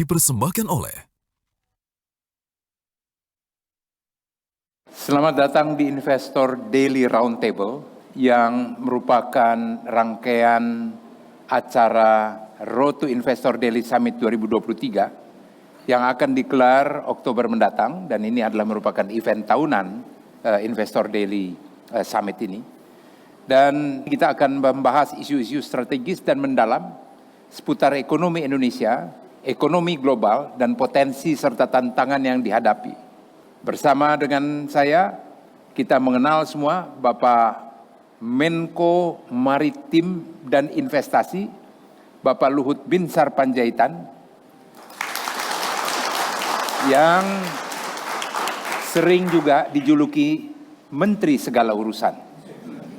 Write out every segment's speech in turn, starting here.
dipersembahkan oleh Selamat datang di Investor Daily Roundtable yang merupakan rangkaian acara Road to Investor Daily Summit 2023 yang akan digelar Oktober mendatang, dan ini adalah merupakan event tahunan Investor Daily Summit ini. Dan kita akan membahas isu-isu strategis dan mendalam seputar ekonomi Indonesia, ekonomi global, dan potensi serta tantangan yang dihadapi. Bersama dengan saya, kita mengenal semua Bapak Menko Maritim dan Investasi, Bapak Luhut Binsar Panjaitan, yang sering juga dijuluki Menteri Segala Urusan.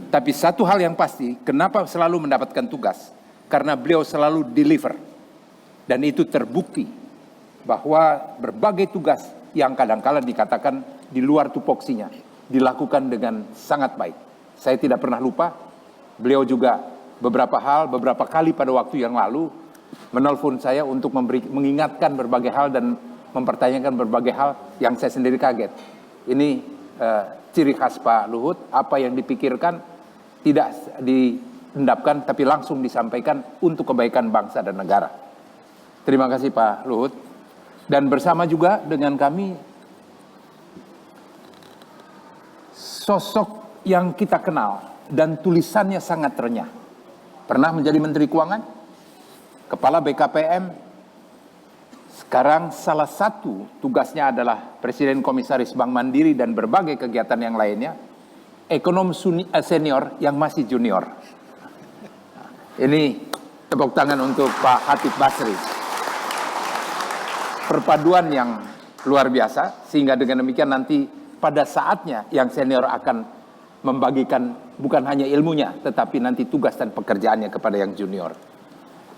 Tapi satu hal yang pasti, kenapa selalu mendapatkan tugas? Karena beliau selalu deliver. Dan itu terbukti bahwa berbagai tugas yang kadang-kala dikatakan di luar tupoksinya dilakukan dengan sangat baik. Saya tidak pernah lupa, beliau juga beberapa kali pada waktu yang lalu menelpon saya untuk mengingatkan berbagai hal dan mempertanyakan berbagai hal yang saya sendiri kaget. Ini ciri khas Pak Luhut, apa yang dipikirkan tidak diendapkan tapi langsung disampaikan untuk kebaikan bangsa dan negara. Terima kasih Pak Luhut. Dan bersama juga dengan kami sosok yang kita kenal dan tulisannya sangat renyah. Pernah menjadi Menteri Keuangan, Kepala BKPM, sekarang salah satu tugasnya adalah Presiden Komisaris Bank Mandiri dan berbagai kegiatan yang lainnya, ekonom senior yang masih junior. Ini tepuk tangan untuk Pak Hatip Basri. Perpaduan yang luar biasa, sehingga dengan demikian nanti pada saatnya yang senior akan membagikan bukan hanya ilmunya, tetapi nanti tugas dan pekerjaannya kepada yang junior.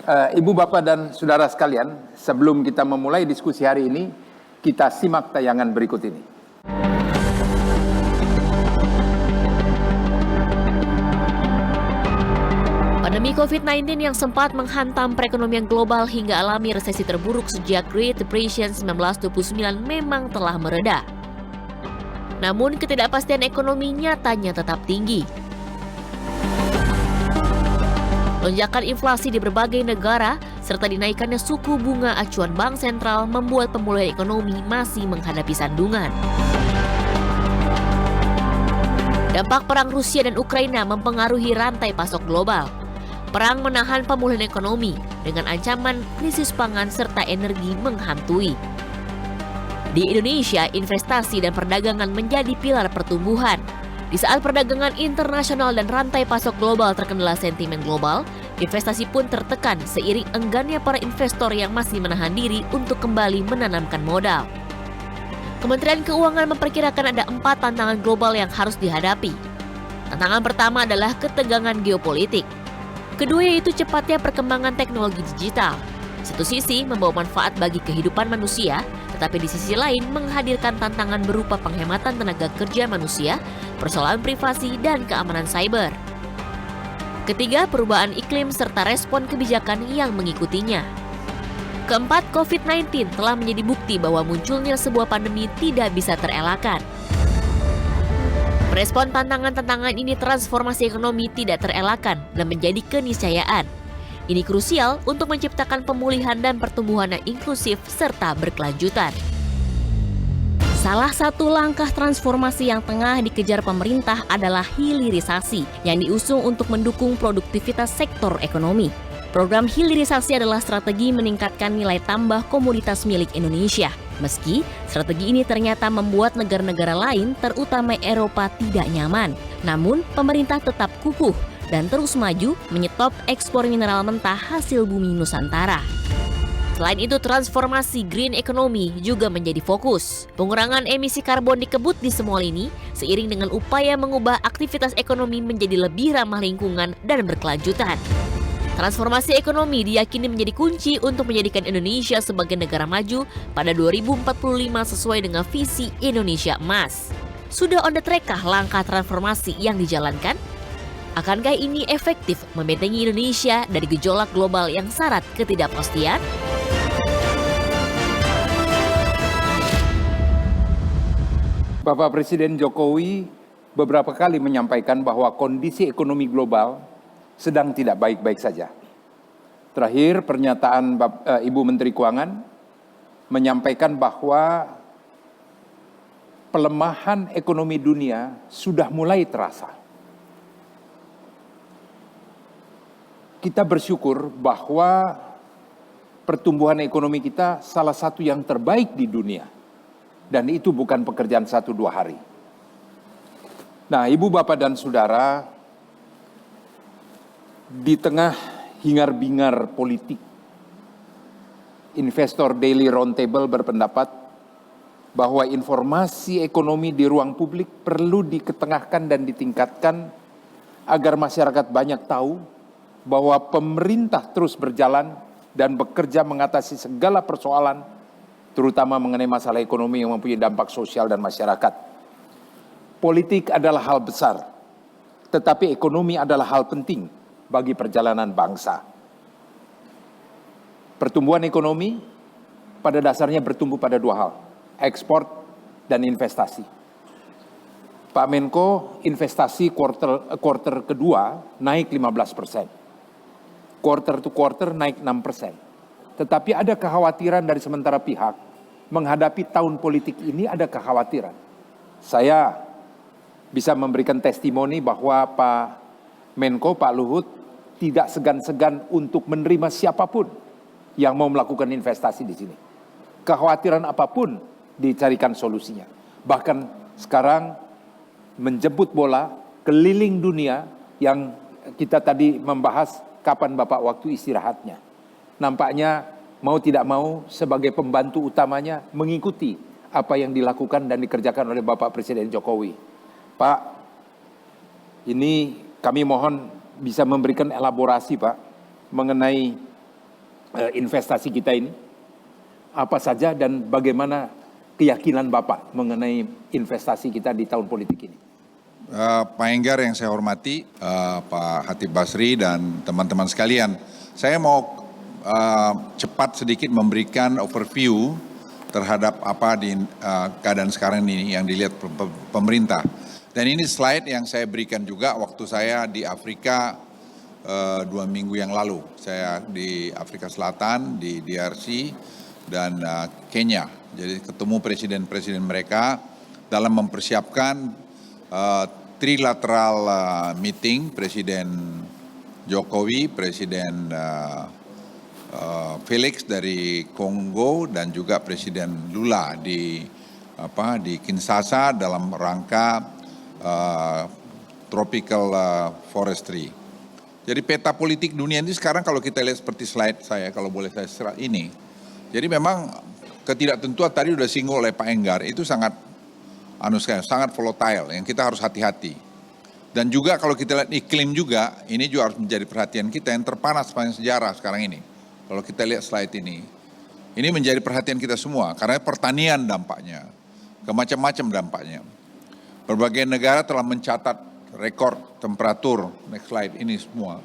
Ibu, Bapak, dan Saudara sekalian, sebelum kita memulai diskusi hari ini, kita simak tayangan berikut ini. Pandemi COVID-19 yang sempat menghantam perekonomian global hingga alami resesi terburuk sejak Great Depression 1929 memang telah mereda. Namun ketidakpastian ekonomi nyatanya tetap tinggi. Lonjakan inflasi di berbagai negara serta dinaikannya suku bunga acuan bank sentral membuat pemulihan ekonomi masih menghadapi sandungan. Dampak perang Rusia dan Ukraina mempengaruhi rantai pasok global. Perang menahan pemulihan ekonomi dengan ancaman krisis pangan serta energi menghantui. Di Indonesia, investasi dan perdagangan menjadi pilar pertumbuhan. Di saat perdagangan internasional dan rantai pasok global terkendala sentimen global, investasi pun tertekan seiring enggannya para investor yang masih menahan diri untuk kembali menanamkan modal. Kementerian Keuangan memperkirakan ada 4 tantangan global yang harus dihadapi. Tantangan pertama adalah ketegangan geopolitik. Kedua yaitu cepatnya perkembangan teknologi digital. Satu sisi membawa manfaat bagi kehidupan manusia, tetapi di sisi lain menghadirkan tantangan berupa penghematan tenaga kerja manusia, persoalan privasi, dan keamanan cyber. Ketiga, perubahan iklim serta respon kebijakan yang mengikutinya. Keempat, COVID-19 telah menjadi bukti bahwa munculnya sebuah pandemi tidak bisa terelakkan. Respon tantangan-tantangan ini, transformasi ekonomi tidak terelakkan dan menjadi keniscayaan. Ini krusial untuk menciptakan pemulihan dan pertumbuhan yang inklusif serta berkelanjutan. Salah satu langkah transformasi yang tengah dikejar pemerintah adalah hilirisasi yang diusung untuk mendukung produktivitas sektor ekonomi. Program hilirisasi adalah strategi meningkatkan nilai tambah komoditas milik Indonesia. Meski strategi ini ternyata membuat negara-negara lain, terutama Eropa, tidak nyaman. Namun, pemerintah tetap kukuh dan terus maju menyetop ekspor mineral mentah hasil bumi Nusantara. Selain itu, transformasi green economy juga menjadi fokus. Pengurangan emisi karbon dikebut di semua lini, seiring dengan upaya mengubah aktivitas ekonomi menjadi lebih ramah lingkungan dan berkelanjutan. Transformasi ekonomi diyakini menjadi kunci untuk menjadikan Indonesia sebagai negara maju pada 2045 sesuai dengan visi Indonesia Emas. Sudah on the track-kah langkah transformasi yang dijalankan? Akankah ini efektif membentengi Indonesia dari gejolak global yang syarat ketidakpastian? Bapak Presiden Jokowi beberapa kali menyampaikan bahwa kondisi ekonomi global sedang tidak baik-baik saja. Terakhir pernyataan Ibu Menteri Keuangan menyampaikan bahwa pelemahan ekonomi dunia sudah mulai terasa. Kita bersyukur bahwa pertumbuhan ekonomi kita salah satu yang terbaik di dunia. Dan itu bukan pekerjaan 1-2 hari. Nah, Ibu, Bapak, dan Saudara, di tengah hingar-bingar politik, Investor Daily Roundtable berpendapat bahwa informasi ekonomi di ruang publik perlu diketengahkan dan ditingkatkan agar masyarakat banyak tahu bahwa pemerintah terus berjalan dan bekerja mengatasi segala persoalan, terutama mengenai masalah ekonomi yang mempunyai dampak sosial dan masyarakat. Politik adalah hal besar, tetapi ekonomi adalah hal penting bagi perjalanan bangsa. Pertumbuhan ekonomi pada dasarnya bertumbuh pada 2 hal, ekspor dan investasi. Pak Menko, investasi quarter kedua naik 15%. Quarter to quarter naik 6%. Tetapi ada kekhawatiran dari sementara pihak menghadapi tahun politik ini, ada kekhawatiran. Saya bisa memberikan testimoni bahwa Pak Menko, Pak Luhut tidak segan-segan untuk menerima siapapun yang mau melakukan investasi di sini. Kekhawatiran apapun dicarikan solusinya. Bahkan sekarang menjemput bola keliling dunia yang kita tadi membahas kapan Bapak waktu istirahatnya. Nampaknya mau tidak mau sebagai pembantu utamanya mengikuti apa yang dilakukan dan dikerjakan oleh Bapak Presiden Jokowi. Pak, ini kami mohon bisa memberikan elaborasi Pak mengenai investasi kita ini. Apa saja dan bagaimana keyakinan Bapak mengenai investasi kita di tahun politik ini. Pak Enggar yang saya hormati, Pak Khatib Basri dan teman-teman sekalian. Saya mau cepat sedikit memberikan overview terhadap apa di keadaan sekarang ini yang dilihat pemerintah. Dan ini slide yang saya berikan juga waktu saya di Afrika 2 minggu yang lalu. Saya di Afrika Selatan, di DRC dan Kenya. Jadi ketemu presiden-presiden mereka dalam mempersiapkan trilateral meeting Presiden Jokowi, Presiden Felix dari Kongo dan juga Presiden Lula di Kinshasa dalam rangka tropical forestry. Jadi peta politik dunia ini sekarang kalau kita lihat seperti slide saya, kalau boleh saya serah ini. Jadi memang ketidaktentuan tadi sudah singgung oleh Pak Enggar itu sangat sangat volatile yang kita harus hati-hati. Dan juga kalau kita lihat iklim juga, ini juga harus menjadi perhatian kita yang terpanas sepanjang sejarah sekarang ini. Kalau kita lihat slide ini menjadi perhatian kita semua karena pertanian dampaknya, macam-macam dampaknya. Berbagai negara telah mencatat rekor temperatur, next slide ini semua.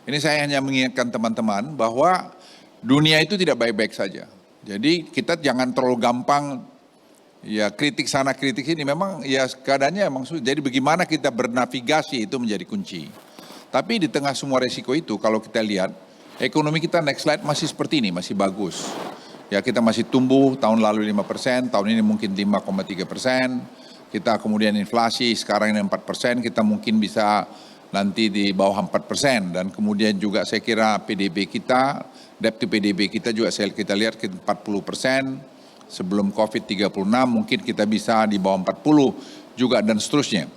Ini saya hanya mengingatkan teman-teman bahwa dunia itu tidak baik-baik saja. Jadi kita jangan terlalu gampang ya kritik sana kritik sini, memang ya keadaannya emang sulit. Jadi bagaimana kita bernavigasi itu menjadi kunci. Tapi di tengah semua resiko itu kalau kita lihat ekonomi kita next slide masih seperti ini, masih bagus. Ya kita masih tumbuh tahun lalu 5%, tahun ini mungkin 5,3%. Kita kemudian inflasi sekarang ini 4%, kita mungkin bisa nanti di bawah 4%. Dan kemudian juga saya kira PDB kita, debt to PDB kita juga kita lihat 40%. Sebelum COVID 36 mungkin kita bisa di bawah 40 juga dan seterusnya.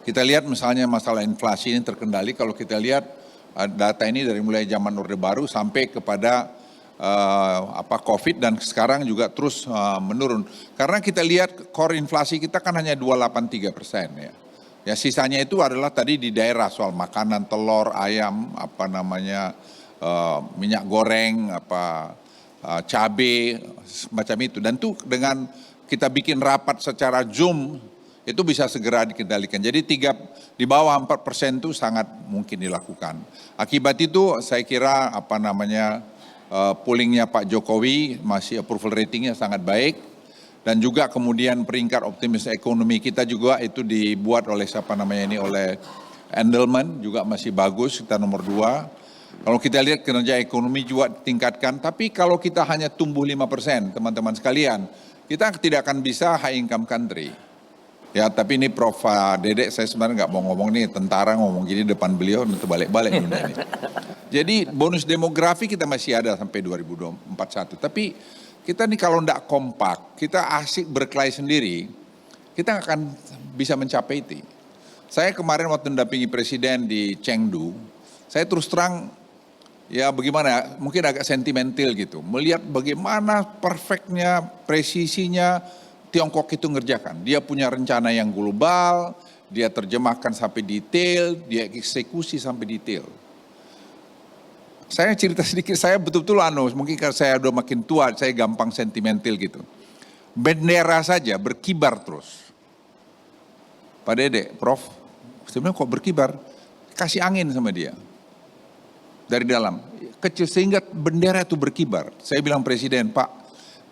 Kita lihat misalnya masalah inflasi ini terkendali kalau kita lihat data ini dari mulai zaman Orde Baru sampai kepada COVID dan sekarang juga terus menurun. Karena kita lihat core inflasi kita kan hanya 2,83% ya. Ya sisanya itu adalah tadi di daerah soal makanan, telur, ayam, minyak goreng, cabai, semacam itu. Dan itu dengan kita bikin rapat secara Zoom itu bisa segera dikendalikan. Jadi di bawah 4% itu sangat mungkin dilakukan. Akibat itu saya kira pollingnya Pak Jokowi masih approval ratingnya sangat baik Dan juga kemudian peringkat optimis ekonomi kita juga itu dibuat oleh oleh Endelman juga masih bagus, kita nomor 2. Kalau kita lihat kinerja ekonomi juga tingkatkan, tapi kalau kita hanya tumbuh 5%, teman-teman sekalian, kita tidak akan bisa high income country. Ya, tapi ini Prof. Dedek, saya sebenarnya nggak mau ngomong nih, tentara ngomong gini depan beliau, nanti balik-balik dunia ini. Jadi bonus demografi kita masih ada sampai 2041, tapi kita nih kalau tidak kompak, kita asik berkelahi sendiri, kita akan bisa mencapai itu. Saya kemarin waktu mendampingi Presiden di Chengdu, saya terus terang, ya bagaimana, mungkin agak sentimental gitu, melihat bagaimana perfectnya, presisinya Tiongkok itu ngerjakan. Dia punya rencana yang global, dia terjemahkan sampai detail, dia eksekusi sampai detail. Saya cerita sedikit, saya betul-betul mungkin karena saya udah makin tua, saya gampang sentimental gitu. Bendera saja berkibar terus. Pak Dede, Prof, sebenarnya kok berkibar? Kasih angin sama dia. Dari dalam, kecil sehingga bendera itu berkibar. Saya bilang Presiden, Pak,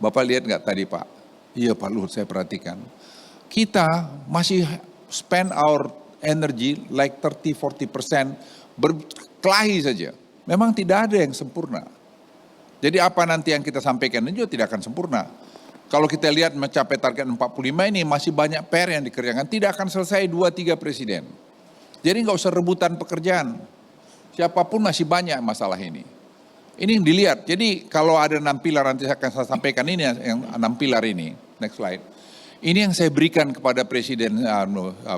Bapak lihat nggak tadi Pak? Iya Pak Luhut, saya perhatikan. Kita masih spend our energy like 30-40% berkelahi saja. Memang tidak ada yang sempurna. Jadi apa nanti yang kita sampaikan ini juga tidak akan sempurna. Kalau kita lihat mencapai target 45 ini masih banyak PR yang dikerjakan. Tidak akan selesai 2-3 presiden. Jadi nggak usah rebutan pekerjaan. Siapapun masih banyak masalah ini. Ini yang dilihat. Jadi kalau ada 6 pilar nanti akan saya sampaikan ini yang 6 pilar ini. Next slide. Ini yang saya berikan kepada Presiden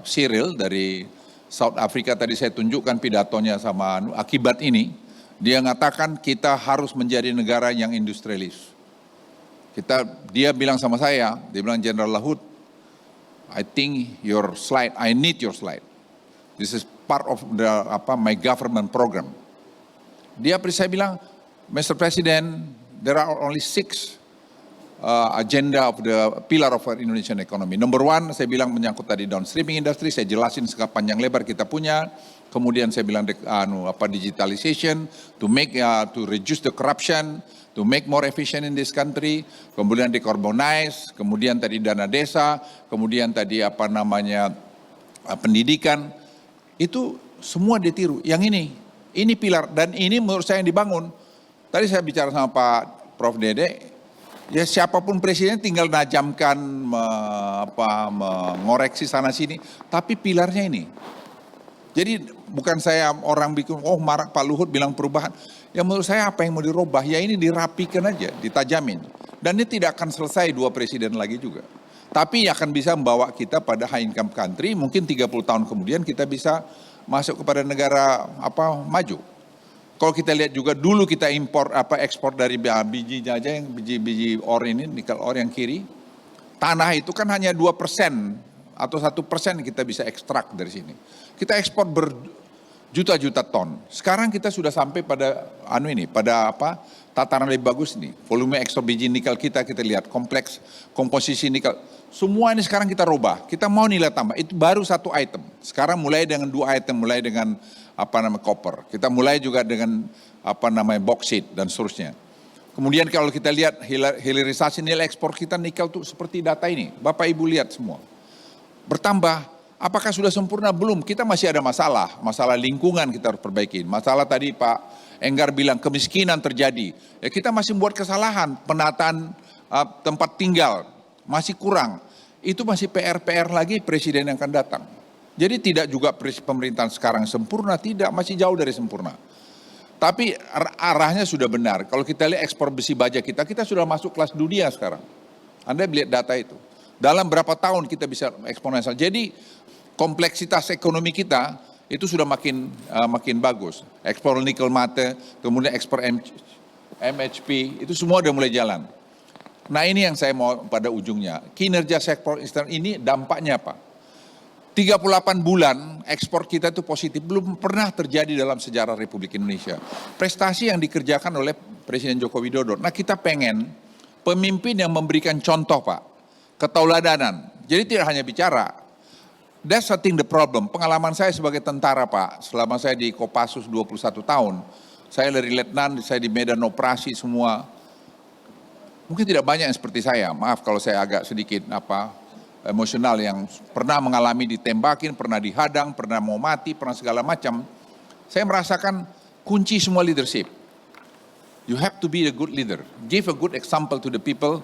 Cyril dari South Africa. Tadi saya tunjukkan pidatonya sama akibat ini. Dia mengatakan kita harus menjadi negara yang industrialis. Dia bilang sama saya, dia bilang General Luhut, I think your slide, I need your slide. This is part of my government program. Saya bilang, Mr. President, there are only 6 agenda of the pillar of our Indonesian economy. Number 1, saya bilang menyangkut tadi downstreaming industry, saya jelasin panjang lebar kita punya. Kemudian saya bilang digitalization, to reduce the corruption, to make more efficient in this country. Kemudian decarbonize, kemudian tadi dana desa, kemudian tadi pendidikan. Itu semua ditiru. Yang ini pilar dan ini menurut saya yang dibangun. Tadi saya bicara sama Pak Prof. Dede, ya siapapun presiden tinggal najamkan, mengoreksi sana sini, tapi pilarnya ini. Jadi bukan saya orang bikin, marak Pak Luhut bilang perubahan. Ya menurut saya apa yang mau dirubah, ya ini dirapikan aja, ditajamin. Dan ini tidak akan selesai 2 presiden lagi juga. Tapi akan bisa membawa kita pada high income country, mungkin 30 tahun kemudian kita bisa masuk kepada negara maju. Kalau kita lihat juga dulu kita ekspor dari bijinya aja, yang biji ore ini, nikel ore yang kiri. Tanah itu kan hanya 2% atau 1% kita bisa ekstrak dari sini. Kita ekspor berjuta-juta ton. Sekarang kita sudah sampai pada tataran lebih bagus nih. Volume ekspor biji nikel kita lihat kompleks komposisi nikel. Semua ini sekarang kita rubah. Kita mau nilai tambah. Itu baru 1 item. Sekarang mulai dengan 2 item, mulai dengan copper. Kita mulai juga dengan bauxite dan seterusnya. Kemudian kalau kita lihat hilirisasi nilai ekspor kita nikel tuh seperti data ini. Bapak Ibu lihat semua. Bertambah. Apakah sudah sempurna? Belum. Kita masih ada masalah lingkungan kita harus perbaiki. Masalah tadi Pak Enggar bilang kemiskinan terjadi. Ya kita masih membuat kesalahan, penataan tempat tinggal masih kurang. Itu masih PR lagi presiden yang akan datang. Jadi tidak juga pemerintahan sekarang sempurna, tidak, masih jauh dari sempurna. Tapi arahnya sudah benar. Kalau kita lihat ekspor besi baja kita sudah masuk kelas dunia sekarang. Anda lihat data itu. Dalam berapa tahun kita bisa eksponensial. Jadi kompleksitas ekonomi kita itu sudah makin bagus. Ekspor nikel mate, kemudian ekspor MHP, itu semua udah mulai jalan. Nah ini yang saya mau pada ujungnya. Kinerja sektor eksternal ini dampaknya apa? 38 bulan ekspor kita itu positif, belum pernah terjadi dalam sejarah Republik Indonesia. Prestasi yang dikerjakan oleh Presiden Joko Widodo. Nah kita pengen pemimpin yang memberikan contoh Pak, ketauladanan. Jadi tidak hanya bicara. That's I think the problem. Pengalaman saya sebagai tentara Pak, selama saya di Kopassus 21 tahun, saya dari letnan, saya di medan operasi semua. Mungkin tidak banyak yang seperti saya, maaf kalau saya agak sedikit emosional, yang pernah mengalami ditembakin, pernah dihadang, pernah mau mati, pernah segala macam. Saya merasakan kunci semua leadership. You have to be a good leader. Give a good example to the people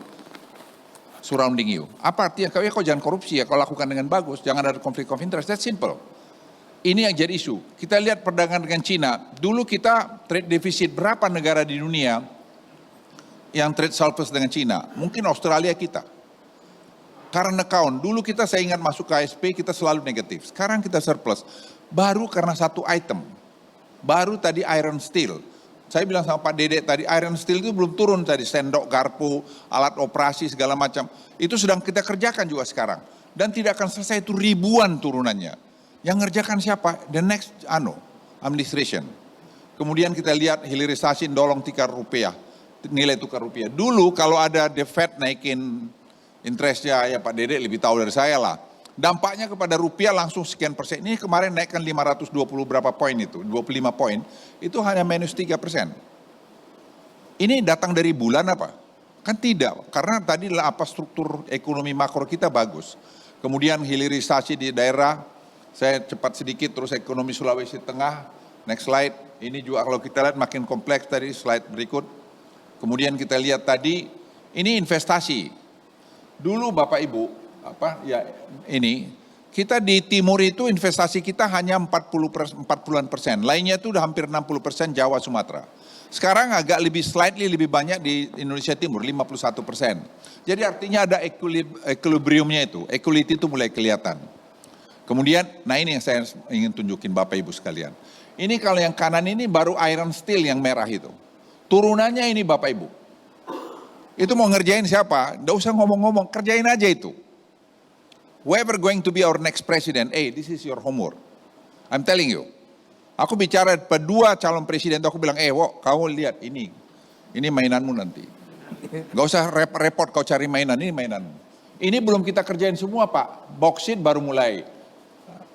surrounding you. Apa artinya? Kau jangan korupsi ya, kau lakukan dengan bagus, jangan ada konflik of interest, that's simple. Ini yang jadi isu. Kita lihat perdagangan dengan Cina. Dulu kita trade deficit berapa negara di dunia yang trade surplus dengan Cina? Mungkin Australia kita. Current account, dulu kita saya ingat masuk ke KSP kita selalu negatif. Sekarang kita surplus. Baru karena satu item. Baru tadi iron steel. Saya bilang sama Pak Dede tadi, iron steel itu belum turun tadi. Sendok, garpu, alat operasi segala macam. Itu sedang kita kerjakan juga sekarang. Dan tidak akan selesai, itu ribuan turunannya. Yang ngerjakan siapa? The next administration. Kemudian kita lihat hilirisasi dolong tikar rupiah. Nilai tukar rupiah. Dulu kalau ada the Fed naikin interestnya, ya Pak Dede lebih tahu dari saya lah. Dampaknya kepada rupiah langsung sekian persen. Ini kemarin naikkan 520 berapa poin itu, 25 poin. Itu hanya minus 3%. Ini datang dari bulan apa? Kan tidak, karena tadi struktur ekonomi makro kita bagus. Kemudian hilirisasi di daerah, saya cepat sedikit, terus ekonomi Sulawesi Tengah, next slide. Ini juga kalau kita lihat makin kompleks tadi, slide berikut. Kemudian kita lihat tadi, ini investasi. Dulu Bapak Ibu, kita di timur itu investasi kita hanya 40%, lainnya itu udah hampir 60% Jawa Sumatera. Sekarang agak slightly lebih banyak di Indonesia Timur, 51%. Jadi artinya ada equilibriumnya itu, equality itu mulai kelihatan. Kemudian, nah ini yang saya ingin tunjukin Bapak Ibu sekalian. Ini kalau yang kanan ini baru iron steel yang merah itu. Turunannya ini Bapak Ibu. Itu mau ngerjain siapa? Nggak usah ngomong-ngomong, kerjain aja itu. Whoever going to be our next president, this is your homework. I'm telling you. Aku bicara kedua calon presiden, aku bilang, kamu lihat ini mainanmu nanti. Nggak usah repot-repot kau cari mainan, ini mainanmu. Ini belum kita kerjain semua Pak, bauxite baru mulai.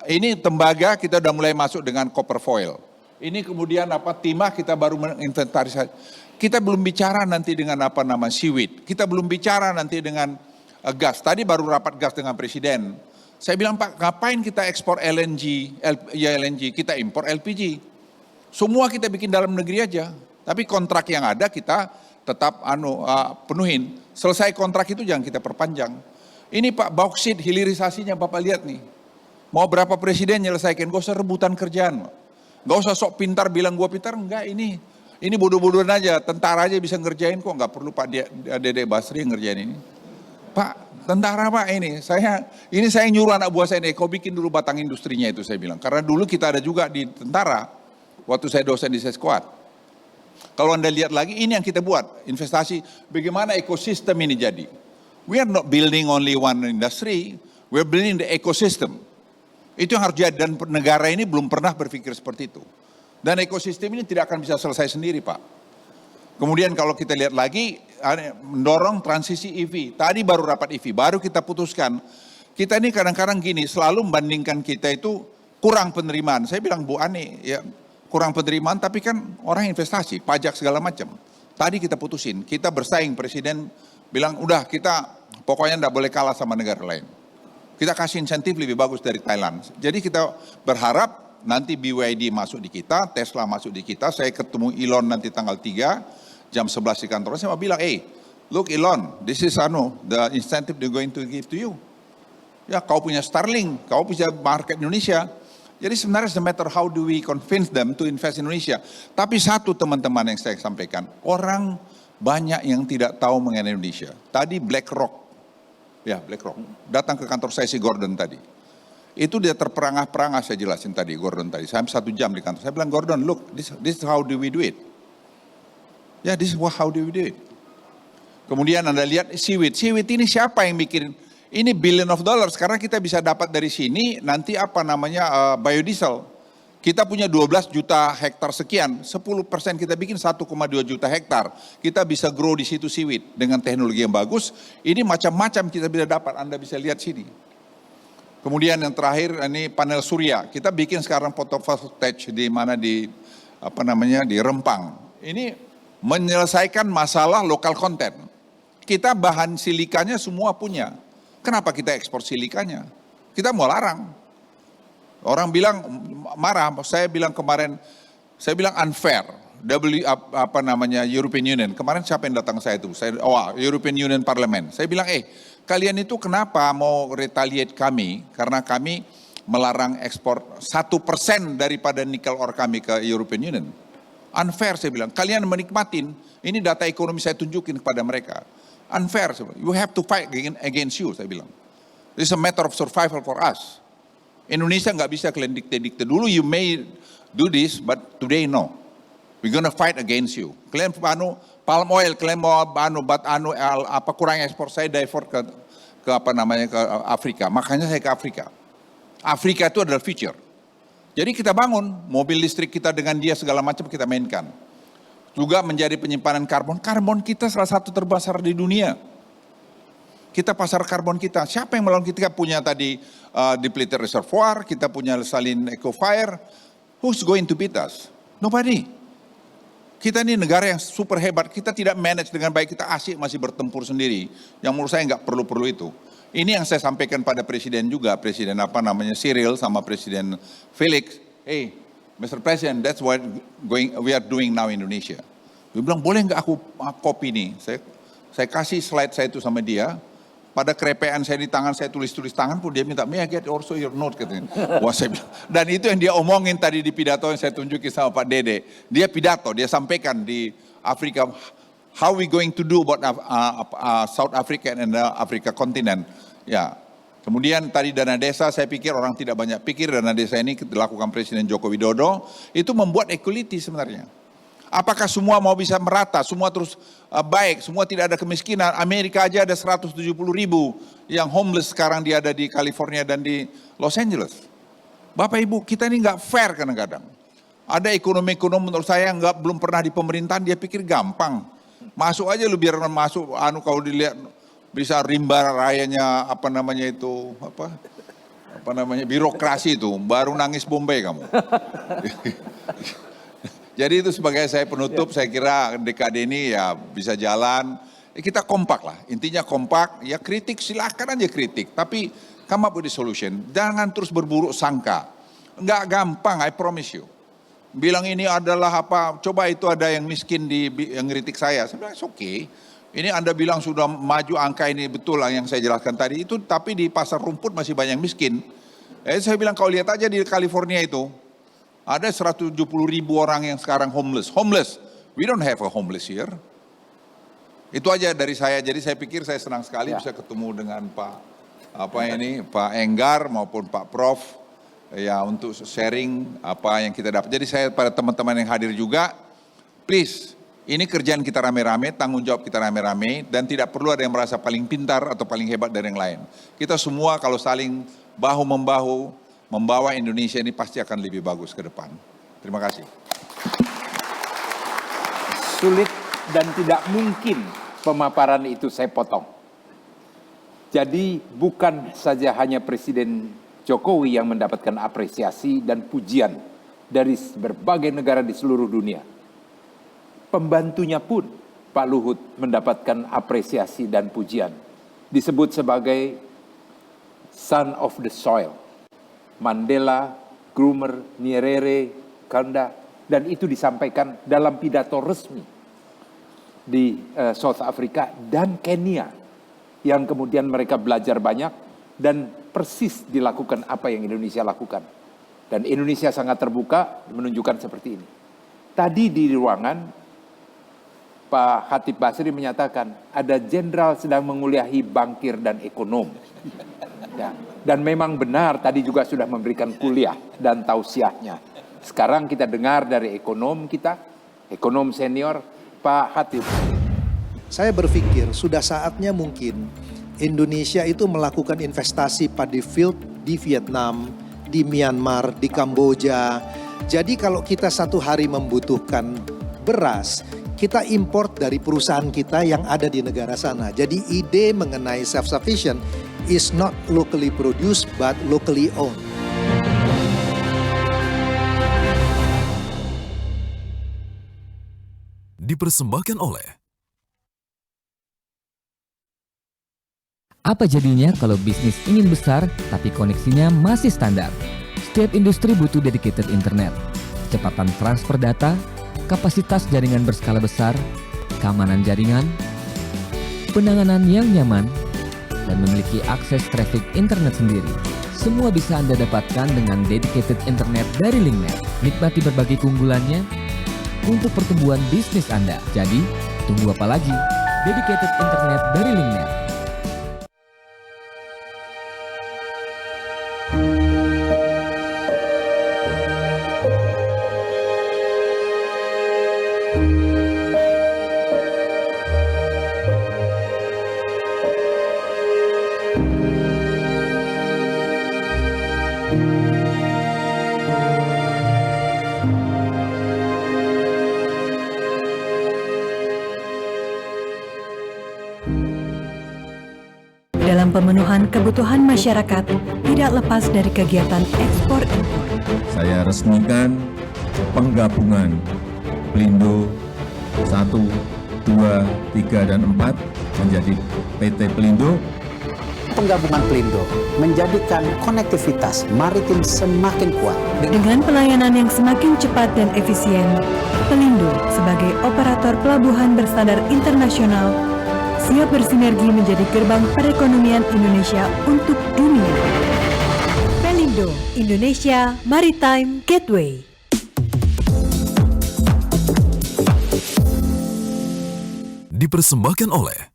Ini tembaga kita udah mulai masuk dengan copper foil. Ini kemudian timah kita baru menginventarisasi. Kita belum bicara nanti dengan seaweed. Kita belum bicara nanti dengan gas. Tadi baru rapat gas dengan presiden. Saya bilang Pak, ngapain kita ekspor LNG, kita impor LPG. Semua kita bikin dalam negeri aja. Tapi kontrak yang ada kita tetap penuhin. Selesai kontrak itu jangan kita perpanjang. Ini Pak bauxite hilirisasinya Bapak lihat nih. Mau berapa presiden nyelesaikan, gak usah rebutan kerjaan. Gak usah sok pintar bilang gua pintar, enggak ini bodoh-bodohan aja, tentara aja bisa ngerjain kok, nggak perlu Pak Dede Basri yang ngerjain ini. Pak, tentara Pak ini saya nyuruh anak buah saya ini, kau bikin dulu batang industrinya itu saya bilang. Karena dulu kita ada juga di tentara, waktu saya dosen di Seskuat. Kalau Anda lihat lagi, ini yang kita buat, investasi, bagaimana ekosistem ini jadi. We are not building only one industry, we are building the ecosystem. Itu yang harus jadi, dan negara ini belum pernah berpikir seperti itu. Dan ekosistem ini tidak akan bisa selesai sendiri Pak. Kemudian kalau kita lihat lagi, mendorong transisi EV. Tadi baru rapat EV, baru kita putuskan. Kita ini kadang-kadang gini, selalu membandingkan kita itu kurang penerimaan. Saya bilang Bu Ani, ya kurang penerimaan tapi kan orang investasi, pajak segala macam. Tadi kita putusin, kita bersaing, presiden bilang udah kita pokoknya enggak boleh kalah sama negara lain. Kita kasih insentif lebih bagus dari Thailand. Jadi kita berharap nanti BYD masuk di kita, Tesla masuk di kita. Saya ketemu Elon nanti tanggal 3, jam 11 di kantor. Saya mau bilang, look Elon, this is the incentive they're going to give to you. Ya kau punya Starlink, kau punya market Indonesia. Jadi sebenarnya no matter how do we convince them to invest in Indonesia. Tapi satu teman-teman yang saya sampaikan, orang banyak yang tidak tahu mengenai Indonesia. Tadi BlackRock datang ke kantor saya si Gordon tadi. Itu dia terperangah-perangah saya jelasin tadi Gordon tadi. Saya 1 jam di kantor. Saya bilang Gordon, look, this is how do we do it. Ya, this is how do we do it. Kemudian Anda lihat seaweed. Seaweed ini siapa yang bikin? Ini billion of dollars karena kita bisa dapat dari sini nanti biodiesel. Kita punya 12 juta hektar sekian, 10% kita bikin 1,2 juta hektar. Kita bisa grow di situ seaweed dengan teknologi yang bagus. Ini macam-macam kita bisa dapat, Anda bisa lihat sini. Kemudian yang terakhir ini panel surya. Kita bikin sekarang photovoltaic di mana di Rempang. Ini menyelesaikan masalah lokal content. Kita bahan silikanya semua punya. Kenapa kita ekspor silikanya? Kita mau larang. Orang bilang marah, saya bilang kemarin, saya bilang unfair. European Union. Kemarin siapa yang datang saya itu? European Union Parliament. Saya bilang, kalian itu kenapa mau retaliate kami? Karena kami melarang ekspor 1% daripada nikel ore kami ke European Union. Unfair saya bilang. Kalian menikmatin, ini data ekonomi saya tunjukin kepada mereka. Unfair, you have to fight against you, saya bilang. This is a matter of survival for us. Indonesia nggak bisa kalian dikte-dikte. Dulu you may do this, but today no. We're gonna fight against you. Kalian palm oil, kalian mau kurang ekspor, saya divert ke Afrika. Makanya saya ke Afrika. Afrika itu adalah future. Jadi kita bangun mobil listrik kita dengan dia segala macam kita mainkan. Juga menjadi penyimpanan karbon. Karbon kita salah satu terbesar di dunia. Kita pasar karbon kita. Siapa yang melawan kita? Punya tadi depleted reservoir, kita punya salin eco-fire. Who's going to beat us? Nobody. Kita ini negara yang super hebat, kita tidak manage dengan baik, kita asyik masih bertempur sendiri. Yang menurut saya nggak perlu-perlu itu. Ini yang saya sampaikan pada Presiden juga, Presiden Cyril sama Presiden Felix. Hey, Mr. President, that's what we are doing now in Indonesia. Dia bilang, boleh nggak aku copy nih? Saya kasih slide saya itu sama dia. Pada kerepean saya di tangan, saya tulis-tulis tangan pun dia minta, may I get also your note, katanya. Wah, saya bilang. Dan itu yang dia omongin tadi di pidato yang saya tunjukin sama Pak Dede. Dia pidato, dia sampaikan di Afrika, how we going to do about South Africa and the Africa continent. Ya, kemudian tadi dana desa, saya pikir orang tidak banyak pikir dana desa ini dilakukan Presiden Joko Widodo, itu membuat equality sebenarnya. Apakah semua mau bisa merata, semua terus baik, semua tidak ada kemiskinan. Amerika aja ada 170.000 yang homeless sekarang dia ada di California dan di Los Angeles. Bapak Ibu, kita ini nggak fair kadang-kadang. Ada ekonomi menurut saya belum pernah di pemerintahan, dia pikir gampang. Masuk aja lu biar masuk, kalau dilihat bisa rimba rayanya birokrasi itu, baru nangis Bombay kamu. Jadi itu sebagai saya penutup, saya kira dekade ini ya bisa jalan. Kita kompak lah, intinya kompak, ya kritik silakan aja kritik. Tapi come up with a solution, jangan terus berburuk sangka. Enggak gampang, I promise you. Bilang ini adalah coba itu ada yang miskin yang ngeritik saya bilang it's okay. Ini Anda bilang sudah maju angka ini betul lah yang saya jelaskan tadi, itu tapi di pasar rumput masih banyak miskin. Saya bilang kau lihat aja di California itu, ada 170.000 orang yang sekarang homeless. We don't have a homeless here. Itu aja dari saya. Jadi saya pikir saya senang sekali bisa ketemu dengan Pak Enggar maupun Pak Prof. Ya untuk sharing apa yang kita dapat. Jadi saya pada teman-teman yang hadir juga, please, ini kerjaan kita rame-rame, tanggung jawab kita rame-rame, dan tidak perlu ada yang merasa paling pintar atau paling hebat dari yang lain. Kita semua kalau saling bahu-membahu, membawa Indonesia ini pasti akan lebih bagus ke depan. Terima kasih. Sulit dan tidak mungkin pemaparan itu saya potong. Jadi bukan saja hanya Presiden Jokowi yang mendapatkan apresiasi dan pujian dari berbagai negara di seluruh dunia. Pembantunya pun Pak Luhut mendapatkan apresiasi dan pujian. Disebut sebagai son of the soil. Mandela, Groomer, Nyerere, Kanda, dan itu disampaikan dalam pidato resmi di South Africa dan Kenya, yang kemudian mereka belajar banyak dan persis dilakukan apa yang Indonesia lakukan. Dan Indonesia sangat terbuka menunjukkan seperti ini. Tadi di ruangan Pak Khatib Basri menyatakan ada jenderal sedang menguliahi bankir dan ekonom. Ya. Dan memang benar tadi juga sudah memberikan kuliah dan tausiahnya. Sekarang kita dengar dari ekonom kita, ekonom senior Pak Khatib. Saya berpikir sudah saatnya mungkin Indonesia itu melakukan investasi pada field di Vietnam, di Myanmar, di Kamboja. Jadi kalau kita satu hari membutuhkan beras, kita import dari perusahaan kita yang ada di negara sana. Jadi ide mengenai self-sufficient is not locally produced but locally owned. Dipersembahkan oleh Apa jadinya kalau bisnis ingin besar tapi koneksinya masih standar? Setiap industri butuh dedicated internet, kecepatan transfer data, kapasitas jaringan berskala besar, keamanan jaringan, penanganan yang nyaman, dan memiliki akses traffic internet sendiri. Semua bisa Anda dapatkan dengan dedicated internet dari LinkNet. Nikmati berbagai keunggulannya untuk pertumbuhan bisnis Anda. Jadi, tunggu apa lagi? Dedicated internet dari LinkNet. Dalam pemenuhan kebutuhan masyarakat tidak lepas dari kegiatan ekspor-impor. Saya resmikan penggabungan Pelindo 1, 2, 3, dan 4 menjadi PT Pelindo. Penggabungan Pelindo menjadikan konektivitas maritim semakin kuat. Dengan pelayanan yang semakin cepat dan efisien, Pelindo sebagai operator pelabuhan berstandar internasional siap bersinergi menjadi gerbang perekonomian Indonesia untuk dunia. Pelindo, Indonesia Maritime Gateway. Dipersembahkan oleh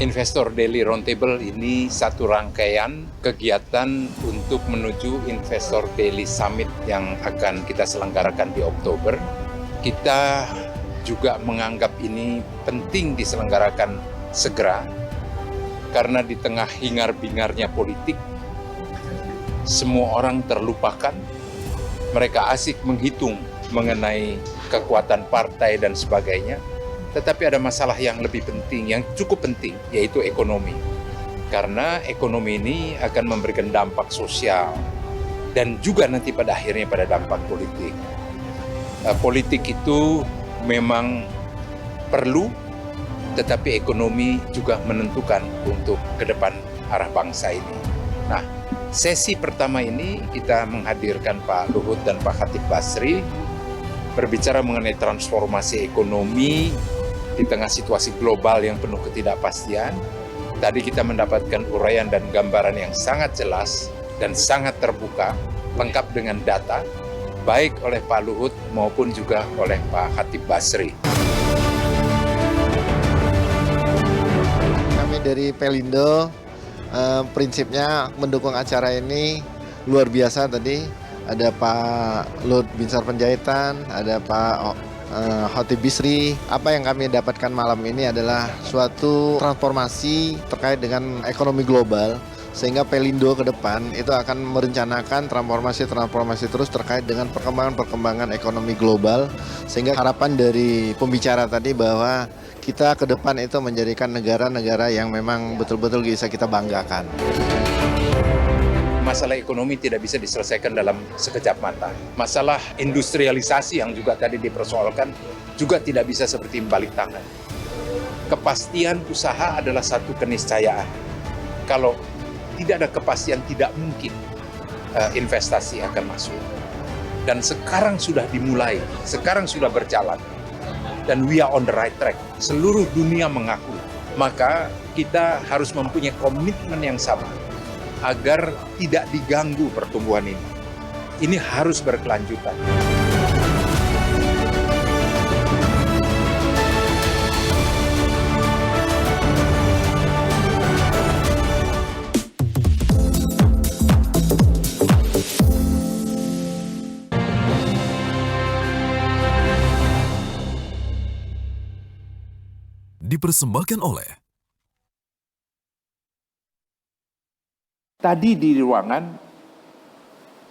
Investor Daily Roundtable ini satu rangkaian kegiatan untuk menuju Investor Daily Summit yang akan kita selenggarakan di Oktober. Kita juga menganggap ini penting diselenggarakan segera, karena di tengah hingar-bingarnya politik, semua orang terlupakan. Mereka asik menghitung mengenai kekuatan partai dan sebagainya. Tetapi ada masalah yang lebih penting, yang cukup penting, yaitu ekonomi. Karena ekonomi ini akan memberikan dampak sosial dan juga nanti pada akhirnya pada dampak politik. Politik itu memang perlu, tetapi ekonomi juga menentukan untuk ke depan arah bangsa ini. Nah, sesi pertama ini kita menghadirkan Pak Luhut dan Pak Khatib Basri berbicara mengenai transformasi ekonomi di tengah situasi global yang penuh ketidakpastian. Tadi kita mendapatkan uraian dan gambaran yang sangat jelas dan sangat terbuka, lengkap dengan data, baik oleh Pak Luhut maupun juga oleh Pak Khatib Basri. Kami dari Pelindo prinsipnya mendukung acara ini luar biasa tadi. Ada Pak Luhut Binsar Panjaitan, ada Pak Khatib Basri. Apa yang kami dapatkan malam ini adalah suatu transformasi terkait dengan ekonomi global, sehingga Pelindo ke depan itu akan merencanakan transformasi terus terkait dengan perkembangan ekonomi global, sehingga harapan dari pembicara tadi bahwa kita ke depan itu menjadikan negara-negara yang memang betul-betul bisa kita banggakan. Masalah ekonomi tidak bisa diselesaikan dalam sekejap mata. Masalah industrialisasi yang juga tadi dipersoalkan juga tidak bisa seperti balik tangan. Kepastian usaha adalah satu keniscayaan. Kalau tidak ada kepastian, tidak mungkin investasi akan masuk. Dan sekarang sudah dimulai, sekarang sudah berjalan. Dan we are on the right track. Seluruh dunia mengaku. Maka kita harus mempunyai komitmen yang sama agar tidak diganggu pertumbuhan ini. Ini harus berkelanjutan. dipersembahkan oleh Tadi di ruangan,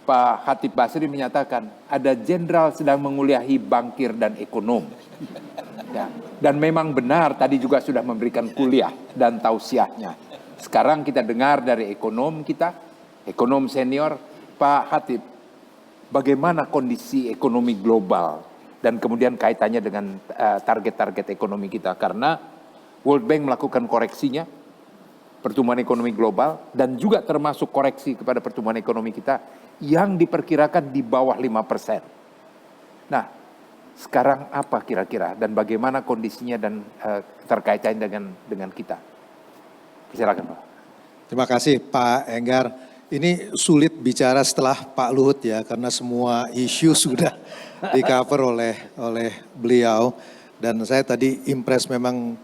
Pak Khatib Basri menyatakan ada jenderal sedang menguliahi bankir dan ekonom. Ya. Dan memang benar tadi juga sudah memberikan kuliah dan tausiahnya. Sekarang kita dengar dari ekonom kita, ekonom senior, Pak Hatip, bagaimana kondisi ekonomi global dan kemudian kaitannya dengan target-target ekonomi kita. Karena World Bank melakukan koreksinya, pertumbuhan ekonomi global, dan juga termasuk koreksi kepada pertumbuhan ekonomi kita yang diperkirakan di bawah 5%. Nah, sekarang apa kira-kira dan bagaimana kondisinya dan terkaitannya dengan kita? Silakan Pak. Terima kasih Pak Enggar. Ini sulit bicara setelah Pak Luhut ya, karena semua isu sudah di-cover oleh beliau. Dan saya tadi impress, memang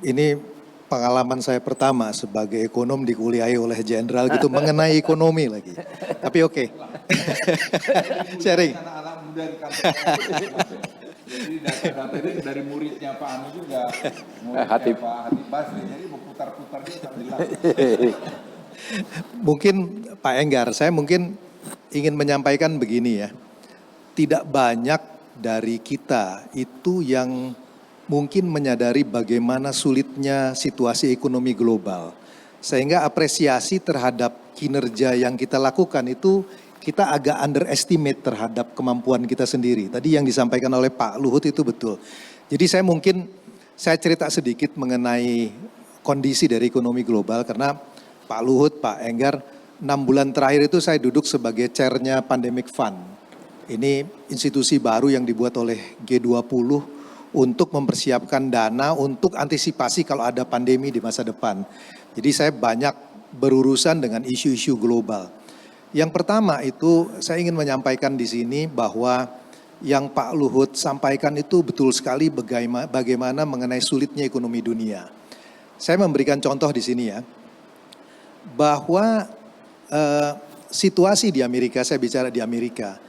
ini pengalaman saya pertama sebagai ekonom dikuliahi oleh jenderal gitu mengenai ekonomi lagi. Tapi oke. Sharing. Anak-anak muda di kantor. Jadi data-data ini dari muridnya Pak Anu juga, muridnya Hatip. Pak Hatip Basri, jadi berputar-putar dia tak jelas. Mungkin Pak Enggar, saya mungkin ingin menyampaikan begini ya. Tidak banyak dari kita itu yang mungkin menyadari bagaimana sulitnya situasi ekonomi global. Sehingga apresiasi terhadap kinerja yang kita lakukan itu kita agak underestimate terhadap kemampuan kita sendiri. Tadi yang disampaikan oleh Pak Luhut itu betul. Jadi saya cerita sedikit mengenai kondisi dari ekonomi global, karena Pak Luhut, Pak Enggar, 6 bulan terakhir itu saya duduk sebagai chairnya Pandemic Fund. Ini institusi baru yang dibuat oleh G20 untuk mempersiapkan dana untuk antisipasi kalau ada pandemi di masa depan. Jadi saya banyak berurusan dengan isu-isu global. Yang pertama itu saya ingin menyampaikan di sini bahwa yang Pak Luhut sampaikan itu betul sekali bagaimana mengenai sulitnya ekonomi dunia. Saya memberikan contoh di sini ya, bahwa situasi di Amerika, saya bicara di Amerika,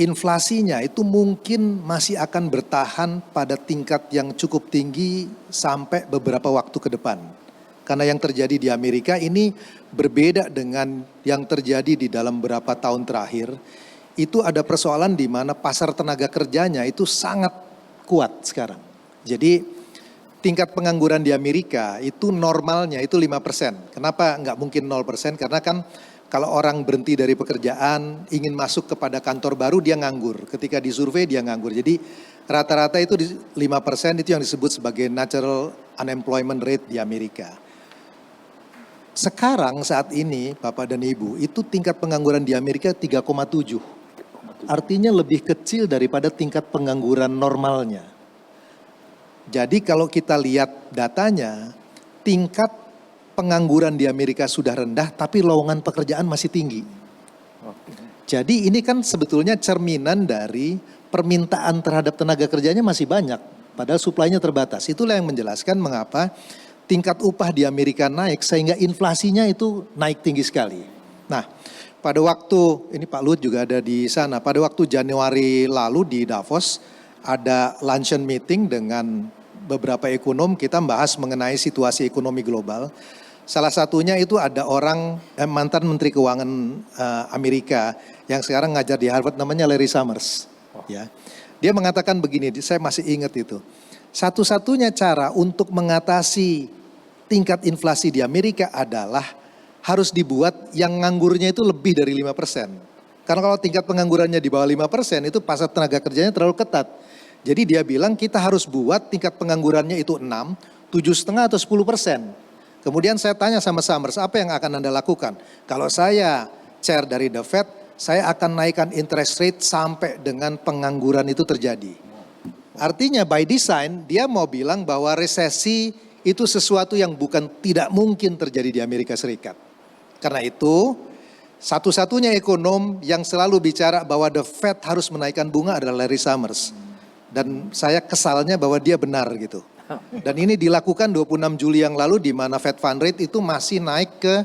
inflasinya itu mungkin masih akan bertahan pada tingkat yang cukup tinggi sampai beberapa waktu ke depan. Karena yang terjadi di Amerika ini berbeda dengan yang terjadi di dalam beberapa tahun terakhir. Itu ada persoalan di mana pasar tenaga kerjanya itu sangat kuat sekarang. Jadi tingkat pengangguran di Amerika itu normalnya itu 5%. Kenapa nggak mungkin 0%? Karena kan kalau orang berhenti dari pekerjaan, ingin masuk kepada kantor baru, dia nganggur. Ketika disurvei dia nganggur. Jadi rata-rata itu 5% itu yang disebut sebagai natural unemployment rate di Amerika. Sekarang saat ini Bapak dan Ibu, itu tingkat pengangguran di Amerika 3,7. Artinya lebih kecil daripada tingkat pengangguran normalnya. Jadi kalau kita lihat datanya, tingkat pengangguran di Amerika sudah rendah, tapi lowongan pekerjaan masih tinggi. Jadi ini kan sebetulnya cerminan dari permintaan terhadap tenaga kerjanya masih banyak, padahal suplainya terbatas. Itulah yang menjelaskan mengapa tingkat upah di Amerika naik sehingga inflasinya itu naik tinggi sekali. Nah, pada waktu, ini Pak Luhut juga ada di sana, pada waktu Januari lalu di Davos ada luncheon meeting dengan beberapa ekonom, kita bahas mengenai situasi ekonomi global. Salah satunya itu ada orang mantan Menteri Keuangan Amerika yang sekarang ngajar di Harvard, namanya Larry Summers. Ya, dia mengatakan begini, saya masih ingat itu. Satu-satunya cara untuk mengatasi tingkat inflasi di Amerika adalah harus dibuat yang nganggurnya itu lebih dari 5%. Karena kalau tingkat penganggurannya di bawah 5% itu pasar tenaga kerjanya terlalu ketat. Jadi dia bilang kita harus buat tingkat penganggurannya itu 6, 7,5 atau 10%. Kemudian saya tanya sama Summers, apa yang akan Anda lakukan? Kalau saya chair dari The Fed, saya akan naikkan interest rate sampai dengan pengangguran itu terjadi. Artinya by design dia mau bilang bahwa resesi itu sesuatu yang tidak mungkin terjadi di Amerika Serikat. Karena itu satu-satunya ekonom yang selalu bicara bahwa The Fed harus menaikkan bunga adalah Larry Summers. Dan saya kesalnya bahwa dia benar gitu. Dan ini dilakukan 26 Juli yang lalu di mana Fed Fund Rate itu masih naik ke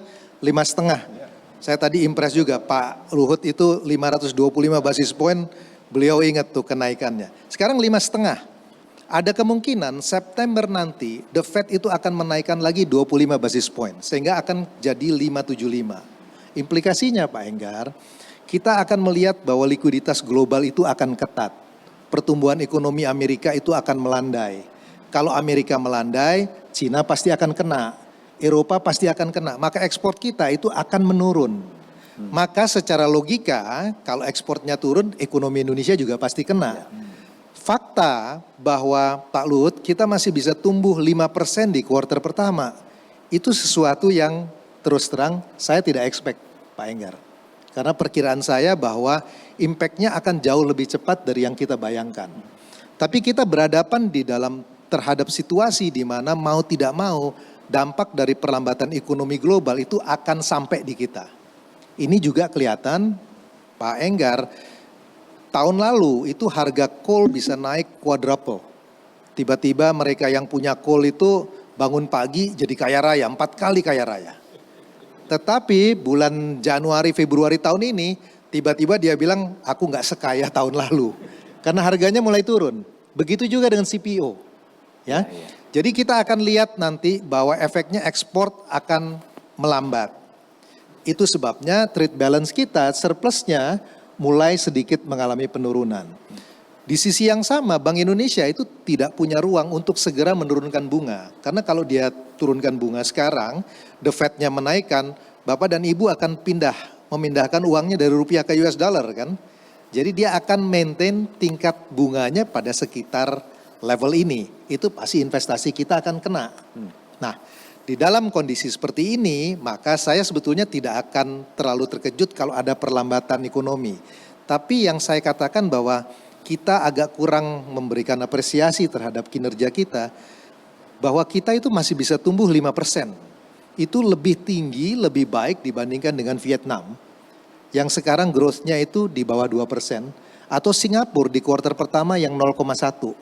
5,5. Saya tadi impress juga Pak Luhut itu 525 basis point. Beliau ingat tuh kenaikannya. Sekarang 5,5. Ada kemungkinan September nanti The Fed itu akan menaikkan lagi 25 basis point. Sehingga akan jadi 575. Implikasinya Pak Enggar, kita akan melihat bahwa likuiditas global itu akan ketat. pertumbuhan ekonomi Amerika itu akan melandai. Kalau Amerika melandai, Cina pasti akan kena, Eropa pasti akan kena, maka ekspor kita itu akan menurun. Maka secara logika, kalau ekspornya turun, ekonomi Indonesia juga pasti kena. Fakta bahwa Pak Luhut, kita masih bisa tumbuh 5% di kuartal pertama. Itu sesuatu yang terus terang saya tidak expect, Pak Enggar. Karena perkiraan saya bahwa impact-nya akan jauh lebih cepat dari yang kita bayangkan. Tapi kita berhadapan di dalam terhadap situasi di mana mau tidak mau dampak dari perlambatan ekonomi global itu akan sampai di kita. Ini juga kelihatan, Pak Enggar, tahun lalu itu harga coal bisa naik quadruple. Tiba-tiba mereka yang punya coal itu bangun pagi jadi kaya raya, 4 kali kaya raya. Tetapi bulan Januari, Februari tahun ini, tiba-tiba dia bilang, aku nggak sekaya tahun lalu. Karena harganya mulai turun. Begitu juga dengan CPO. Ya. Jadi kita akan lihat nanti bahwa efeknya ekspor akan melambat. Itu sebabnya trade balance kita, surplusnya mulai sedikit mengalami penurunan. Di sisi yang sama, Bank Indonesia itu tidak punya ruang untuk segera menurunkan bunga. Karena kalau dia turunkan bunga sekarang, the Fed-nya menaikkan, Bapak dan Ibu akan memindahkan uangnya dari rupiah ke US dollar kan. Jadi dia akan maintain tingkat bunganya pada sekitar level ini. Itu pasti investasi kita akan kena. Nah, di dalam kondisi seperti ini, maka saya sebetulnya tidak akan terlalu terkejut kalau ada perlambatan ekonomi. Tapi yang saya katakan bahwa kita agak kurang memberikan apresiasi terhadap kinerja kita, bahwa kita itu masih bisa tumbuh 5%. Itu lebih tinggi, lebih baik dibandingkan dengan Vietnam, yang sekarang growth-nya itu di bawah 2%, atau Singapura di kuartal pertama yang 0,1.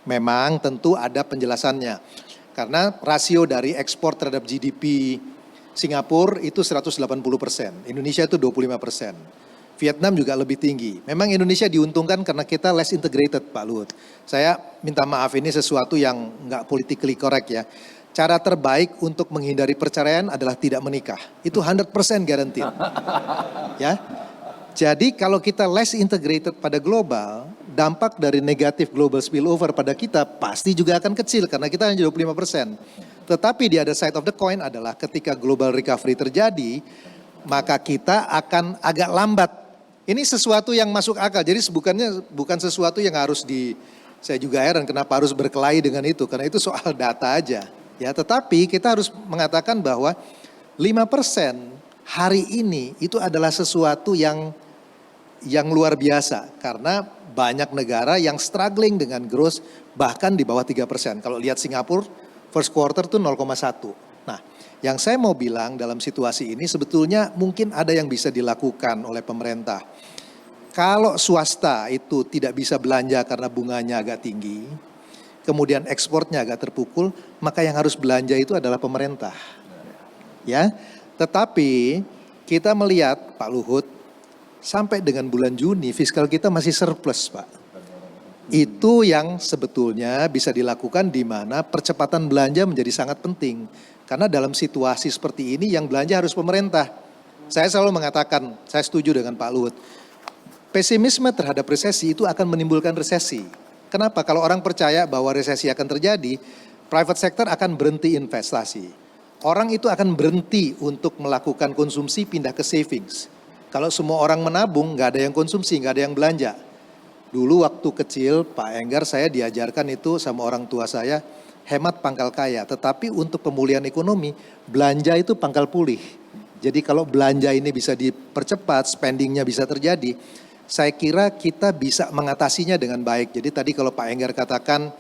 Memang tentu ada penjelasannya. Karena rasio dari ekspor terhadap GDP Singapura itu 180%, Indonesia itu 25%. Vietnam juga lebih tinggi. Memang Indonesia diuntungkan karena kita less integrated, Pak Luhut. Saya minta maaf, ini sesuatu yang nggak politically correct ya. Cara terbaik untuk menghindari perceraian adalah tidak menikah. Itu 100% guaranteed. Ya. Jadi kalau kita less integrated pada global, dampak dari negatif global spillover pada kita pasti juga akan kecil karena kita hanya 25%. Tetapi di other side of the coin adalah ketika global recovery terjadi, maka kita akan agak lambat. Ini sesuatu yang masuk akal. Jadi bukan sesuatu yang harus saya juga heran kenapa harus berkelahi dengan itu, karena itu soal data aja. Ya, tetapi kita harus mengatakan bahwa 5% hari ini itu adalah sesuatu yang luar biasa karena banyak negara yang struggling dengan growth bahkan di bawah 3%. Kalau lihat Singapura first quarter tuh 0,1. Nah, yang saya mau bilang dalam situasi ini sebetulnya mungkin ada yang bisa dilakukan oleh pemerintah. Kalau swasta itu tidak bisa belanja karena bunganya agak tinggi, kemudian ekspornya agak terpukul, maka yang harus belanja itu adalah pemerintah. Ya, tetapi kita melihat Pak Luhut, sampai dengan bulan Juni fiskal kita masih surplus, Pak. Itu yang sebetulnya bisa dilakukan di mana percepatan belanja menjadi sangat penting. Karena dalam situasi seperti ini yang belanja harus pemerintah. Saya selalu mengatakan, saya setuju dengan Pak Luhut. Pesimisme terhadap resesi itu akan menimbulkan resesi. Kenapa? Kalau orang percaya bahwa resesi akan terjadi, private sector akan berhenti investasi. Orang itu akan berhenti untuk melakukan konsumsi, pindah ke savings. Kalau semua orang menabung, nggak ada yang konsumsi, nggak ada yang belanja. Dulu waktu kecil, Pak Enggar, saya diajarkan itu sama orang tua saya, hemat pangkal kaya. Tetapi untuk pemulihan ekonomi, belanja itu pangkal pulih. Jadi kalau belanja ini bisa dipercepat, spendingnya bisa terjadi, saya kira kita bisa mengatasinya dengan baik. Jadi tadi kalau Pak Enggar katakan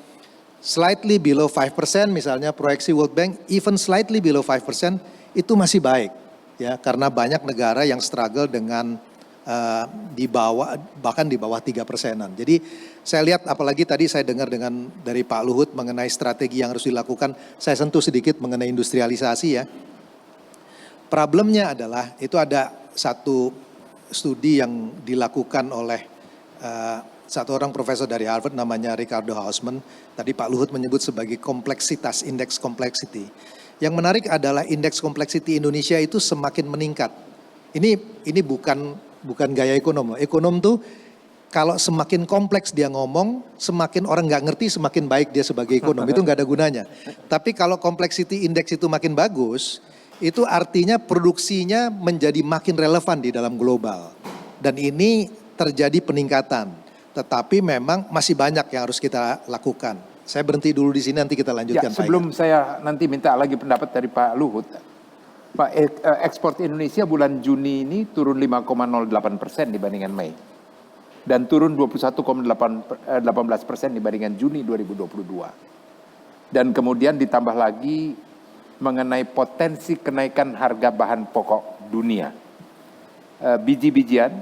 slightly below 5% misalnya proyeksi World Bank, even slightly below 5% itu masih baik. Ya, karena banyak negara yang struggle dengan bahkan di bawah 3%-an. Jadi saya lihat apalagi tadi saya dengar dari Pak Luhut mengenai strategi yang harus dilakukan, saya sentuh sedikit mengenai industrialisasi ya. Problemnya adalah itu ada satu studi yang dilakukan oleh satu orang profesor dari Harvard namanya Ricardo Hausman. Tadi Pak Luhut menyebut sebagai kompleksitas, indeks complexity. Yang menarik adalah indeks kompleksiti Indonesia itu semakin meningkat. Ini bukan gaya ekonom. Ekonom tuh kalau semakin kompleks dia ngomong, semakin orang nggak ngerti, semakin baik dia sebagai ekonom. Itu nggak ada gunanya. Tapi kalau complexity index itu makin bagus, itu artinya produksinya menjadi makin relevan di dalam global. Dan ini terjadi peningkatan. Tetapi memang masih banyak yang harus kita lakukan. Saya berhenti dulu di sini, nanti kita lanjutkan. Ya, sebelum saya nanti minta lagi pendapat dari Pak Luhut. Pak, ekspor Indonesia bulan Juni ini turun 5,08% dibandingkan Mei. Dan turun 21,18% dibandingkan Juni 2022. Dan kemudian ditambah lagi mengenai potensi kenaikan harga bahan pokok dunia. Biji-bijian,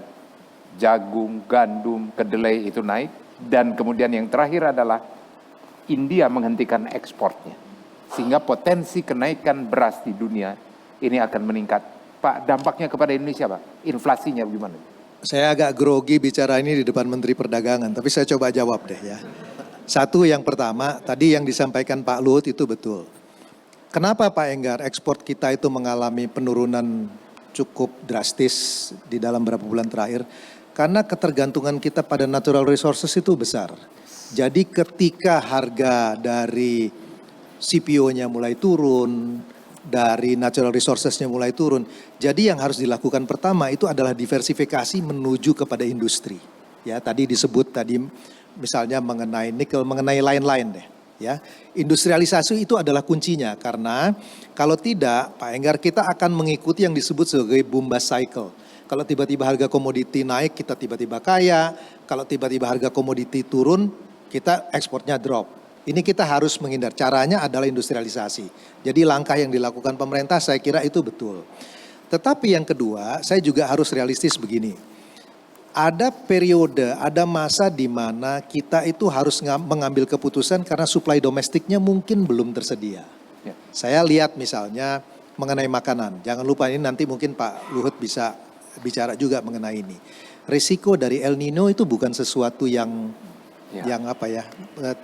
jagung, gandum, kedelai itu naik. Dan kemudian yang terakhir adalah India menghentikan ekspornya. Sehingga potensi kenaikan beras di dunia ini akan meningkat. Pak, dampaknya kepada Indonesia, Pak? Inflasinya bagaimana? Saya agak grogi bicara ini di depan Menteri Perdagangan, tapi saya coba jawab deh ya. Satu, yang pertama, tadi yang disampaikan Pak Luhut itu betul. Kenapa Pak Enggar ekspor kita itu mengalami penurunan cukup drastis di dalam beberapa bulan terakhir? Karena ketergantungan kita pada natural resources itu besar. Jadi ketika harga dari CPO-nya mulai turun, dari natural resources-nya mulai turun. Jadi yang harus dilakukan pertama itu adalah diversifikasi menuju kepada industri. Ya, tadi disebut tadi misalnya mengenai nikel, mengenai lain-lain deh. Ya, industrialisasi itu adalah kuncinya karena kalau tidak, Pak Enggar, kita akan mengikuti yang disebut sebagai boom bust cycle. Kalau tiba-tiba harga komoditi naik, kita tiba-tiba kaya. Kalau tiba-tiba harga komoditi turun, kita ekspornya drop. Ini kita harus menghindar. Caranya adalah industrialisasi. Jadi langkah yang dilakukan pemerintah saya kira itu betul. Tetapi yang kedua, saya juga harus realistis begini. Ada periode, ada masa di mana kita itu harus mengambil keputusan karena suplai domestiknya mungkin belum tersedia. Ya. Saya lihat misalnya mengenai makanan. Jangan lupa ini nanti mungkin Pak Luhut bisa bicara juga mengenai ini. Risiko dari El Nino itu bukan sesuatu yang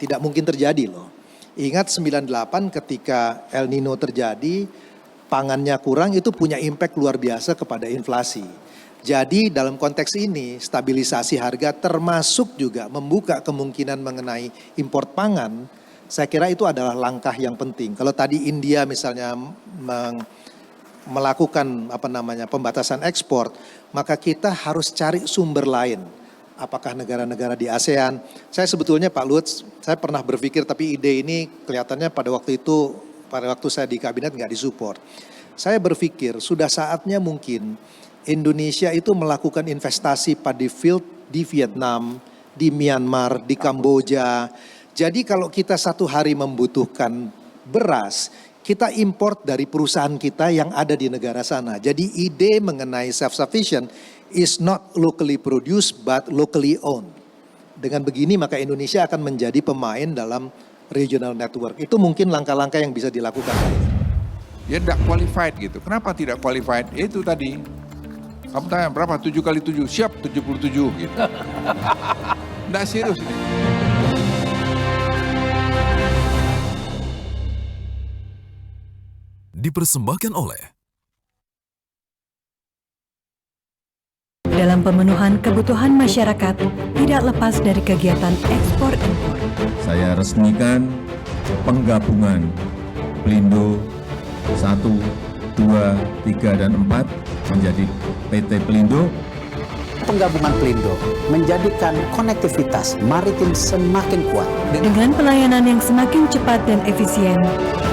tidak mungkin terjadi loh. Ingat 98 ketika El Nino terjadi, pangannya kurang itu punya impact luar biasa kepada inflasi. Jadi dalam konteks ini stabilisasi harga termasuk juga membuka kemungkinan mengenai import pangan. Saya kira itu adalah langkah yang penting. Kalau tadi India misalnya melakukan pembatasan ekspor, maka kita harus cari sumber lain. Apakah negara-negara di ASEAN? Saya sebetulnya Pak Luhut, saya pernah berpikir tapi ide ini kelihatannya pada waktu saya di kabinet nggak disupport. Saya berpikir sudah saatnya mungkin Indonesia itu melakukan investasi pada field di Vietnam, di Myanmar, di Kamboja. Jadi kalau kita satu hari membutuhkan beras, kita import dari perusahaan kita yang ada di negara sana. Jadi ide mengenai self-sufficient is not locally produced but locally owned. Dengan begini maka Indonesia akan menjadi pemain dalam regional network. Itu mungkin langkah-langkah yang bisa dilakukan. Ya tidak qualified gitu. Kenapa tidak qualified? Itu tadi. Kamu tanya berapa? 7 kali 7. Siap 77 gitu. Tidak serius ini. Dipersembahkan oleh dalam pemenuhan kebutuhan masyarakat tidak lepas dari kegiatan ekspor-impor. Saya resmikan penggabungan Pelindo 1, 2, 3, dan 4 menjadi PT Pelindo. Penggabungan Pelindo menjadikan konektivitas maritim semakin kuat. Dengan pelayanan yang semakin cepat dan efisien,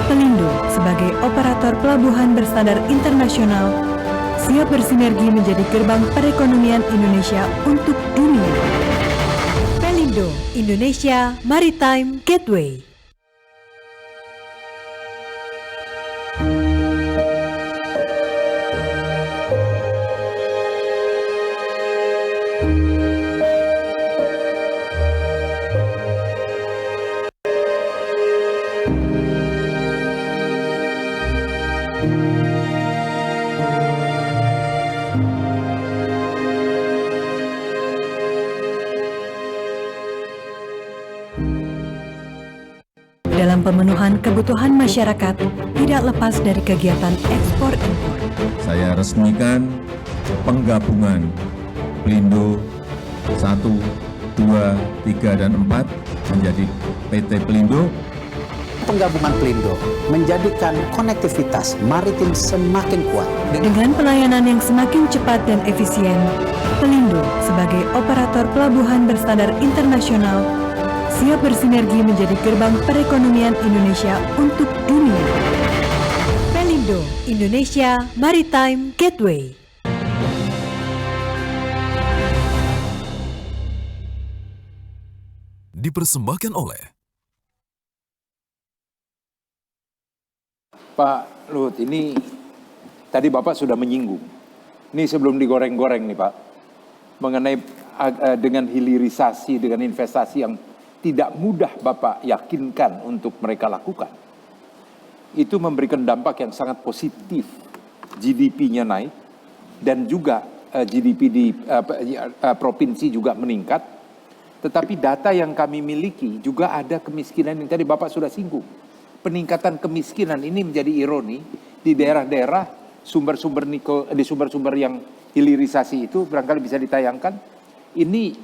Pelindo sebagai operator pelabuhan berstandar internasional siap bersinergi menjadi gerbang perekonomian Indonesia untuk dunia. Pelindo, Indonesia Maritime Gateway. Dalam pemenuhan kebutuhan masyarakat tidak lepas dari kegiatan ekspor-impor. Saya resmikan penggabungan Pelindo 1, 2, 3, dan 4 menjadi PT Pelindo. Penggabungan Pelindo menjadikan konektivitas maritim semakin kuat. Dengan pelayanan yang semakin cepat dan efisien, Pelindo sebagai operator pelabuhan berstandar internasional siap bersinergi menjadi gerbang perekonomian Indonesia untuk dunia. Pelindo, Indonesia Maritime Gateway. Dipersembahkan oleh Pak Luhut, ini tadi Bapak sudah menyinggung. Ini sebelum digoreng-goreng nih Pak, mengenai dengan hilirisasi, dengan investasi yang tidak mudah Bapak yakinkan untuk mereka lakukan. Itu memberikan dampak yang sangat positif. GDP-nya naik dan juga GDP di provinsi juga meningkat. Tetapi data yang kami miliki juga ada kemiskinan yang tadi Bapak sudah singgung. Peningkatan kemiskinan ini menjadi ironi di daerah-daerah sumber-sumber di sumber-sumber yang hilirisasi itu barangkali bisa ditayangkan. Ini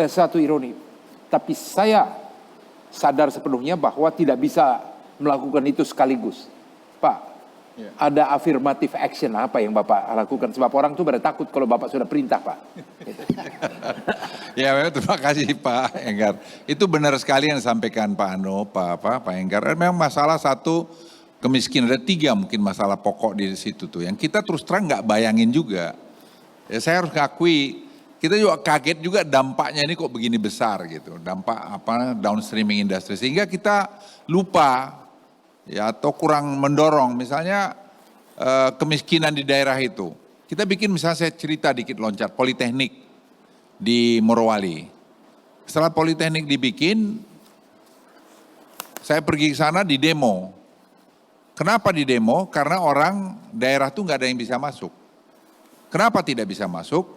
satu ironi. Tapi saya sadar sepenuhnya bahwa tidak bisa melakukan itu sekaligus. Pak, ada affirmative action apa yang Bapak lakukan? Sebab orang itu pada takut kalau Bapak sudah perintah, Pak. Ya, terima kasih Pak Enggar. Itu benar sekali yang disampaikan Pak Pak Enggar. Memang masalah satu kemiskinan, ada 3 mungkin masalah pokok di situ tuh. Yang kita terus terang nggak bayangin juga. Ya, saya harus ngakui, kita juga kaget juga dampaknya ini kok begini besar gitu. Dampak downstreaming industri. Sehingga kita lupa ya atau kurang mendorong misalnya kemiskinan di daerah itu. Kita bikin misalnya saya cerita dikit loncat Politeknik di Morowali. Setelah Politeknik dibikin, saya pergi ke sana di demo. Kenapa di demo? Karena orang daerah tuh nggak ada yang bisa masuk. Kenapa tidak bisa masuk?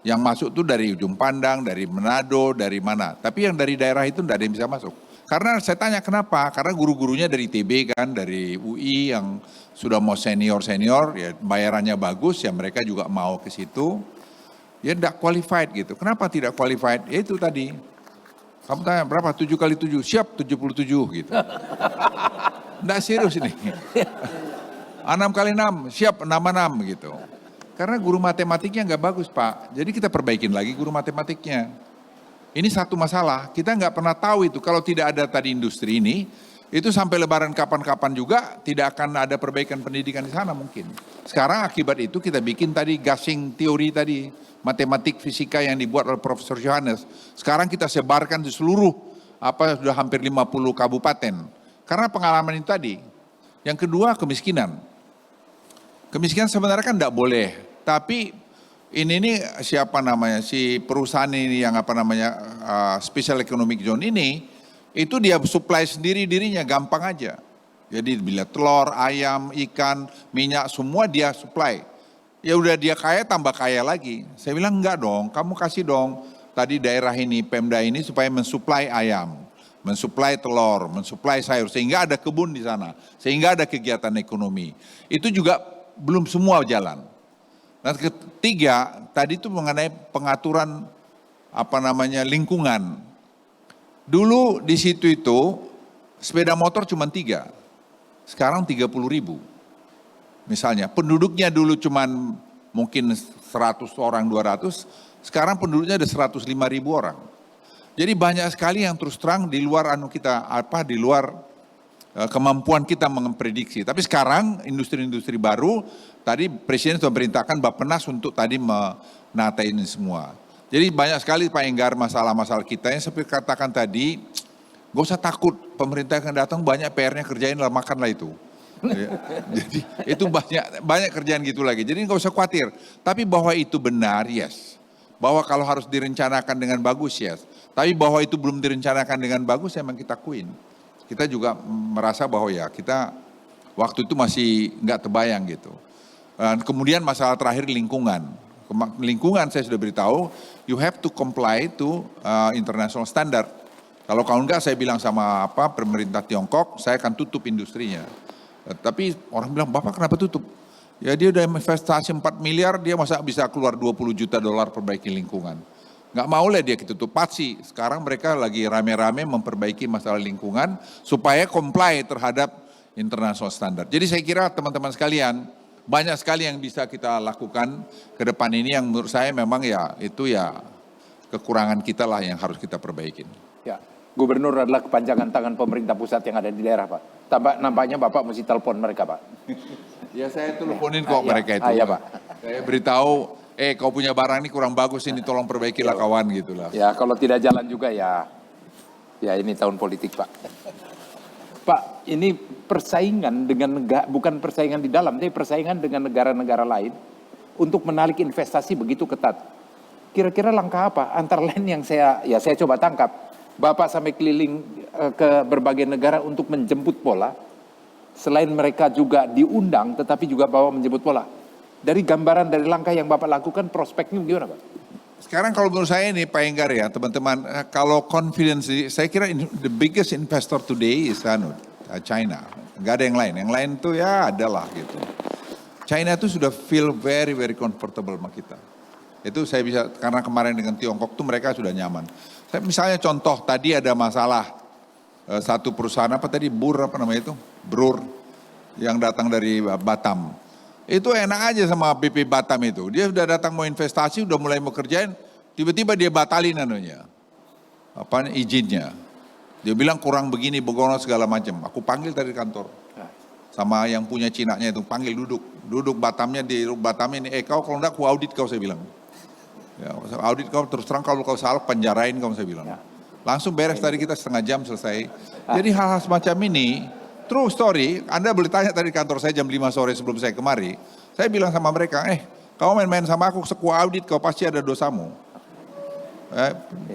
Yang masuk tuh dari ujung Pandang, dari Manado, dari mana. Tapi yang dari daerah itu nggak ada yang bisa masuk. Karena saya tanya kenapa? Karena guru-gurunya dari TB kan, dari UI yang sudah mau senior-senior, ya bayarannya bagus, ya mereka juga mau ke situ. Ya tidak qualified gitu. Kenapa tidak qualified? Ya itu tadi. Kamu tanya berapa? 7 kali 7, siap 77 gitu. Tidak serius ini. 6 kali 6, siap 66 gitu. Karena guru matematiknya nggak bagus Pak. Jadi kita perbaikin lagi guru matematiknya. Ini satu masalah, kita nggak pernah tahu itu kalau tidak ada tadi industri ini, itu sampai lebaran kapan-kapan juga tidak akan ada perbaikan pendidikan di sana mungkin. Sekarang akibat itu kita bikin tadi gasing teori tadi, matematik fisika yang dibuat oleh Profesor Johannes. Sekarang kita sebarkan di seluruh sudah hampir 50 kabupaten. Karena pengalaman itu tadi. Yang kedua kemiskinan. Kemiskinan sebenarnya kan tidak boleh, tapi ini siapa namanya si perusahaan ini yang special economic zone ini itu dia supply sendiri dirinya gampang aja. Jadi bila telur, ayam, ikan, minyak semua dia supply. Ya udah dia kaya tambah kaya lagi. Saya bilang enggak dong, kamu kasih dong tadi daerah ini Pemda ini supaya mensuplai ayam, mensuplai telur, mensuplai sayur sehingga ada kebun di sana, sehingga ada kegiatan ekonomi. Itu juga belum semua jalan. Nah ketiga, tadi itu mengenai pengaturan lingkungan. Dulu di situ itu sepeda motor cuma 3, sekarang 30.000. Misalnya penduduknya dulu cuma mungkin 100 orang, 200, sekarang penduduknya ada 105.000 orang. Jadi banyak sekali yang terus terang di luar di luar kemampuan kita memprediksi. Tapi sekarang industri-industri baru, tadi Presiden sudah memerintahkan Bappenas untuk tadi menata ini semua. Jadi banyak sekali Pak Enggar masalah-masalah kita yang seperti katakan tadi, gak usah takut pemerintah yang datang banyak PR-nya kerjain lah, makanlah itu. Jadi itu banyak kerjaan gitu lagi. Jadi gak usah khawatir. Tapi bahwa itu benar, yes. Bahwa kalau harus direncanakan dengan bagus, yes. Tapi bahwa itu belum direncanakan dengan bagus, emang kita akuin. Kita juga merasa bahwa ya kita waktu itu masih nggak terbayang gitu. Dan kemudian masalah terakhir lingkungan. Lingkungan saya sudah beritahu, you have to comply to international standard. Kalau enggak saya bilang sama pemerintah Tiongkok, saya akan tutup industrinya. Tapi orang bilang, Bapak kenapa tutup? Ya dia udah investasi 4 miliar, dia masa bisa keluar $20 juta perbaiki lingkungan. Nggak mau lah dia tutup pasti. Sekarang mereka lagi rame-rame memperbaiki masalah lingkungan supaya comply terhadap international standard. Jadi saya kira teman-teman sekalian, banyak sekali yang bisa kita lakukan ke depan ini yang menurut saya memang ya itu ya kekurangan kita lah yang harus kita perbaikin. Ya, gubernur adalah kepanjangan tangan pemerintah pusat yang ada di daerah, Pak. Nampaknya Bapak mesti telepon mereka, Pak. Ya saya teleponin kok mereka itu. Iya, Pak. Saya beritahu, kau punya barang ini kurang bagus ini tolong perbaikilah kawan gitulah. Ya, kalau tidak jalan juga ya ini tahun politik, Pak. Pak, ini persaingan dengan bukan persaingan di dalam, tapi persaingan dengan negara-negara lain untuk menarik investasi begitu ketat. Kira-kira langkah apa? Antara lain yang saya coba tangkap, Bapak sampai keliling ke berbagai negara untuk menjemput bola. Selain mereka juga diundang, tetapi juga bawa menjemput bola. Dari gambaran dari langkah yang Bapak lakukan, prospeknya gimana, Pak? Sekarang kalau menurut saya ini Pak Enggar ya teman-teman, kalau confidence, saya kira the biggest investor today is China. Nggak ada yang lain. Yang lain tuh ya adalah gitu. China itu sudah feel very very comfortable sama kita. Itu saya bisa, karena kemarin dengan Tiongkok tuh mereka sudah nyaman. Saya misalnya contoh tadi ada masalah satu perusahaan Brur yang datang dari Batam. Itu enak aja sama BP Batam itu. Dia sudah datang mau investasi, udah mulai mau kerjain, tiba-tiba dia batalin izinnya. Dia bilang kurang begini, begono segala macam. Aku panggil dari kantor. Sama yang punya Cinanya itu, panggil duduk Batamnya di Batamnya ini, kau kalau enggak aku audit kau, saya bilang. Ya, audit kau terus terang, kalau kau salah penjarain kau, saya bilang. Langsung beres tadi kita setengah jam selesai. Jadi hal-hal semacam ini, true story, Anda boleh tanya tadi kantor saya jam 5 sore sebelum saya kemari. Saya bilang sama mereka, kau main-main sama aku, seku audit kau pasti ada dosamu.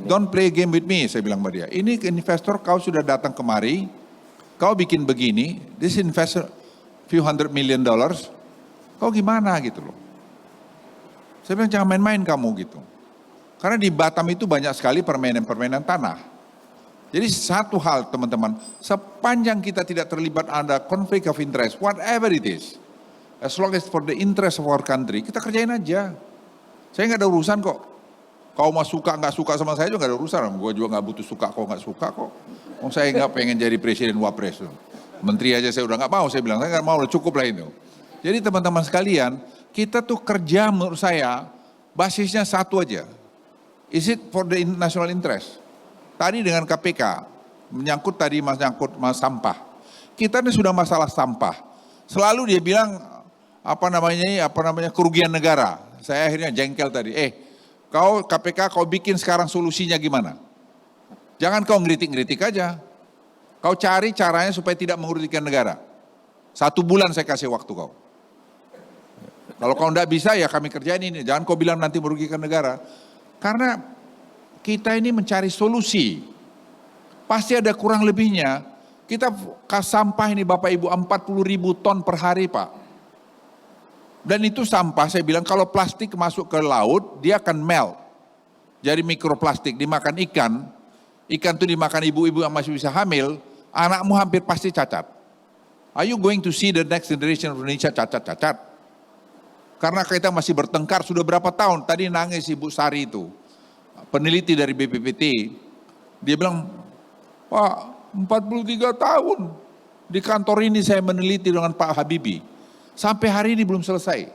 Don't play game with me, saya bilang sama dia. Ini investor kau sudah datang kemari, kau bikin begini, this investor few $100 million, kau gimana gitu loh. Saya bilang jangan main-main kamu gitu. Karena di Batam itu banyak sekali permainan-permainan tanah. Jadi satu hal teman-teman, sepanjang kita tidak terlibat ada conflict of interest, whatever it is, as long as for the interest of our country, kita kerjain aja. Saya nggak ada urusan kok. Kau mau suka nggak suka sama saya juga nggak ada urusan. Gue juga nggak butuh suka kau nggak suka kok. Saya nggak pengen jadi presiden wapres. Menteri aja saya udah nggak mau, saya bilang saya nggak mau, udah cukup lah itu. Jadi teman-teman sekalian, kita tuh kerja menurut saya basisnya satu aja. Is it for the national interest? Tadi dengan KPK, menyangkut sampah. Kita ini sudah masalah sampah. Selalu dia bilang, kerugian negara. Saya akhirnya jengkel tadi, kau KPK kau bikin sekarang solusinya gimana? Jangan kau ngeritik-ngeritik aja. Kau cari caranya supaya tidak merugikan negara. 1 bulan saya kasih waktu kau. Kalau kau enggak bisa ya kami kerjain ini. Jangan kau bilang nanti merugikan negara. Karena kita ini mencari solusi. Pasti ada kurang lebihnya. Kita sampah ini Bapak Ibu 40.000 ton per hari Pak. Dan itu sampah saya bilang kalau plastik masuk ke laut dia akan melt. Jadi mikroplastik dimakan ikan. Ikan itu dimakan ibu-ibu yang masih bisa hamil. Anakmu hampir pasti cacat. Are you going to see the next generation of Indonesia cacat-cacat? Karena kita masih bertengkar sudah berapa tahun. Tadi nangis Ibu Sari itu. Peneliti dari BPPT. Dia bilang, Pak 43 tahun. Di kantor ini saya meneliti dengan Pak Habibie. Sampai hari ini belum selesai.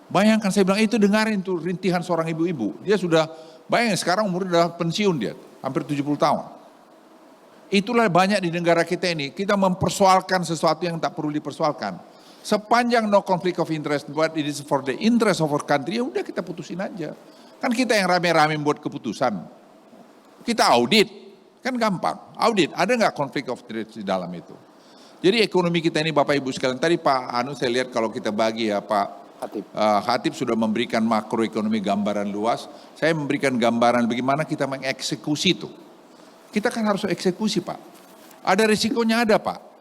Bayangkan saya bilang itu dengarin tuh rintihan seorang ibu-ibu. Dia sudah, bayangin sekarang umurnya udah pensiun dia. Hampir 70 tahun. Itulah banyak di negara kita ini. Kita mempersoalkan sesuatu yang tak perlu dipersoalkan. Sepanjang no conflict of interest, but it is for the interest of our country, ya udah kita putusin aja. Kan kita yang rame-rame buat keputusan. Kita audit, kan gampang. Audit, ada nggak conflict of interest di dalam itu? Jadi ekonomi kita ini Bapak Ibu sekalian, tadi Pak saya lihat kalau kita bagi ya Pak Khatib sudah memberikan makroekonomi gambaran luas. Saya memberikan gambaran bagaimana kita mengeksekusi itu. Kita kan harus eksekusi Pak. Ada risikonya ada Pak.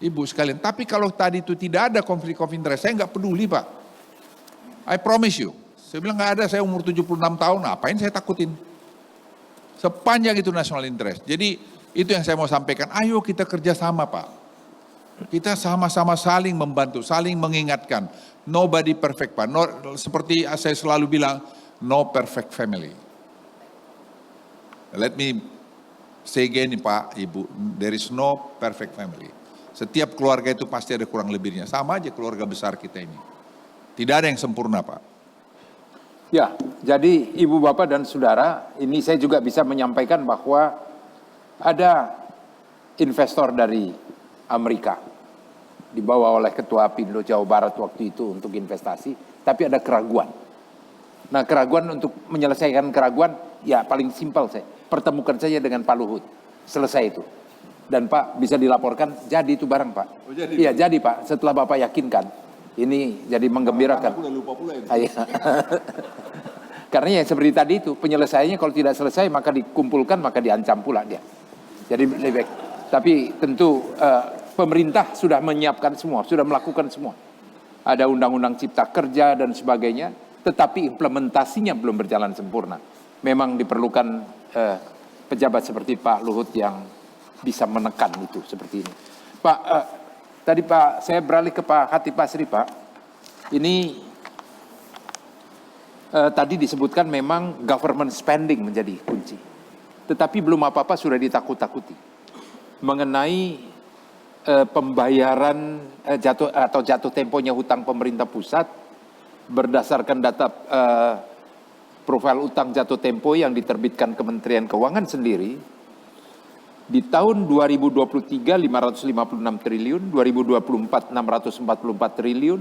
Ibu sekalian, tapi kalau tadi itu tidak ada konflik of interest, saya nggak peduli Pak. I promise you. Saya bilang nggak ada, saya umur 76 tahun, ngapain saya takutin? Sepanjang itu national interest. Jadi itu yang saya mau sampaikan, ayo kita kerjasama Pak. Kita sama-sama saling membantu, saling mengingatkan. Nobody perfect Pak. Seperti saya selalu bilang, no perfect family. Let me say again Pak, Ibu, there is no perfect family. Setiap keluarga itu pasti ada kurang lebihnya. Sama aja keluarga besar kita ini. Tidak ada yang sempurna Pak. Ya, jadi Ibu Bapak dan Saudara, ini saya juga bisa menyampaikan bahwa ada investor dari Amerika dibawa oleh Ketua Apindo Jawa Barat waktu itu untuk investasi, tapi ada keraguan. Nah, keraguan, untuk menyelesaikan keraguan, ya paling simpel saya, pertemukan saja dengan Pak Luhut, selesai itu. Dan Pak bisa dilaporkan, jadi itu barang Pak. Oh, jadi, iya jadi Pak, setelah Bapak yakinkan, ini jadi menggembirakan. Aku udah lupa pula itu. Karena yang seperti tadi itu, penyelesaiannya kalau tidak selesai maka dikumpulkan, maka diancam pula dia. Jadi lebih baik. Tapi tentu pemerintah sudah menyiapkan semua, sudah melakukan semua. Ada undang-undang cipta kerja dan sebagainya, tetapi implementasinya belum berjalan sempurna. Memang diperlukan pejabat seperti Pak Luhut yang bisa menekan itu seperti ini. Pak, tadi Pak, saya beralih ke Pak Khatib Basri Pak. Ini tadi disebutkan memang government spending menjadi kunci. Tetapi belum apa-apa sudah ditakut-takuti mengenai pembayaran jatuh temponya hutang pemerintah pusat berdasarkan data profil utang jatuh tempo yang diterbitkan Kementerian Keuangan sendiri. Di tahun 2023 556 triliun, 2024 644 triliun,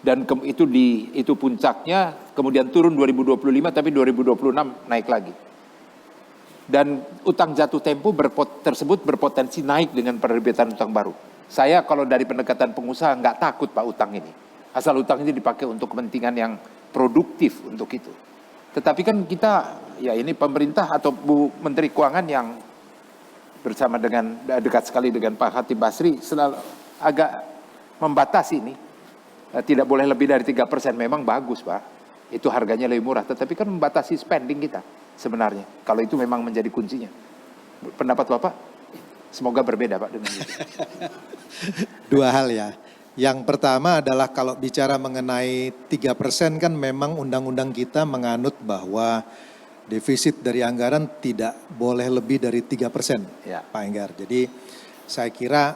dan itu puncaknya, kemudian turun 2025 tapi 2026 naik lagi. Dan utang jatuh tempo tersebut berpotensi naik dengan penerbitan utang baru. Saya kalau dari pendekatan pengusaha nggak takut Pak utang ini. Asal utang ini dipakai untuk kepentingan yang produktif untuk itu. Tetapi kan kita, ya ini pemerintah atau Bu Menteri Keuangan yang bersama dengan dekat sekali dengan Pak Khatib Basri selalu agak membatasi ini. Tidak boleh lebih dari 3%, memang bagus Pak. Itu harganya lebih murah, tetapi kan membatasi spending kita. Sebenarnya, kalau itu memang menjadi kuncinya. Pendapat Bapak? Semoga berbeda Pak dengan itu. Dua hal ya. Yang pertama adalah kalau bicara mengenai 3% kan memang undang-undang kita menganut bahwa defisit dari anggaran tidak boleh lebih dari 3%, ya, Pak Enggar. Jadi saya kira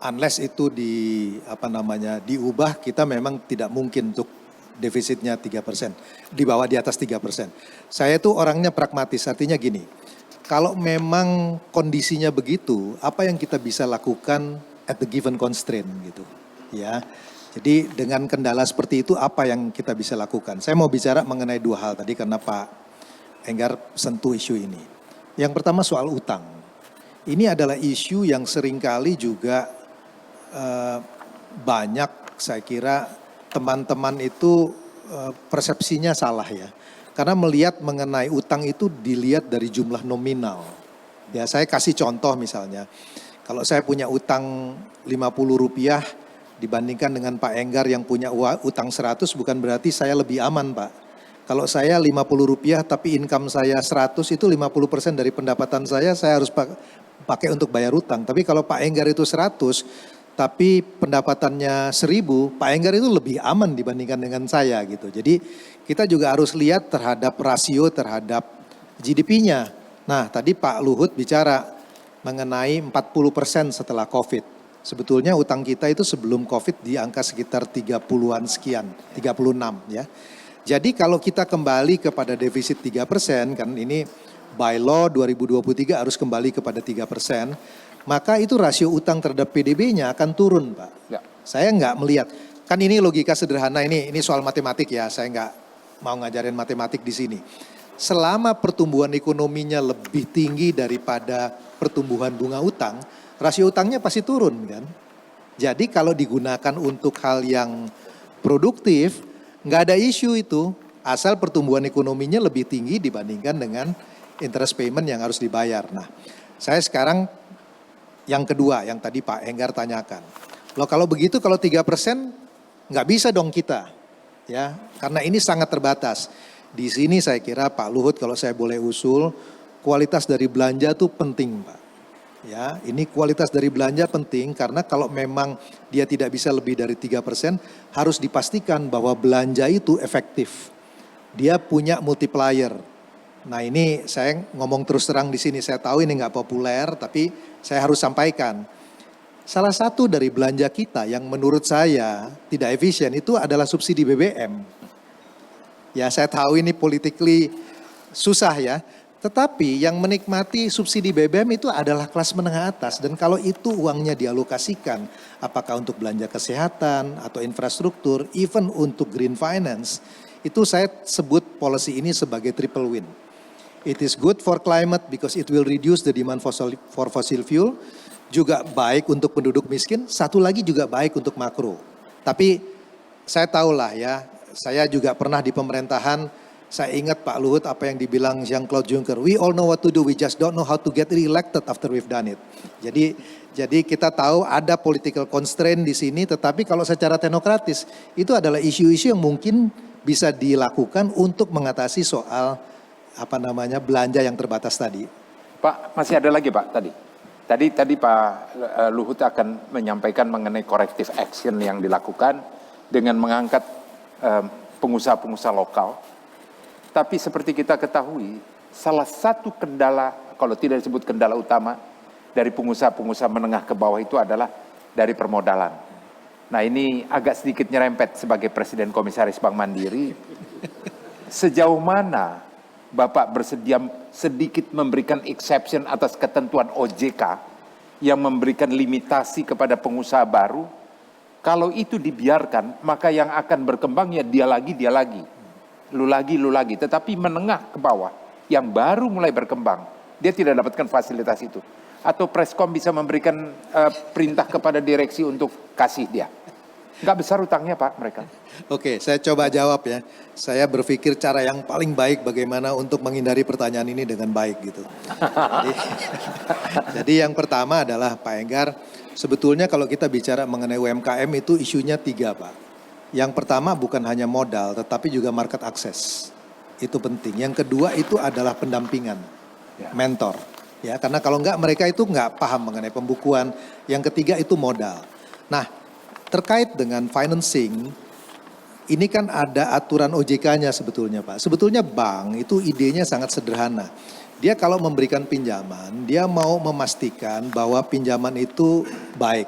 unless itu diubah, kita memang tidak mungkin untuk defisitnya 3%, di bawah di atas 3%. Saya tuh orangnya pragmatis, artinya gini, kalau memang kondisinya begitu, apa yang kita bisa lakukan at the given constraint gitu, ya. Jadi dengan kendala seperti itu apa yang kita bisa lakukan? Saya mau bicara mengenai dua hal tadi karena Pak Enggar sentuh isu ini. Yang pertama soal utang. Ini adalah isu yang seringkali juga banyak saya kira teman-teman itu persepsinya salah ya. Karena melihat mengenai utang itu dilihat dari jumlah nominal. Ya saya kasih contoh misalnya. Kalau saya punya utang Rp50 dibandingkan dengan Pak Enggar yang punya utang 100 bukan berarti saya lebih aman Pak. Kalau saya Rp50 tapi income saya 100 itu 50% dari pendapatan saya harus pakai untuk bayar utang. Tapi kalau Pak Enggar itu 100 tapi pendapatannya 1000, Pak Enggar itu lebih aman dibandingkan dengan saya gitu. Jadi kita juga harus lihat terhadap rasio terhadap GDP-nya. Nah tadi Pak Luhut bicara mengenai 40% setelah COVID. Sebetulnya utang kita itu sebelum COVID di angka sekitar 30-an sekian, 36 ya. Jadi kalau kita kembali kepada defisit 3%, kan ini by law 2023 harus kembali kepada 3%, maka itu rasio utang terhadap PDB-nya akan turun Pak. Ya. Saya nggak melihat, kan ini logika sederhana, ini soal matematik ya, saya nggak mau ngajarin matematik di sini. Selama pertumbuhan ekonominya lebih tinggi daripada pertumbuhan bunga utang, rasio utangnya pasti turun kan. Jadi kalau digunakan untuk hal yang produktif, nggak ada isu itu, asal pertumbuhan ekonominya lebih tinggi dibandingkan dengan interest payment yang harus dibayar. Nah, saya sekarang yang kedua yang tadi Pak Enggar tanyakan. Loh kalau begitu kalau 3% nggak bisa dong kita, ya, karena ini sangat terbatas. Di sini saya kira Pak Luhut kalau saya boleh usul, kualitas dari belanja tuh penting Pak. Ya, ini kualitas dari belanja penting karena kalau memang dia tidak bisa lebih dari 3%, harus dipastikan bahwa belanja itu efektif. dia punya multiplier. Nah ini saya ngomong terus terang di sini, saya tahu ini nggak populer, tapi saya harus sampaikan. Salah satu dari belanja kita yang menurut saya tidak efisien itu adalah subsidi BBM. Ya saya tahu ini politically susah ya, tetapi yang menikmati subsidi BBM itu adalah kelas menengah atas. Dan kalau itu uangnya dialokasikan, apakah untuk belanja kesehatan atau infrastruktur, even untuk green finance, itu saya sebut policy ini sebagai triple win. It is good for climate because it will reduce the demand for fossil fuel. Juga baik untuk penduduk miskin, satu lagi juga baik untuk makro. Tapi saya tahulah ya, saya juga pernah di pemerintahan, saya ingat Pak Luhut apa yang dibilang Jean-Claude Juncker, we all know what to do, we just don't know how to get re-elected after we've done it. Jadi kita tahu ada political constraint di sini, tetapi kalau secara teknokratis, itu adalah isu-isu yang mungkin bisa dilakukan untuk mengatasi soal belanja yang terbatas tadi. Pak, masih ada lagi Pak tadi. Tadi Pak Luhut akan menyampaikan mengenai corrective action yang dilakukan dengan mengangkat pengusaha-pengusaha lokal. Tapi seperti kita ketahui, salah satu kendala, kalau tidak disebut kendala utama, dari pengusaha-pengusaha menengah ke bawah itu adalah dari permodalan. Nah ini agak sedikit nyerempet sebagai Presiden Komisaris Bank Mandiri. Sejauh mana Bapak bersedia sedikit memberikan exception atas ketentuan OJK yang memberikan limitasi kepada pengusaha baru? Kalau itu dibiarkan, maka yang akan berkembang ya dia lagi, lu lagi. Tetapi menengah ke bawah, yang baru mulai berkembang, dia tidak dapatkan fasilitas itu. Atau Preskom bisa memberikan perintah kepada direksi untuk kasih dia. Nggak besar utangnya Pak mereka. Oke, saya coba jawab ya. Saya berpikir cara yang paling baik bagaimana untuk menghindari pertanyaan ini dengan baik gitu. Jadi yang pertama adalah Pak Enggar, sebetulnya kalau kita bicara mengenai UMKM itu isunya 3 Pak. Yang pertama bukan hanya modal tetapi juga market access. Itu penting. Yang kedua itu adalah pendampingan, mentor. Ya, karena kalau enggak mereka itu enggak paham mengenai pembukuan. Yang ketiga itu modal. Nah, terkait dengan financing, ini kan ada aturan OJK-nya sebetulnya Pak. Sebetulnya bank itu idenya sangat sederhana. Dia kalau memberikan pinjaman, dia mau memastikan bahwa pinjaman itu baik.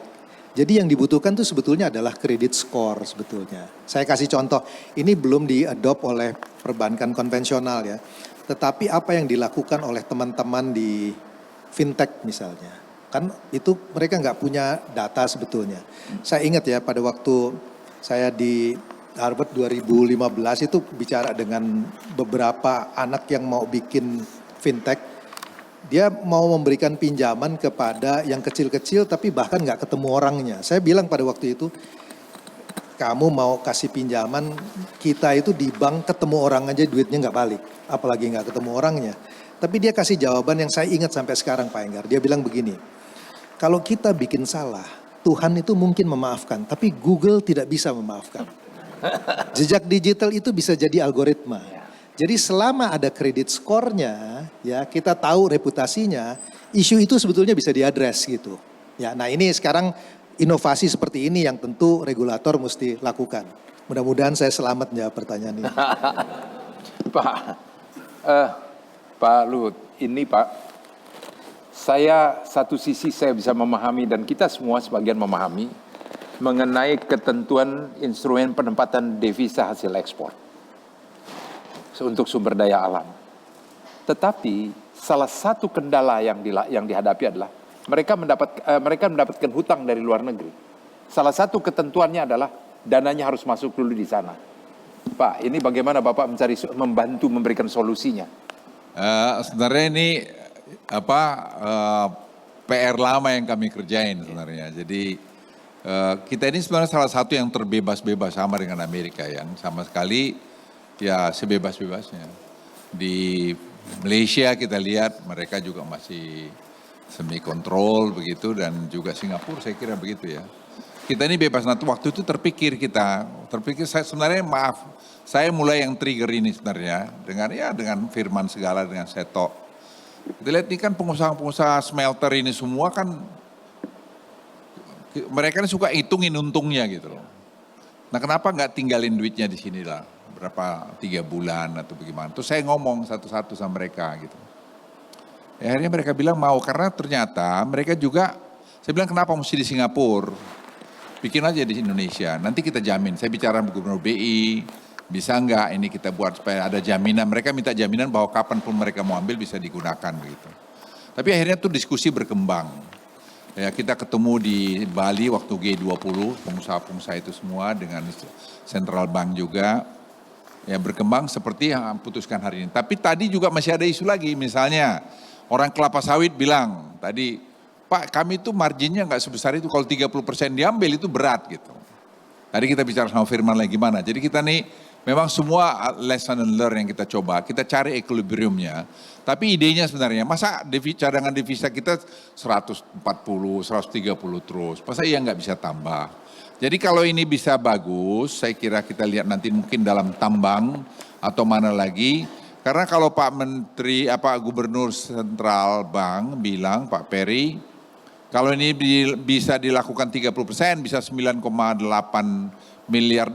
Jadi yang dibutuhkan itu sebetulnya adalah credit score sebetulnya. Saya kasih contoh, ini belum di-adopt oleh perbankan konvensional ya. Tetapi apa yang dilakukan oleh teman-teman di fintech misalnya. Kan itu mereka nggak punya data sebetulnya. Saya ingat ya pada waktu saya di Harvard 2015 itu bicara dengan beberapa anak yang mau bikin fintech. Dia mau memberikan pinjaman kepada yang kecil-kecil tapi bahkan nggak ketemu orangnya. Saya bilang pada waktu itu, kamu mau kasih pinjaman, kita itu di bank ketemu orang aja duitnya nggak balik. Apalagi nggak ketemu orangnya. Tapi dia kasih jawaban yang saya ingat sampai sekarang Pak Enggar. Dia bilang begini, kalau kita bikin salah, Tuhan itu mungkin memaafkan, tapi Google tidak bisa memaafkan. Jejak digital itu bisa jadi algoritma. Jadi selama ada kredit skornya, ya kita tahu reputasinya, isu itu sebetulnya bisa diadres gitu. Ya, nah ini sekarang inovasi seperti ini yang tentu regulator mesti lakukan. Mudah-mudahan saya selamat menjawab pertanyaan ini. Pak Luhut, ini Pak, saya satu sisi saya bisa memahami dan kita semua sebagian memahami mengenai ketentuan instrumen penempatan devisa hasil ekspor untuk sumber daya alam. Tetapi salah satu kendala yang dihadapi adalah mereka mendapatkan hutang dari luar negeri. Salah satu ketentuannya adalah dananya harus masuk dulu di sana. Pak, ini bagaimana Bapak membantu memberikan solusinya? Sebenarnya ini PR lama yang kami kerjain sebenarnya. Jadi kita ini sebenarnya salah satu yang terbebas-bebas sama dengan Amerika yang sama sekali ya sebebas-bebasnya. Di Malaysia kita lihat mereka juga masih semi kontrol begitu dan juga Singapura saya kira begitu ya. Kita ini bebas. Nah waktu itu terpikir saya sebenarnya saya mulai yang trigger ini sebenarnya dengan Firman segala dengan Seto. Kita lihat ini kan pengusaha-pengusaha smelter ini semua kan mereka suka hitungin untungnya gitu loh. Nah kenapa nggak tinggalin duitnya di sini lah? berapa 3 bulan atau bagaimana. Terus saya ngomong satu-satu sama mereka gitu. Akhirnya mereka bilang mau, karena ternyata mereka juga, saya bilang kenapa mesti di Singapura? Bikin aja di Indonesia, nanti kita jamin. Saya bicara sama Gubernur BI, bisa enggak ini kita buat supaya ada jaminan. Mereka minta jaminan bahwa kapanpun mereka mau ambil bisa digunakan begitu. Tapi akhirnya tuh diskusi berkembang. Ya, kita ketemu di Bali waktu G20, pengusaha-pengusaha itu semua dengan Central Bank juga. Ya berkembang seperti yang putuskan hari ini. Tapi tadi juga masih ada isu lagi, misalnya orang kelapa sawit bilang tadi, Pak kami itu marginnya nggak sebesar itu, kalau 30% diambil itu berat gitu. Tadi kita bicara sama Firman lagi gimana, jadi kita nih memang semua lesson and learn yang kita coba, kita cari equilibriumnya. Tapi idenya sebenarnya, masa cadangan devisa kita 140, 130 terus, masa iya nggak bisa tambah. Jadi kalau ini bisa bagus, saya kira kita lihat nanti mungkin dalam tambang atau mana lagi. Karena kalau Pak Menteri, Gubernur Sentral Bank bilang, Pak Peri, kalau ini bisa dilakukan 30%, bisa 9,8 miliar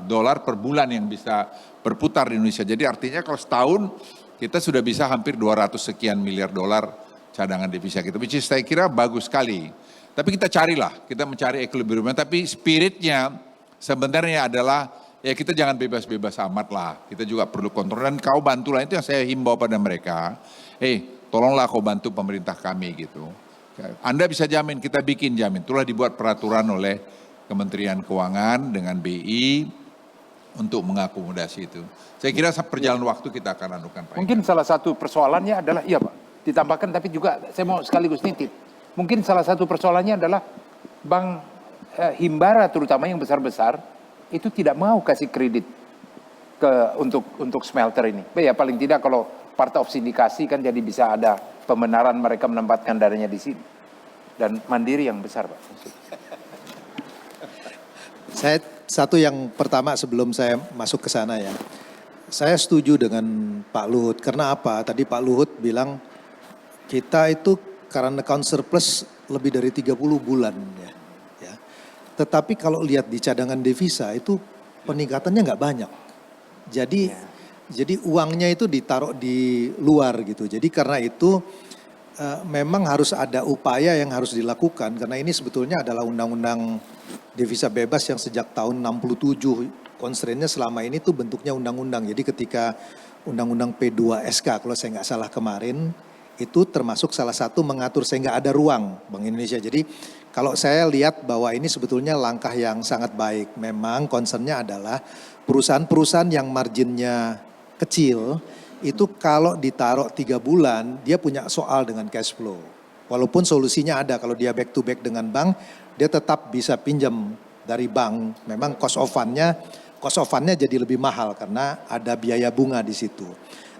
dolar per bulan yang bisa berputar di Indonesia. Jadi artinya kalau setahun kita sudah bisa hampir 200 sekian miliar dolar cadangan devisa kita. Which is saya kira bagus sekali. Tapi kita carilah, kita mencari equilibrium. Tapi spiritnya sebenarnya adalah ya kita jangan bebas-bebas amat lah. Kita juga perlu kontrol dan kau bantulah, itu yang saya himbau pada mereka. Tolonglah kau bantu pemerintah kami gitu. Anda bisa jamin, kita bikin jamin. Itulah dibuat peraturan oleh Kementerian Keuangan dengan BI untuk mengakomodasi itu. Saya kira perjalanan waktu kita akan anukan Pak. Mungkin salah satu persoalannya adalah, iya Pak, ditambahkan tapi juga saya mau sekaligus nitip. Mungkin salah satu persoalannya adalah Bank Himbara terutama yang besar-besar itu tidak mau kasih kredit untuk smelter ini. Ya paling tidak kalau part of sindikasi kan jadi bisa ada pembenaran mereka menempatkan dananya di sini. Dan mandiri yang besar Pak. Saya satu yang pertama sebelum saya masuk ke sana ya. Saya setuju dengan Pak Luhut. Karena apa? Tadi Pak Luhut bilang kita itu current account surplus lebih dari 30 bulan ya. Tetapi kalau lihat di cadangan devisa itu peningkatannya nggak banyak. Jadi uangnya itu ditaruh di luar gitu. Jadi karena itu memang harus ada upaya yang harus dilakukan. Karena ini sebetulnya adalah undang-undang devisa bebas yang sejak tahun 67. Constraint-nya selama ini tuh bentuknya undang-undang. Jadi ketika undang-undang P2SK kalau saya nggak salah kemarin, itu termasuk salah satu mengatur sehingga ada ruang Bank Indonesia. Jadi kalau saya lihat bahwa ini sebetulnya langkah yang sangat baik. Memang concern-nya adalah perusahaan-perusahaan yang marginnya kecil, itu kalau ditaruh 3 bulan, dia punya soal dengan cash flow. Walaupun solusinya ada, kalau dia back to back dengan bank, dia tetap bisa pinjam dari bank. Memang cost of fund-nya jadi lebih mahal karena ada biaya bunga di situ.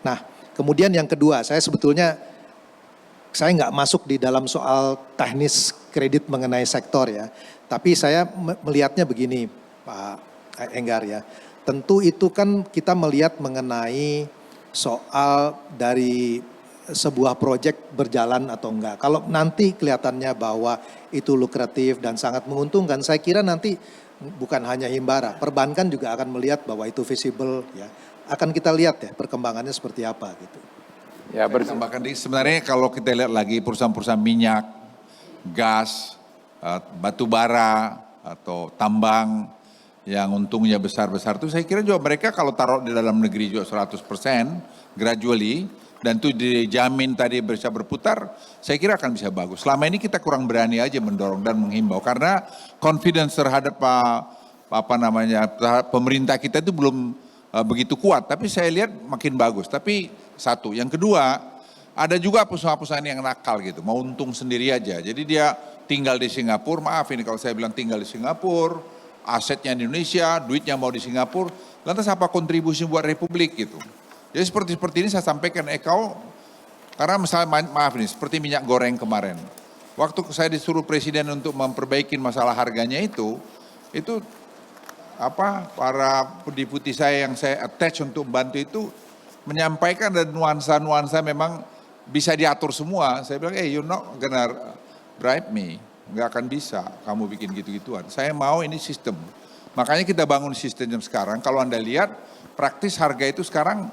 Nah, kemudian yang kedua, saya nggak masuk di dalam soal teknis kredit mengenai sektor ya. Tapi saya melihatnya begini Pak Enggar ya. Tentu itu kan kita melihat mengenai soal dari sebuah proyek berjalan atau enggak. Kalau nanti kelihatannya bahwa itu lukratif dan sangat menguntungkan, saya kira nanti bukan hanya Himbara, perbankan juga akan melihat bahwa itu visible ya. Akan kita lihat ya perkembangannya seperti apa gitu. Ya, tambahkan sebenarnya kalau kita lihat lagi perusahaan-perusahaan minyak, gas, batu bara atau tambang yang untungnya besar-besar itu saya kira juga mereka kalau taruh di dalam negeri juga 100% gradually dan itu dijamin tadi bisa berputar, saya kira akan bisa bagus. Selama ini kita kurang berani aja mendorong dan menghimbau karena confidence terhadap pemerintah kita itu belum begitu kuat, tapi saya lihat makin bagus. Tapi satu, yang kedua ada juga perusahaan-perusahaan yang nakal gitu, mau untung sendiri aja. Jadi dia tinggal di Singapura, maaf ini kalau saya bilang tinggal di Singapura, asetnya di Indonesia, duitnya mau di Singapura, lantas apa kontribusi buat Republik gitu. Jadi seperti ini saya sampaikan, karena misalnya maaf nih, seperti minyak goreng kemarin. Waktu saya disuruh presiden untuk memperbaiki masalah harganya itu para deputi saya yang saya attach untuk membantu itu menyampaikan dan nuansa-nuansa memang bisa diatur semua. Saya bilang, you're not gonna bribe me. Nggak akan bisa kamu bikin gitu-gituan. Saya mau ini sistem. Makanya kita bangun sistem sekarang, kalau Anda lihat praktis harga itu sekarang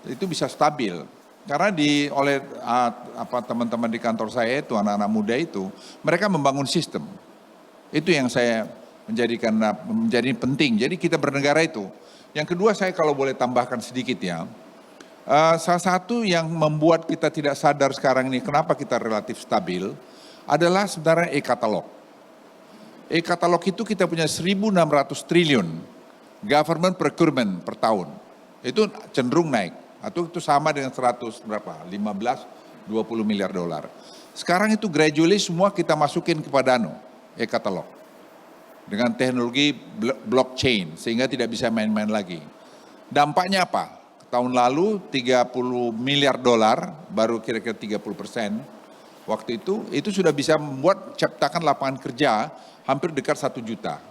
itu bisa stabil. Karena oleh teman-teman di kantor saya itu, anak-anak muda itu, mereka membangun sistem. Itu yang saya menjadi penting. Jadi kita bernegara itu. Yang kedua saya kalau boleh tambahkan sedikit ya, salah satu yang membuat kita tidak sadar sekarang ini kenapa kita relatif stabil adalah sebenarnya e-katalog. E-katalog itu kita punya 1.600 triliun government procurement per tahun. Itu cenderung naik. Atau itu sama dengan 15-20 miliar dolar. Sekarang itu gradually semua kita masukin kepada e-katalog. Dengan teknologi blockchain sehingga tidak bisa main-main lagi. Dampaknya apa? Tahun lalu 30 miliar dolar, baru kira-kira 30%. Waktu itu sudah bisa membuat ciptakan lapangan kerja hampir dekat 1 juta.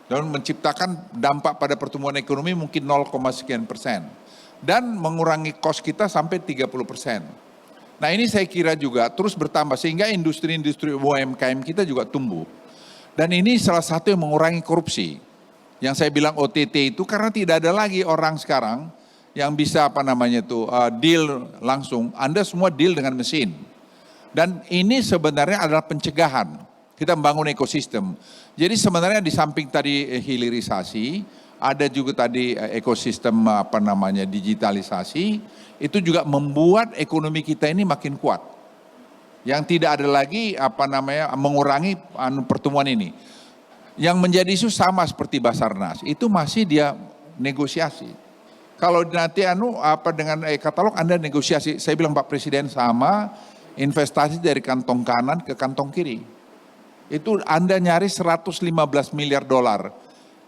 Dan menciptakan dampak pada pertumbuhan ekonomi mungkin 0, sekian persen. Dan mengurangi kos kita sampai 30%. Nah ini saya kira juga terus bertambah sehingga industri-industri UMKM kita juga tumbuh. Dan ini salah satu yang mengurangi korupsi. Yang saya bilang OTT itu karena tidak ada lagi orang sekarang yang bisa deal langsung. Anda semua deal dengan mesin. Dan ini sebenarnya adalah pencegahan. Kita membangun ekosistem. Jadi sebenarnya di samping tadi hilirisasi, ada juga tadi ekosistem digitalisasi, itu juga membuat ekonomi kita ini makin kuat. Yang tidak ada lagi mengurangi pertumbuhan ini. Yang menjadi isu sama seperti Basarnas, itu masih dia negosiasi. Kalau nanti dengan e-katalog Anda negosiasi, saya bilang Pak Presiden sama investasi dari kantong kanan ke kantong kiri. Itu Anda nyari 115 miliar dolar.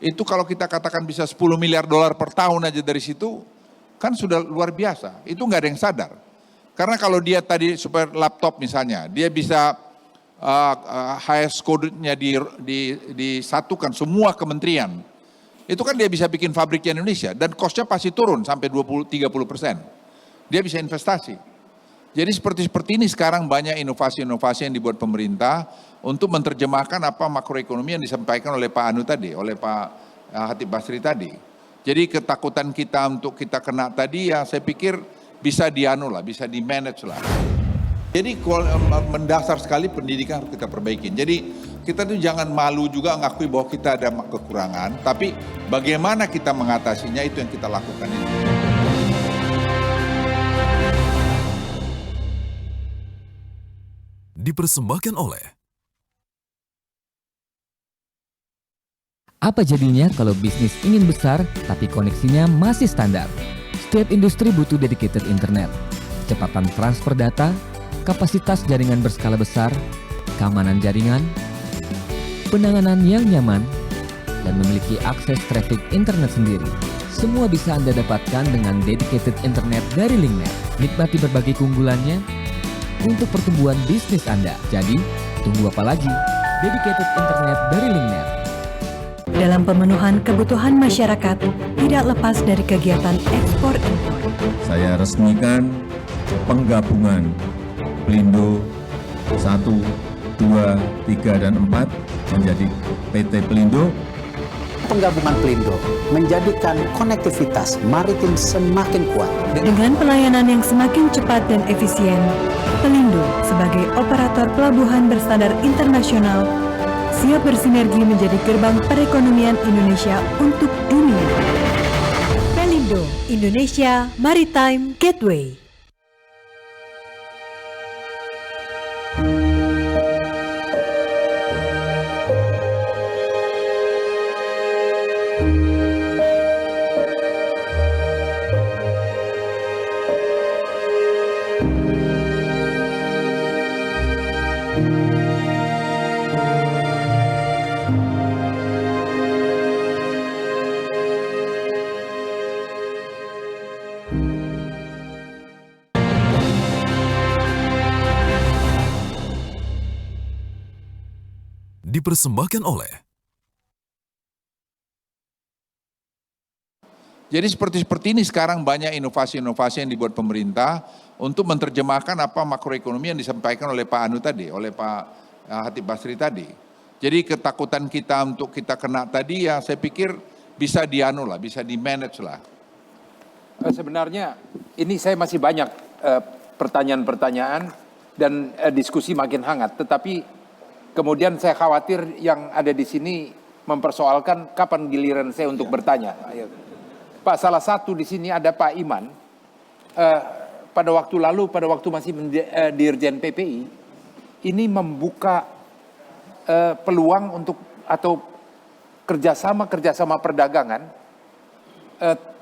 Itu kalau kita katakan bisa 10 miliar dolar per tahun aja dari situ, kan sudah luar biasa. Itu nggak ada yang sadar. Karena kalau dia tadi super laptop misalnya, dia bisa highest code-nya disatukan semua kementerian. Itu kan dia bisa bikin fabrik di Indonesia dan cost-nya pasti turun sampai 20-30%. Dia bisa investasi. Jadi seperti ini sekarang banyak inovasi-inovasi yang dibuat pemerintah untuk menerjemahkan apa makroekonomi yang disampaikan oleh Pak tadi, oleh Pak Hatip Basri tadi. Jadi ketakutan kita untuk kita kena tadi ya saya pikir bisa bisa di-manage lah. Jadi mendasar sekali pendidikan harus kita perbaikin. Jadi kita tuh jangan malu juga ngakui bahwa kita ada kekurangan, tapi bagaimana kita mengatasinya itu yang kita lakukan ini. Dipersembahkan oleh Apa jadinya kalau bisnis ingin besar tapi koneksinya masih standar? Setiap industri butuh dedicated internet, kecepatan transfer data, kapasitas jaringan berskala besar, keamanan jaringan, penanganan yang nyaman, dan memiliki akses traffic internet sendiri. Semua bisa Anda dapatkan dengan dedicated internet dari Linknet. Nikmati berbagai keunggulannya untuk pertumbuhan bisnis Anda. Jadi, tunggu apa lagi? Dedicated internet dari Linknet. Dalam pemenuhan kebutuhan masyarakat, tidak lepas dari kegiatan ekspor-impor. Saya resmikan penggabungan Pelindo 1, 2, 3, dan 4 menjadi PT Pelindo. Penggabungan Pelindo menjadikan konektivitas maritim semakin kuat. Dengan pelayanan yang semakin cepat dan efisien, Pelindo sebagai operator pelabuhan berstandar internasional siap bersinergi menjadi gerbang perekonomian Indonesia untuk dunia. Pelindo, Indonesia Maritime Gateway. Dipersembahkan oleh Jadi seperti ini sekarang banyak inovasi-inovasi yang dibuat pemerintah untuk menerjemahkan apa makroekonomi yang disampaikan oleh Pak tadi, oleh Pak Hatip Basri tadi. Jadi ketakutan kita untuk kita kena tadi ya saya pikir bisa bisa di-manage lah. Sebenarnya ini saya masih banyak pertanyaan-pertanyaan dan diskusi makin hangat. Tetapi kemudian saya khawatir yang ada di sini mempersoalkan kapan giliran saya untuk bertanya. Pak, salah satu di sini ada Pak Iman. Pada waktu lalu, pada waktu masih Dirjen PPI, ini membuka peluang untuk atau kerjasama perdagangan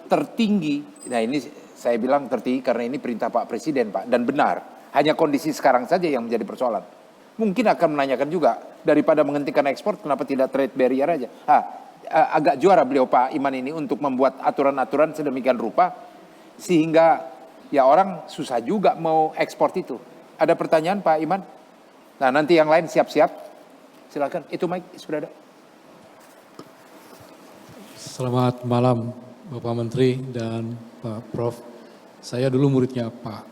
tertinggi. Nah ini saya bilang tertinggi karena ini perintah Pak Presiden, Pak, dan benar. Hanya kondisi sekarang saja yang menjadi persoalan. Mungkin akan menanyakan juga daripada menghentikan ekspor, kenapa tidak trade barrier aja? Agak juara beliau Pak Iman ini untuk membuat aturan-aturan sedemikian rupa sehingga ya orang susah juga mau ekspor itu. Ada pertanyaan Pak Iman? Nah nanti yang lain siap-siap. Silakan, itu mic sudah ada. Selamat malam Bapak Menteri dan Pak Prof. Saya dulu muridnya Pak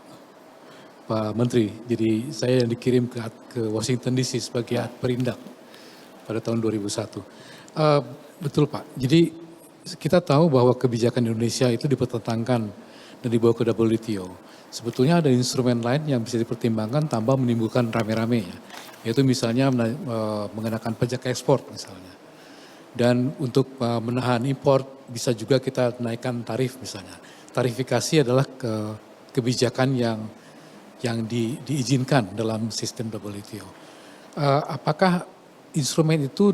Menteri, jadi saya yang dikirim ke Washington DC sebagai perindak pada tahun 2001. Betul Pak, jadi kita tahu bahwa kebijakan Indonesia itu dipertentangkan dan dibawa ke WTO. Sebetulnya ada instrumen lain yang bisa dipertimbangkan tanpa menimbulkan rame-rame ya. Yaitu misalnya mengenakan pajak ekspor misalnya. Dan untuk menahan impor bisa juga kita naikkan tarif misalnya. Tarifikasi adalah kebijakan yang diizinkan dalam sistem WTO. Apakah instrumen itu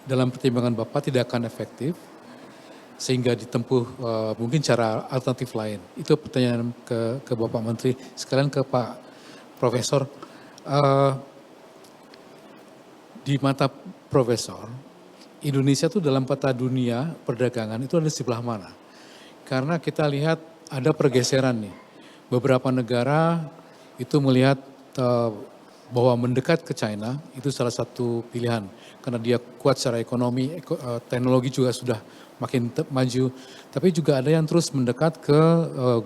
dalam pertimbangan Bapak tidak akan efektif sehingga ditempuh mungkin cara alternatif lain? Itu pertanyaan ke Bapak Menteri. Sekalian ke Pak Profesor. Di mata Profesor, Indonesia itu dalam peta dunia perdagangan itu ada di sebelah mana? Karena kita lihat ada pergeseran nih. Beberapa negara itu melihat bahwa mendekat ke China itu salah satu pilihan. Karena dia kuat secara ekonomi, teknologi juga sudah makin maju. Tapi juga ada yang terus mendekat ke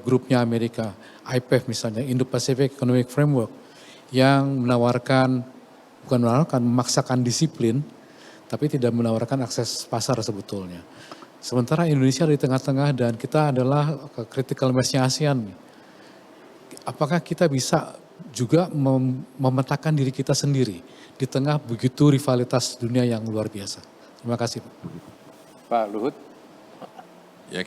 grupnya Amerika, IPEF misalnya, Indo-Pacific Economic Framework, yang memaksakan disiplin, tapi tidak menawarkan akses pasar sebetulnya. Sementara Indonesia di tengah-tengah dan kita adalah critical mass-nya ASEAN. Apakah kita bisa juga memetakan diri kita sendiri di tengah begitu rivalitas dunia yang luar biasa? Terima kasih Pak. Pak Luhut. Ya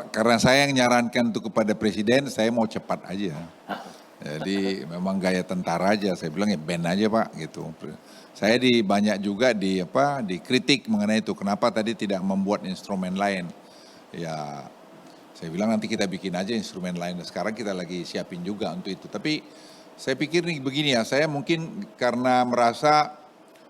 karena saya yang nyarankan itu kepada Presiden, saya mau cepat aja. Jadi memang gaya tentara aja, saya bilang ya ban aja Pak gitu. Saya banyak juga dikritik mengenai itu, kenapa tadi tidak membuat instrumen lain. Ya saya bilang nanti kita bikin aja instrumen lain, sekarang kita lagi siapin juga untuk itu. Tapi saya pikir nih begini ya, saya mungkin karena merasa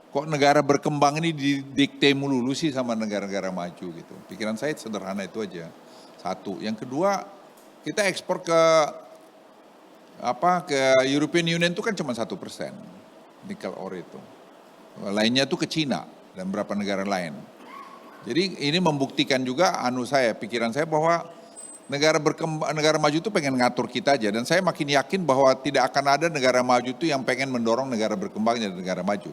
kok negara berkembang ini didikte melulu sih sama negara-negara maju gitu. Pikiran saya sederhana itu aja. Satu, yang kedua kita ekspor ke European Union itu kan cuma 1% nikel ore itu. Lainnya tuh ke Cina dan beberapa negara lain. Jadi ini membuktikan juga pikiran saya bahwa negara maju itu pengen ngatur kita aja. Dan saya makin yakin bahwa tidak akan ada negara maju itu yang pengen mendorong negara berkembang jadi negara maju.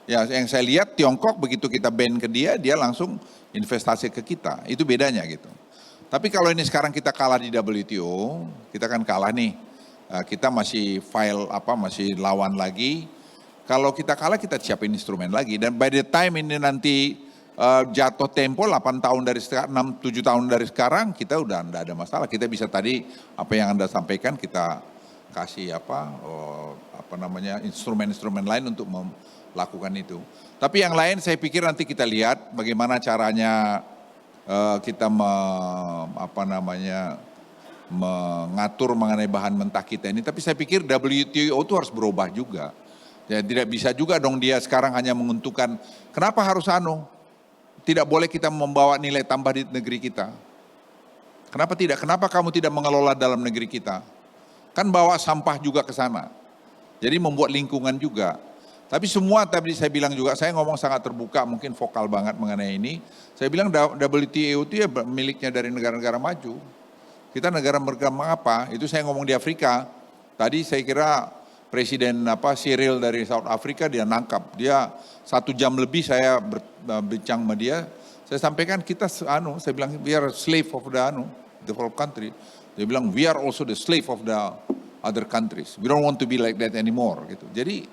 Ya yang saya lihat Tiongkok begitu kita ban ke dia langsung investasi ke kita. Itu bedanya gitu. Tapi kalau ini sekarang kita kalah di WTO, kita kan kalah nih. Kita masih masih lawan lagi. Kalau kita kalah kita siapin instrumen lagi. Dan by the time ini nanti jatuh tempo 8 tahun dari sekarang, 6-7 tahun dari sekarang, kita udah enggak ada masalah. Kita bisa tadi apa yang Anda sampaikan kita kasih instrumen-instrumen lain untuk melakukan itu. Tapi yang lain saya pikir nanti kita lihat bagaimana caranya kita mengatur mengenai bahan mentah kita ini. Tapi saya pikir WTO itu harus berubah juga. Ya, tidak bisa juga dong dia sekarang hanya menguntungkan. Kenapa harus tidak boleh kita membawa nilai tambah di negeri kita? Kenapa tidak? Kenapa kamu tidak mengelola dalam negeri kita? Kan bawa sampah juga ke sana. Jadi membuat lingkungan juga. Tapi semua tadi saya bilang juga, saya ngomong sangat terbuka, mungkin vokal banget mengenai ini. Saya bilang WTO itu ya miliknya dari negara-negara maju. Kita negara berkembang apa? Itu saya ngomong di Afrika. Tadi saya kira Presiden Cyril dari South Africa, dia nangkap. Dia 1 jam lebih saya berbincang sama dia. Saya sampaikan saya bilang we are slave of the developed country. Dia bilang we are also the slave of the other countries. We don't want to be like that anymore gitu. Jadi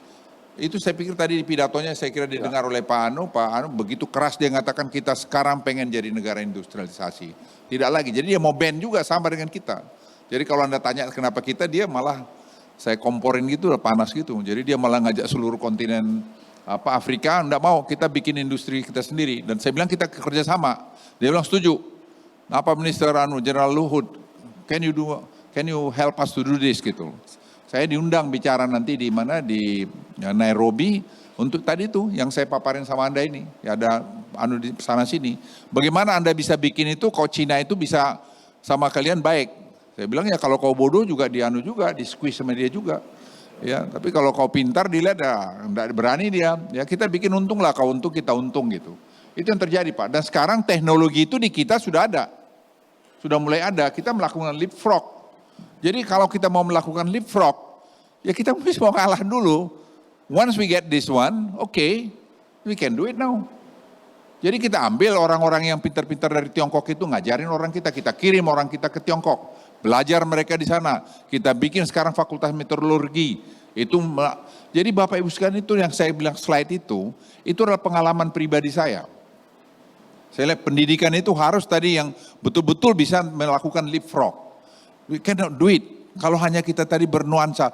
itu saya pikir tadi di pidatonya saya kira didengar oleh Pak Anu begitu keras dia mengatakan kita sekarang pengen jadi negara industrialisasi. Tidak lagi. Jadi dia mau ban juga sama dengan kita. Jadi kalau Anda tanya kenapa kita, dia malah saya komporin gitu, udah panas gitu. Jadi dia malah ngajak seluruh kontinen Afrika, enggak mau, kita bikin industri kita sendiri. Dan saya bilang kita kerja sama. Dia bilang setuju. Minister General Luhut, can you help us to do this gitu. Saya diundang bicara nanti di Nairobi untuk tadi itu yang saya paparin sama Anda ini. Ya ada di sana sini. Bagaimana Anda bisa bikin itu kalau Cina itu bisa sama kalian baik. Saya bilang ya kalau kau bodoh juga di squeeze sama dia juga. Ya, tapi kalau kau pintar dilihat enggak berani dia. Ya kita bikin untung lah, kau untung kita untung gitu. Itu yang terjadi Pak. Dan sekarang teknologi itu di kita sudah ada. Sudah mulai ada, kita melakukan leapfrog. Jadi kalau kita mau melakukan leapfrog, ya kita mesti mau kalah dulu. Once we get this one, okay, we can do it now. Jadi kita ambil orang-orang yang pintar-pintar dari Tiongkok itu, ngajarin orang kita kirim orang kita ke Tiongkok. Belajar mereka di sana. Kita bikin sekarang fakultas meteorologi. Jadi Bapak Ibu sekalian itu yang saya bilang slide itu adalah pengalaman pribadi saya. Saya lihat pendidikan itu harus tadi yang betul-betul bisa melakukan leapfrog. We cannot do it. Kalau hanya kita tadi bernuansa,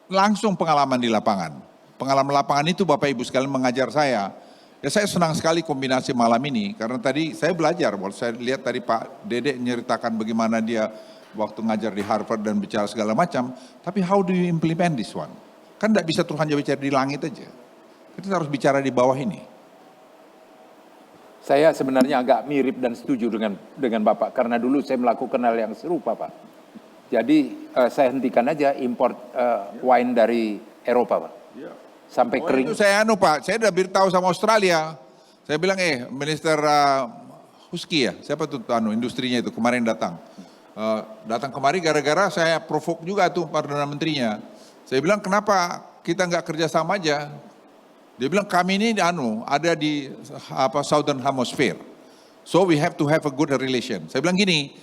langsung pengalaman di lapangan. Pengalaman lapangan itu Bapak Ibu sekalian mengajar saya. Ya saya senang sekali kombinasi malam ini, karena tadi saya belajar, saya lihat tadi Pak Dede nyeritakan bagaimana dia waktu ngajar di Harvard dan bicara segala macam, tapi how do you implement this one? Kan tidak bisa terus hanya bicara di langit aja, kita harus bicara di bawah ini. Saya sebenarnya agak mirip dan setuju dengan Bapak, karena dulu saya melakukan hal yang serupa Pak. Jadi saya hentikan aja import wine dari Eropa Pak. Sampai kering. Itu saya Pak, saya udah beritahu sama Australia. Saya bilang Minister Husky ya, siapa tuh industrinya itu kemarin datang. Datang kemari gara-gara saya provoke juga tuh Perdana Menterinya. Saya bilang kenapa kita nggak kerjasama aja. Dia bilang kami ini ada di Southern Hemisphere. So we have to have a good relation. Saya bilang gini,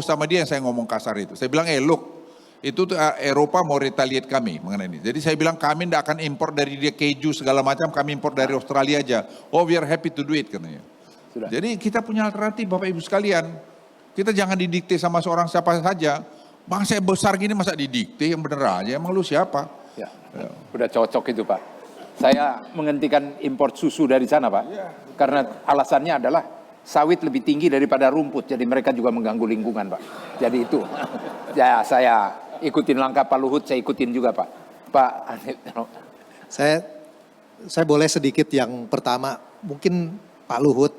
sama dia yang saya ngomong kasar itu. Saya bilang look, itu Eropa mau retaliate kami mengenai ini. Jadi saya bilang kami tidak akan impor dari dia keju segala macam, kami impor dari Australia aja. Oh we are happy to do it katanya. Sudah. Jadi kita punya alternatif Bapak Ibu sekalian. Kita jangan didikte sama seorang siapa saja. Bangsa besar gini masa didikte yang bener aja, emang lu siapa? Ya, udah cocok itu Pak. Saya menghentikan impor susu dari sana Pak. Ya. Karena alasannya adalah sawit lebih tinggi daripada rumput, jadi mereka juga mengganggu lingkungan Pak. Jadi itu, ya saya ikutin langkah Pak Luhut, saya ikutin juga Pak. Saya boleh sedikit yang pertama, mungkin Pak Luhut,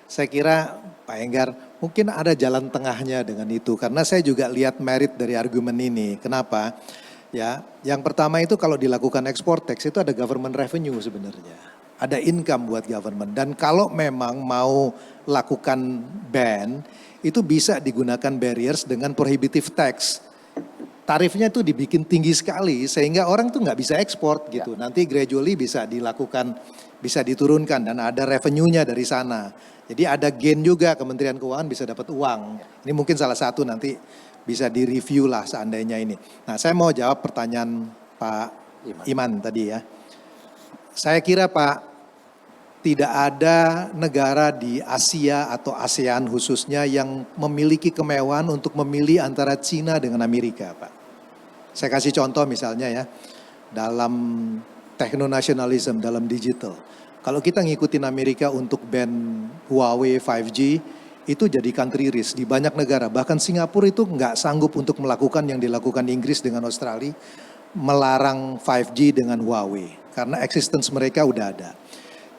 saya kira Pak Enggar, mungkin ada jalan tengahnya dengan itu. Karena saya juga lihat merit dari argumen ini. Kenapa? Ya, yang pertama itu kalau dilakukan export tax itu ada government revenue sebenarnya. Ada income buat government. Dan kalau memang mau lakukan ban, itu bisa digunakan barriers dengan prohibitive tax. Tarifnya itu dibikin tinggi sekali sehingga orang tuh nggak bisa ekspor gitu. Nanti gradually bisa dilakukan, bisa diturunkan dan ada revenue-nya dari sana. Jadi ada gain juga, Kementerian Keuangan bisa dapat uang. Ini mungkin salah satu nanti bisa direview lah seandainya ini. Nah saya mau jawab pertanyaan Pak Iman tadi ya. Saya kira Pak, tidak ada negara di Asia atau ASEAN khususnya yang memiliki kemewahan untuk memilih antara Cina dengan Amerika Pak. Saya kasih contoh misalnya ya, dalam techno-nationalism, dalam digital. Kalau kita ngikutin Amerika untuk ban Huawei 5G, itu jadi country risk di banyak negara. Bahkan Singapura itu nggak sanggup untuk melakukan yang dilakukan Inggris dengan Australia, melarang 5G dengan Huawei. Karena existence mereka udah ada.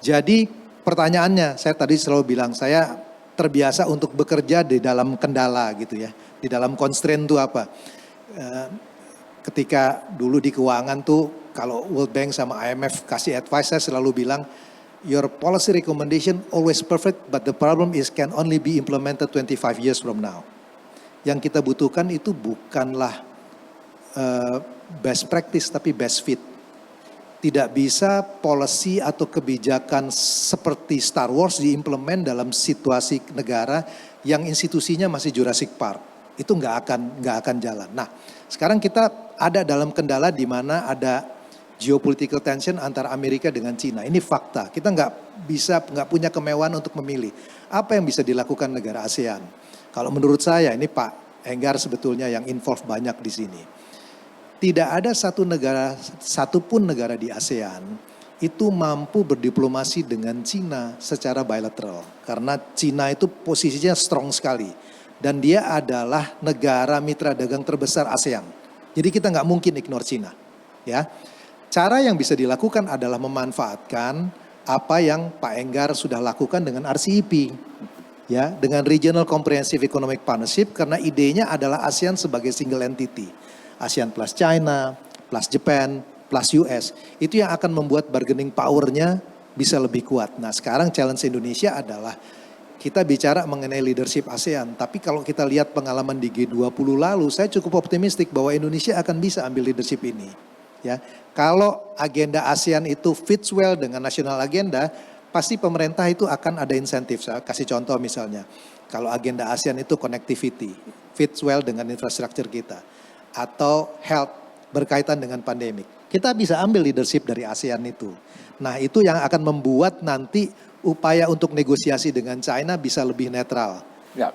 Jadi pertanyaannya, saya tadi selalu bilang, saya terbiasa untuk bekerja di dalam kendala gitu ya. Di dalam constraint itu apa? Ketika dulu di keuangan tuh, kalau World Bank sama IMF kasih advice, saya selalu bilang, your policy recommendation always perfect, but the problem is can only be implemented 25 years from now. Yang kita butuhkan itu bukanlah best practice tapi best fit. Tidak bisa policy atau kebijakan seperti Star Wars diimplement dalam situasi negara yang institusinya masih Jurassic Park. Itu nggak akan jalan. Nah, sekarang kita ada dalam kendala di mana ada geopolitical tension antara Amerika dengan Cina. Ini fakta. Kita nggak punya kemewahan untuk memilih apa yang bisa dilakukan negara ASEAN. Kalau menurut saya, ini Pak Enggar sebetulnya yang involve banyak di sini. Tidak ada satupun negara di ASEAN itu mampu berdiplomasi dengan Cina secara bilateral. Karena Cina itu posisinya strong sekali. Dan dia adalah negara mitra dagang terbesar ASEAN. Jadi kita nggak mungkin ignore Cina. Ya. Cara yang bisa dilakukan adalah memanfaatkan apa yang Pak Enggar sudah lakukan dengan RCEP. Ya, dengan Regional Comprehensive Economic Partnership, karena idenya adalah ASEAN sebagai single entity. ASEAN plus China, plus Japan, plus US. Itu yang akan membuat bargaining power-nya bisa lebih kuat. Nah, sekarang challenge Indonesia adalah kita bicara mengenai leadership ASEAN. Tapi kalau kita lihat pengalaman di G20 lalu, saya cukup optimistik bahwa Indonesia akan bisa ambil leadership ini. Ya, kalau agenda ASEAN itu fits well dengan national agenda, pasti pemerintah itu akan ada insentif. Saya kasih contoh misalnya, kalau agenda ASEAN itu connectivity, fits well dengan infrastruktur kita. Atau health berkaitan dengan pandemik. Kita bisa ambil leadership dari ASEAN itu. Nah, itu yang akan membuat nanti upaya untuk negosiasi dengan China bisa lebih netral. Ya,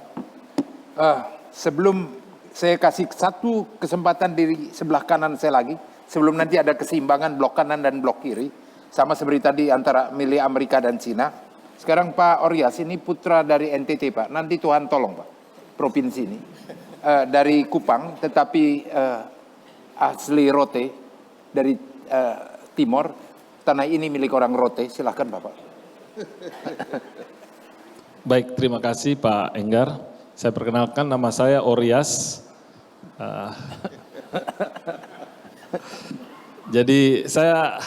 sebelum saya kasih satu kesempatan di sebelah kanan saya lagi, sebelum nanti ada keseimbangan blok kanan dan blok kiri, sama seperti tadi antara milih Amerika dan Cina. Sekarang Pak Oryas ini putra dari NTT Pak, nanti Tuhan tolong Pak, provinsi ini. Dari Kupang, tetapi asli Rote, dari Timor, tanah ini milik orang Rote, silahkan Bapak. Baik, terima kasih Pak Enggar. Saya perkenalkan, nama saya Oryas. Jadi saya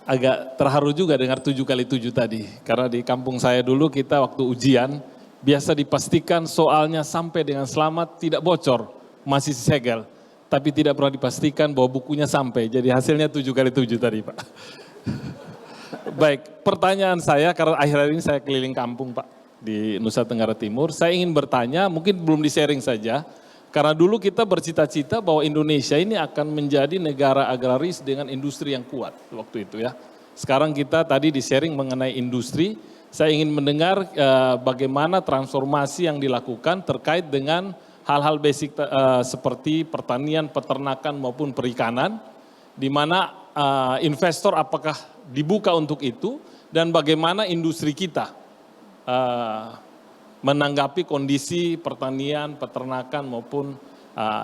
agak terharu juga dengar 7x7 tadi. Karena di kampung saya dulu kita waktu ujian, biasa dipastikan soalnya sampai dengan selamat tidak bocor, masih segel. Tapi tidak pernah dipastikan bahwa bukunya sampai, jadi hasilnya 7x7 tadi Pak. Baik, pertanyaan saya, karena akhir-akhir ini saya keliling kampung Pak, di Nusa Tenggara Timur. Saya ingin bertanya, mungkin belum di-sharing saja, karena dulu kita bercita-cita bahwa Indonesia ini akan menjadi negara agraris dengan industri yang kuat waktu itu ya. Sekarang kita tadi di-sharing mengenai industri. Saya ingin mendengar bagaimana transformasi yang dilakukan terkait dengan hal-hal basic seperti pertanian, peternakan maupun perikanan, di mana investor apakah dibuka untuk itu dan bagaimana industri kita menanggapi kondisi pertanian, peternakan maupun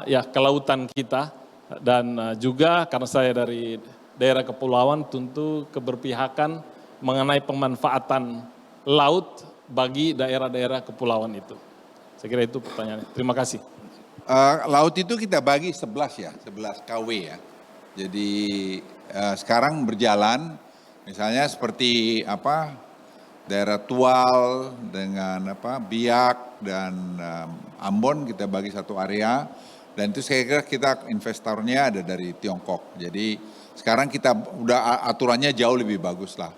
ya kelautan kita, dan juga karena saya dari daerah kepulauan tentu keberpihakan mengenai pemanfaatan laut bagi daerah-daerah kepulauan itu. Saya kira itu pertanyaannya. Terima kasih. Laut itu kita bagi 11 ya, 11 KW ya. Jadi sekarang berjalan, misalnya seperti daerah Tual dengan Biak dan Ambon kita bagi satu area. Dan itu saya kira kita investornya ada dari Tiongkok. Jadi sekarang kita udah aturannya jauh lebih bagus lah.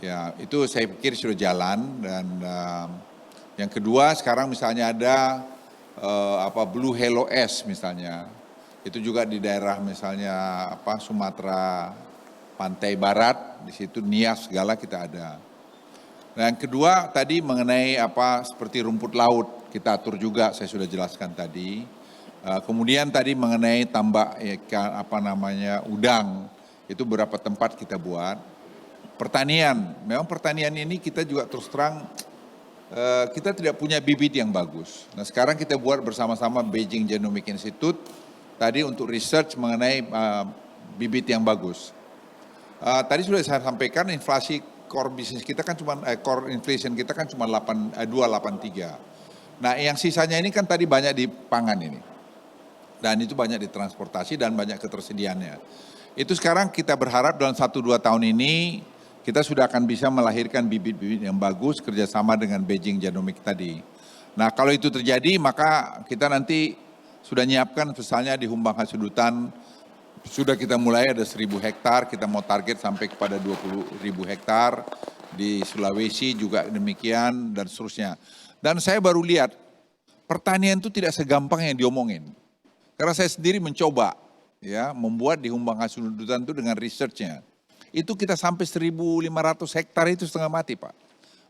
Ya, itu saya pikir sudah jalan. Dan yang kedua sekarang misalnya ada Blue Halo S misalnya. Itu juga di daerah misalnya Sumatera Pantai Barat, di situ Nias segala kita ada. Nah, yang kedua tadi mengenai seperti rumput laut, kita atur juga, saya sudah jelaskan tadi. Kemudian tadi mengenai tambak udang, itu beberapa tempat kita buat. Pertanian, memang pertanian ini kita juga terus terang kita tidak punya bibit yang bagus. Nah, sekarang kita buat bersama-sama Beijing Genomic Institute tadi untuk research mengenai bibit yang bagus. Tadi sudah saya sampaikan inflasi core bisnis kita kan core inflation kita kan cuma 2,83. Nah, yang sisanya ini kan tadi banyak di pangan ini. Dan itu banyak di transportasi dan banyak ketersediaannya. Itu sekarang kita berharap dalam 1-2 tahun ini kita sudah akan bisa melahirkan bibit-bibit yang bagus kerjasama dengan Beijing Genomic tadi. Nah, kalau itu terjadi maka kita nanti sudah nyiapkan misalnya di Humbang Hasudutan, sudah kita mulai ada 1.000 hektar, kita mau target sampai kepada 20.000 hektar, di Sulawesi juga demikian dan seterusnya. Dan saya baru lihat pertanian itu tidak segampang yang diomongin. Karena saya sendiri mencoba ya membuat di Humbang Hasudutan itu dengan researchnya. Itu kita sampai 1.500 hektar itu setengah mati, Pak.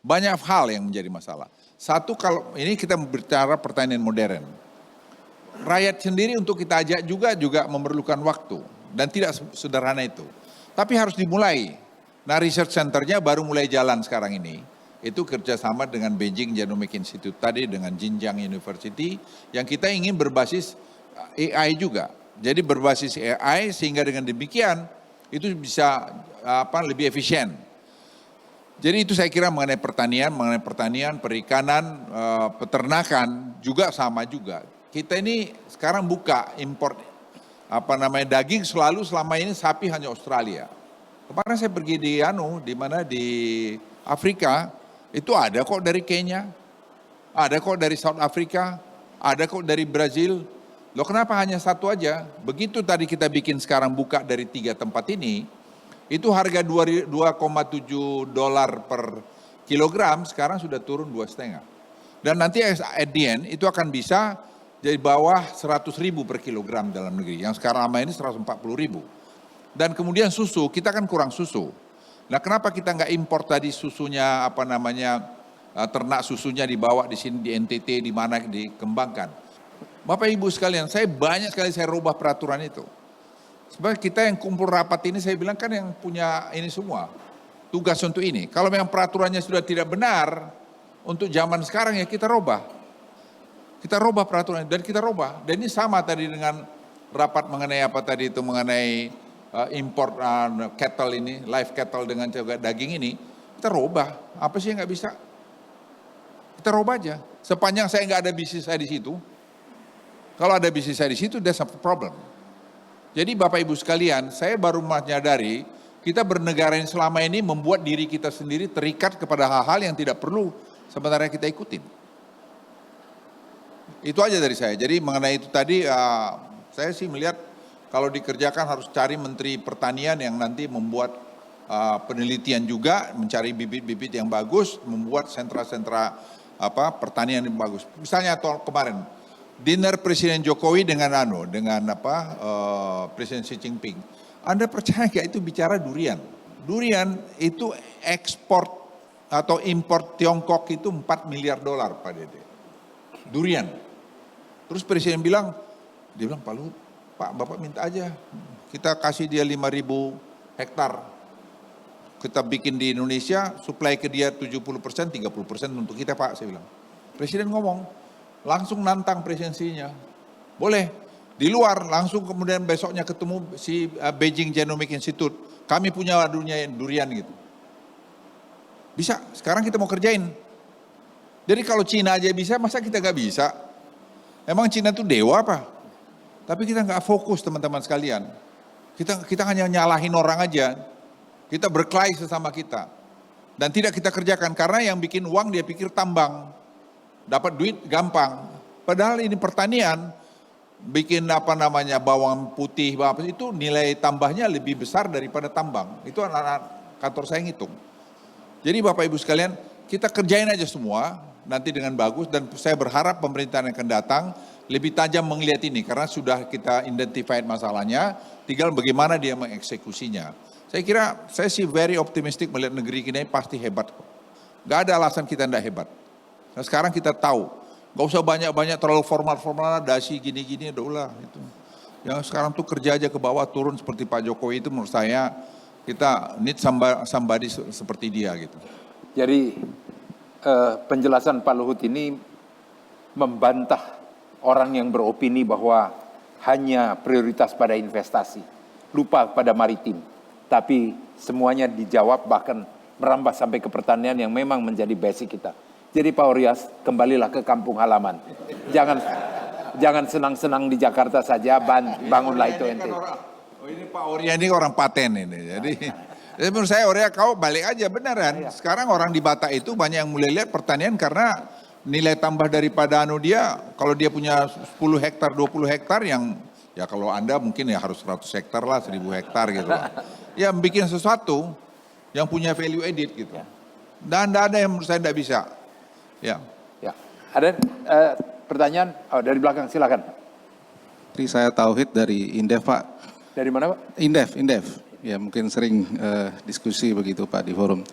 Banyak hal yang menjadi masalah. Satu, kalau ini kita bicara pertanian modern. Rakyat sendiri untuk kita ajak juga memerlukan waktu dan tidak sederhana itu. Tapi harus dimulai. Nah, research centernya baru mulai jalan sekarang ini. Itu kerjasama dengan Beijing Genomic Institute tadi, dengan Xinjiang University, yang kita ingin berbasis AI juga. Jadi berbasis AI sehingga dengan demikian itu bisa lebih efisien. Jadi itu saya kira mengenai pertanian, perikanan, peternakan juga sama juga. Kita ini sekarang buka impor daging selalu selama ini sapi hanya Australia. Kemarin saya pergi di di Afrika, itu ada kok dari Kenya, ada kok dari South Africa, ada kok dari Brazil. Loh kenapa hanya satu aja? Begitu tadi kita bikin sekarang buka dari 3 tempat ini, itu harga $2,7 per kilogram, sekarang sudah turun 2,5. Dan nanti at the end itu akan bisa jadi bawah 100.000 per kilogram dalam negeri. Yang sekarang lama ini 140.000. Dan kemudian susu, kita kan kurang susu. Nah kenapa kita nggak impor tadi susunya, ternak susunya dibawa di sini, di NTT, di mana dikembangkan. Bapak Ibu sekalian, banyak sekali saya rubah peraturan itu. Sebab kita yang kumpul rapat ini, saya bilang kan yang punya ini semua, tugas untuk ini. Kalau memang peraturannya sudah tidak benar, untuk zaman sekarang ya kita rubah. Kita rubah peraturan dan kita rubah. Dan ini sama tadi dengan rapat mengenai mengenai import cattle ini, live cattle dengan juga daging ini, kita rubah. Apa sih yang nggak bisa? Kita rubah aja. Sepanjang saya nggak ada bisnis saya di situ, kalau ada bisnis saya di situ, there's a problem. Jadi Bapak Ibu sekalian, saya baru menyadari kita bernegara yang selama ini membuat diri kita sendiri terikat kepada hal-hal yang tidak perlu sebenarnya kita ikutin. Itu aja dari saya. Jadi mengenai itu tadi, saya sih melihat kalau dikerjakan harus cari Menteri Pertanian yang nanti membuat penelitian juga, mencari bibit-bibit yang bagus, membuat sentra-sentra pertanian yang bagus. Misalnya kemarin, dinner Presiden Jokowi dengan Presiden Xi Jinping. Anda percaya nggak itu bicara durian? Durian itu ekspor atau impor Tiongkok itu $4 miliar Pak Dede. Durian. Terus Presiden bilang, Pak Luhut, Pak Bapak minta aja, kita kasih dia 5.000 hektar. Kita bikin di Indonesia, supply ke dia 70%, 30% untuk kita Pak, saya bilang. Presiden ngomong, langsung nantang presidensinya. Boleh, di luar langsung kemudian besoknya ketemu si Beijing Genomic Institute. Kami punya durian gitu. Bisa, sekarang kita mau kerjain. Jadi kalau Cina aja bisa, masa kita nggak bisa? Emang Cina itu dewa apa? Tapi kita nggak fokus teman-teman sekalian. Kita hanya nyalahin orang aja. Kita berkelahi sesama kita. Dan tidak kita kerjakan karena yang bikin uang dia pikir tambang. Dapat duit gampang. Padahal ini pertanian, bikin bawang putih, itu nilai tambahnya lebih besar daripada tambang. Itu anak-anak kantor saya ngitung. Jadi Bapak Ibu sekalian, kita kerjain aja semua nanti dengan bagus dan saya berharap pemerintahan yang akan datang lebih tajam melihat ini karena sudah kita identified masalahnya, tinggal bagaimana dia mengeksekusinya. Saya kira, saya sih very optimistic melihat negeri kita ini pasti hebat. Gak ada alasan kita tidak hebat. Nah, sekarang kita tahu, gak usah banyak-banyak terlalu formal-formal, dasi gini-gini, udah itu. Yang sekarang tuh kerja aja ke bawah turun seperti Pak Jokowi itu menurut saya kita need somebody seperti dia gitu. Jadi penjelasan Pak Luhut ini membantah orang yang beropini bahwa hanya prioritas pada investasi, lupa pada maritim. Tapi semuanya dijawab bahkan merambah sampai ke pertanian yang memang menjadi basic kita. Jadi Pak Orias, kembalilah ke kampung halaman. Jangan senang-senang di Jakarta saja, bangunlah itu ente. Ini Pak Orias ini orang paten ini. Jadi menurut saya Orias kau balik aja beneran. Sekarang orang di Batak itu banyak yang mulai lihat pertanian karena nilai tambah daripada dia, kalau dia punya 10 hektar, 20 hektar yang, ya kalau Anda mungkin ya harus 100 hektar lah, 1000 hektar gitu lah. Ya bikin sesuatu yang punya value added gitu. Dan ada yang menurut saya tidak bisa. Ya. Ya. Ada pertanyaan? Oh, dari belakang, silakan. Saya Tauhid dari Indef, Pak. Dari mana, Pak? Indef. Ya mungkin sering diskusi begitu Pak di forum.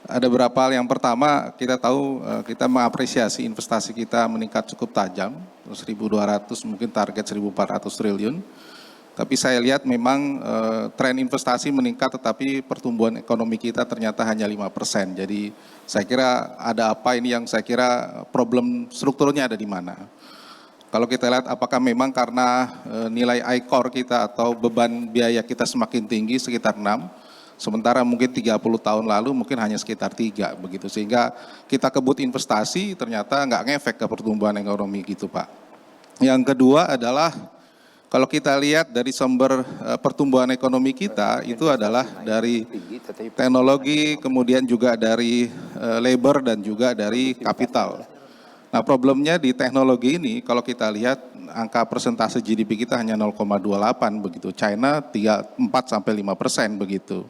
Ada beberapa hal. Yang pertama, kita tahu kita mengapresiasi investasi kita meningkat cukup tajam, 1.200 mungkin target 1.400 triliun. Tapi saya lihat memang tren investasi meningkat, tetapi pertumbuhan ekonomi kita ternyata hanya 5%. Jadi saya kira ada apa ini yang saya kira problem strukturnya ada di mana. Kalau kita lihat apakah memang karena nilai I-Core kita atau beban biaya kita semakin tinggi sekitar 6, sementara mungkin 30 tahun lalu mungkin hanya sekitar 3 begitu. Sehingga kita kebut investasi ternyata nggak ngefek ke pertumbuhan ekonomi gitu Pak. Yang kedua adalah kalau kita lihat dari sumber pertumbuhan ekonomi kita itu adalah dari teknologi, kemudian juga dari labor dan juga dari kapital. Nah problemnya di teknologi ini kalau kita lihat angka persentase GDP kita hanya 0,28 begitu. China 4-5% begitu.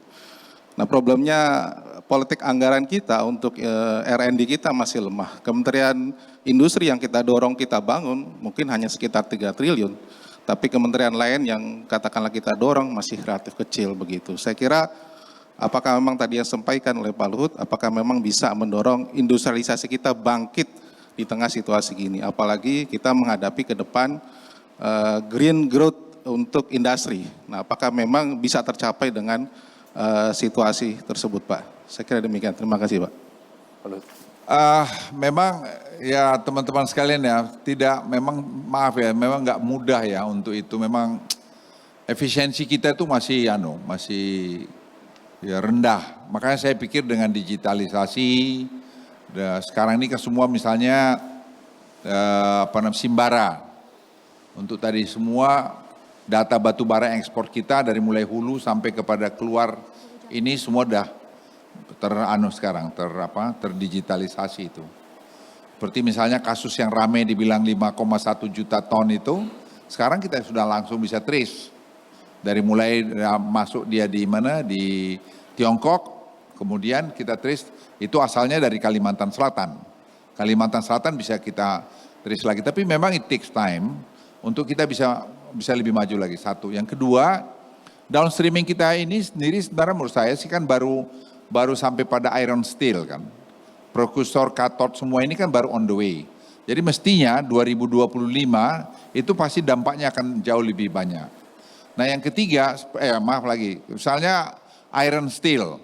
Nah problemnya politik anggaran kita untuk R&D kita masih lemah. Kementerian Industri yang kita dorong, kita bangun mungkin hanya sekitar 3 triliun. Tapi kementerian lain yang katakanlah kita dorong masih relatif kecil begitu. Saya kira apakah memang tadi yang disampaikan oleh Pak Luhut, apakah memang bisa mendorong industrialisasi kita bangkit di tengah situasi gini. Apalagi kita menghadapi ke depan green growth untuk industri. Nah apakah memang bisa tercapai dengan situasi tersebut Pak? Saya kira demikian. Terima kasih Pak. Memang ya teman-teman sekalian ya, maaf ya, memang nggak mudah ya untuk itu. Memang efisiensi kita itu masih ya rendah. Makanya saya pikir dengan digitalisasi, sekarang ini kan semua misalnya Simbara, untuk tadi semua data batu bara ekspor kita dari mulai hulu sampai kepada keluar ini semua dah terdigitalisasi itu. Seperti misalnya kasus yang ramai dibilang 5,1 juta ton itu, sekarang kita sudah langsung bisa trace. Dari mulai masuk dia di mana, di Tiongkok, kemudian kita trace itu asalnya dari Kalimantan Selatan. Kalimantan Selatan bisa kita trace lagi, tapi memang it takes time untuk kita bisa lebih maju lagi. Satu, yang kedua, downstreaming kita ini sendiri sebenarnya menurut saya sih kan baru sampai pada iron steel kan. Prekursor, katot semua ini kan baru on the way. Jadi mestinya 2025 itu pasti dampaknya akan jauh lebih banyak. Nah yang ketiga, misalnya iron steel.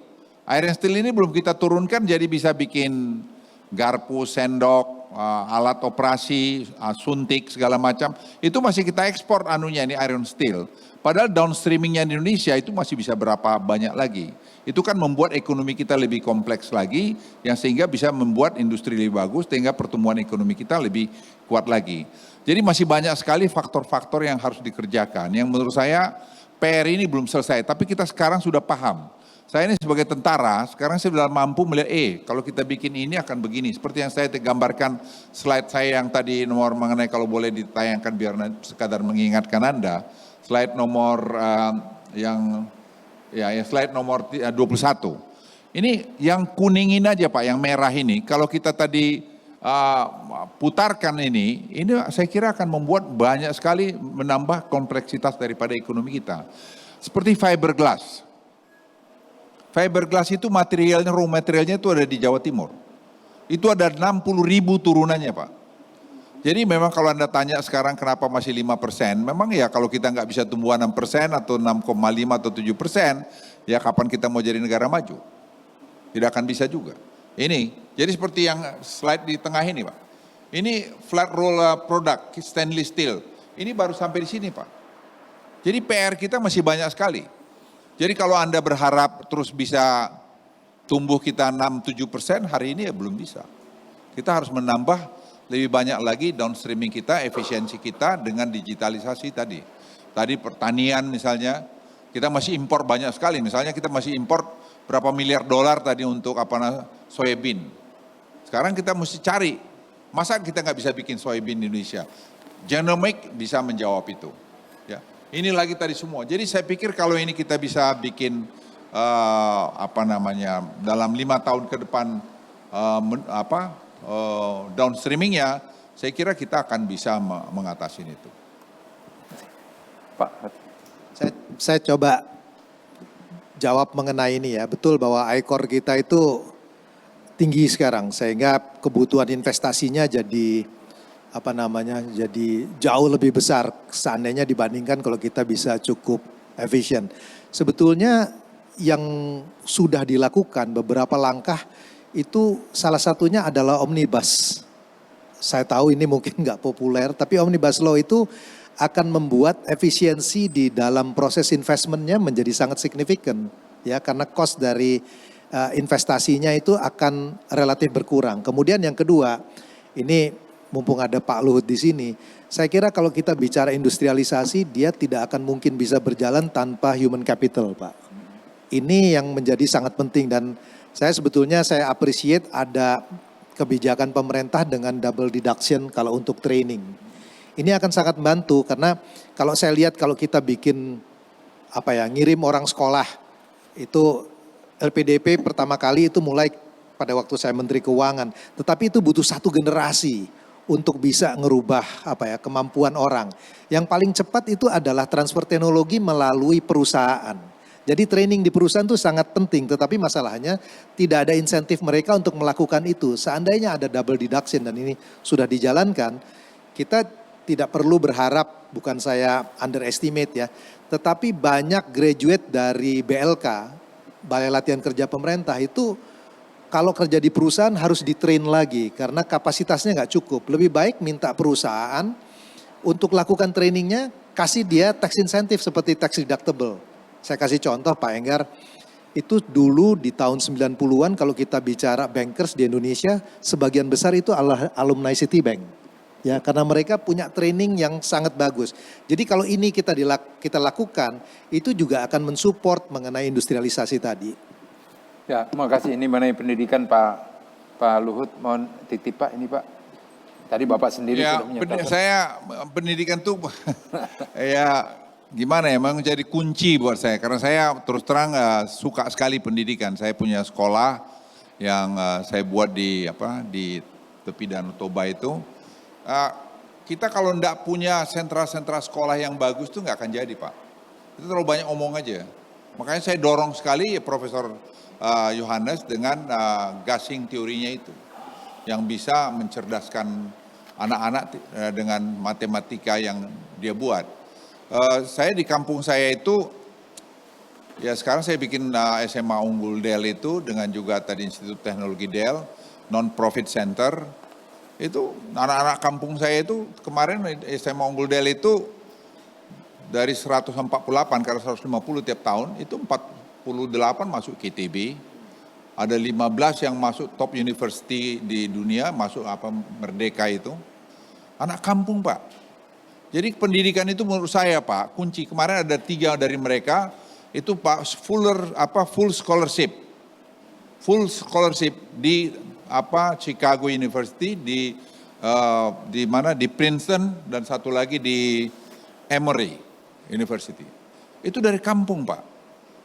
Iron steel ini belum kita turunkan jadi bisa bikin garpu, sendok, alat operasi, suntik segala macam. Itu masih kita ekspor ini iron steel. Padahal downstreamingnya di Indonesia itu masih bisa berapa banyak lagi. Itu kan membuat ekonomi kita lebih kompleks lagi, yang sehingga bisa membuat industri lebih bagus, sehingga pertumbuhan ekonomi kita lebih kuat lagi. Jadi masih banyak sekali faktor-faktor yang harus dikerjakan. Yang menurut saya PR ini belum selesai, tapi kita sekarang sudah paham. Saya ini sebagai tentara, sekarang saya sudah mampu melihat, kalau kita bikin ini akan begini. Seperti yang saya gambarkan slide saya yang tadi nomor mengenai kalau boleh ditayangkan biar sekadar mengingatkan Anda. Slide nomor slide nomor 21. Ini yang kuning ini aja Pak, yang merah ini. Kalau kita tadi putarkan ini saya kira akan membuat banyak sekali menambah kompleksitas daripada ekonomi kita. Seperti fiberglass. Fiberglass itu materialnya, raw materialnya itu ada di Jawa Timur. Itu ada 60.000 turunannya Pak. Jadi memang kalau Anda tanya sekarang kenapa masih 5%, memang ya kalau kita nggak bisa tumbuh 6% atau 6,5 atau 7%, ya kapan kita mau jadi negara maju? Tidak akan bisa juga. Ini, jadi seperti yang slide di tengah ini Pak. Ini flat roll product, stainless steel. Ini baru sampai di sini Pak. Jadi PR kita masih banyak sekali. Jadi kalau Anda berharap terus bisa tumbuh kita 6-7%, hari ini ya belum bisa. Kita harus menambah lebih banyak lagi downstreaming kita, efisiensi kita dengan digitalisasi tadi. Tadi pertanian misalnya, kita masih impor banyak sekali. Misalnya kita masih impor berapa miliar dolar tadi untuk soybean. Sekarang kita mesti cari Masa kita nggak bisa bikin soybean di Indonesia? Genomic bisa menjawab itu. Ya, ini lagi tadi semua. Jadi saya pikir kalau ini kita bisa bikin dalam 5 tahun ke depan downstreamingnya, saya kira kita akan bisa mengatasi itu. Pak, Saya coba jawab mengenai ini ya. Betul bahwa ICOR kita itu tinggi sekarang sehingga kebutuhan investasinya jadi jadi jauh lebih besar seandainya dibandingkan kalau kita bisa cukup efisien. Sebetulnya yang sudah dilakukan beberapa langkah itu salah satunya adalah omnibus. Saya tahu ini mungkin nggak populer, tapi omnibus law itu akan membuat efisiensi di dalam proses investmentnya menjadi sangat signifikan, ya, karena cost dari investasinya itu akan relatif berkurang. Kemudian yang kedua, ini mumpung ada Pak Luhut di sini, saya kira kalau kita bicara industrialisasi, dia tidak akan mungkin bisa berjalan tanpa human capital, Pak. Ini yang menjadi sangat penting dan saya sebetulnya saya appreciate ada kebijakan pemerintah dengan double deduction kalau untuk training. Ini akan sangat membantu karena kalau saya lihat kalau kita bikin ngirim orang sekolah itu LPDP pertama kali itu mulai pada waktu saya Menteri Keuangan, tetapi itu butuh satu generasi untuk bisa ngerubah kemampuan orang. Yang paling cepat itu adalah transfer teknologi melalui perusahaan. Jadi training di perusahaan itu sangat penting, tetapi masalahnya tidak ada insentif mereka untuk melakukan itu. Seandainya ada double deduction dan ini sudah dijalankan, kita tidak perlu berharap, bukan saya underestimate ya, tetapi banyak graduate dari BLK, Balai Latihan Kerja Pemerintah itu kalau kerja di perusahaan harus di-train lagi karena kapasitasnya nggak cukup. Lebih baik minta perusahaan untuk lakukan trainingnya, kasih dia tax incentive seperti tax deductible. Saya kasih contoh Pak Enggar, itu dulu di tahun 90-an kalau kita bicara bankers di Indonesia, sebagian besar itu alumni Citibank. Ya, karena mereka punya training yang sangat bagus. Jadi kalau ini kita lakukan, itu juga akan mensupport mengenai industrialisasi tadi. Ya, terima kasih. Ini mengenai pendidikan Pak Luhut, mohon titip Pak ini Pak. Tadi Bapak sendiri ya, sudah menyatakan. Saya pendidikan tuh ya gimana ya, memang jadi kunci buat saya. Karena saya terus terang suka sekali pendidikan. Saya punya sekolah yang saya buat di tepi Danau Toba itu. Kita kalau enggak punya sentra-sentra sekolah yang bagus tuh nggak akan jadi Pak. Itu terlalu banyak omong aja. Makanya saya dorong sekali Profesor Yohanes dengan gasing teorinya itu. Yang bisa mencerdaskan anak-anak dengan matematika yang dia buat. Saya di kampung saya itu, ya sekarang saya bikin SMA Unggul Del itu dengan juga tadi Institut Teknologi Del, non-profit center. Itu anak-anak kampung saya itu kemarin SMA Unggul Del itu dari 148 ke 150 tiap tahun, itu 48 masuk KTB, ada 15 yang masuk top university di dunia, masuk Merdeka itu. Anak kampung Pak. Jadi pendidikan itu menurut saya Pak, kunci. Kemarin ada 3 dari mereka, itu Pak full scholarship. Full scholarship di Chicago University, di Princeton, dan satu lagi di Emory University. Itu dari kampung Pak.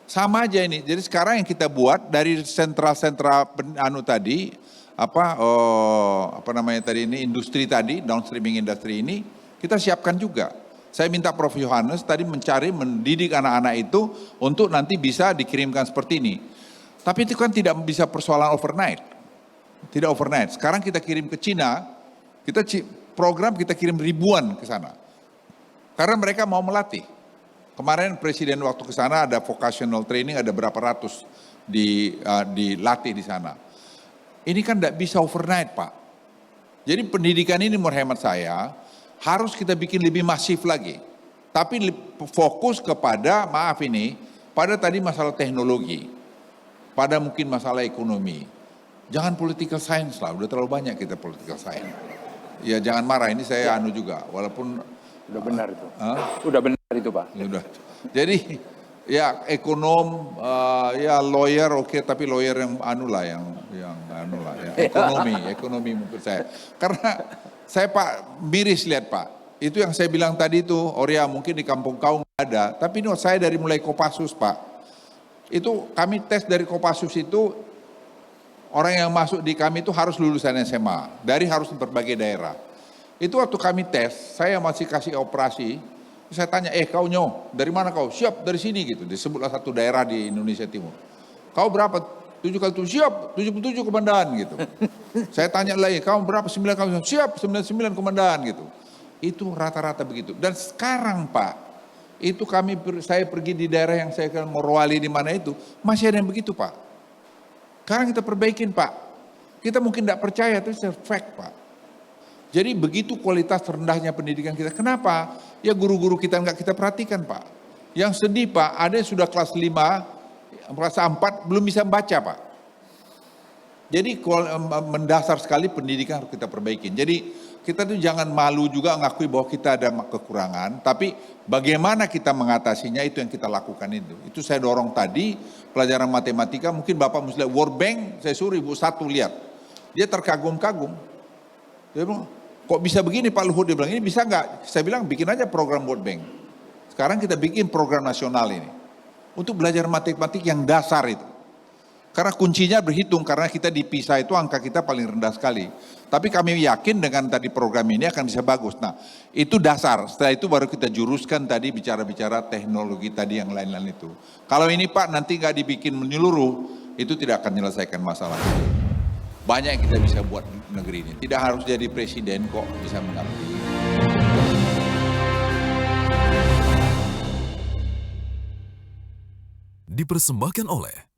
Sama aja ini. Jadi sekarang yang kita buat dari sentra-sentra industri tadi, downstreaming industri ini kita siapkan juga. Saya minta Prof. Yohanes tadi mendidik anak-anak itu untuk nanti bisa dikirimkan seperti ini. Tapi itu kan tidak bisa persoalan overnight. Tidak overnight. Sekarang kita kirim ke Cina, program kita kirim ribuan ke sana. Karena mereka mau melatih. Kemarin Presiden waktu ke sana ada vocational training, ada berapa ratus dilatih di sana. Ini kan tidak bisa overnight Pak. Jadi pendidikan ini menurut hemat saya, harus kita bikin lebih masif lagi. Tapi fokus kepada, pada tadi masalah teknologi. Pada mungkin masalah ekonomi. Jangan political science lah, udah terlalu banyak kita political science. Ya jangan marah, ini saya juga, walaupun udah benar itu. Udah benar itu Pak. Udah. Jadi Ya ekonom, ya lawyer oke, tapi lawyer yang ya, ekonomi menurut saya. Karena saya Pak miris lihat Pak, itu yang saya bilang tadi itu, Oria mungkin di kampung kau nggak ada, tapi ini saya dari mulai Kopassus Pak, itu kami tes dari Kopassus itu, orang yang masuk di kami itu harus lulusan SMA, harus berbagai daerah. Itu waktu kami tes, saya masih kasih operasi, saya tanya, kau dari mana kau? Siap, dari sini gitu. Disebutlah satu daerah di Indonesia Timur. Kau berapa? 7 kali 7, siap, 77 komandan gitu. Saya tanya lagi, kau berapa? 9 kali, siap, 99 komandan gitu. Itu rata-rata begitu. Dan sekarang Pak, itu saya pergi di daerah yang saya kenal Morowali di mana itu, masih ada yang begitu Pak. Sekarang kita perbaikin Pak. Kita mungkin tidak percaya, itu fact Pak. Jadi begitu kualitas rendahnya pendidikan kita. Kenapa? Ya guru-guru kita nggak kita perhatikan Pak. Yang sedih Pak, ada yang sudah kelas 5, kelas 4 belum bisa baca Pak. Jadi mendasar sekali pendidikan harus kita perbaikin. Jadi kita tuh jangan malu juga ngakui bahwa kita ada kekurangan. Tapi bagaimana kita mengatasinya itu yang kita lakukan itu. Itu saya dorong tadi pelajaran matematika. Mungkin Bapak mesti lihat World Bank, saya suruh Ibu Satu lihat. Dia terkagum-kagum. Dia bilang, kok bisa begini Pak Luhut? Dia bilang, ini bisa nggak? Saya bilang, bikin aja program World Bank. Sekarang kita bikin program nasional ini. Untuk belajar matematik yang dasar itu. Karena kuncinya berhitung, karena kita di PISA itu angka kita paling rendah sekali. Tapi kami yakin dengan tadi program ini akan bisa bagus. Nah, itu dasar. Setelah itu baru kita juruskan tadi bicara-bicara teknologi tadi yang lain-lain itu. Kalau ini Pak nanti nggak dibikin menyeluruh, itu tidak akan menyelesaikan masalah. Banyak yang kita bisa buat negeri ini. Tidak harus jadi presiden kok bisa mengabdi. Dipersembahkan oleh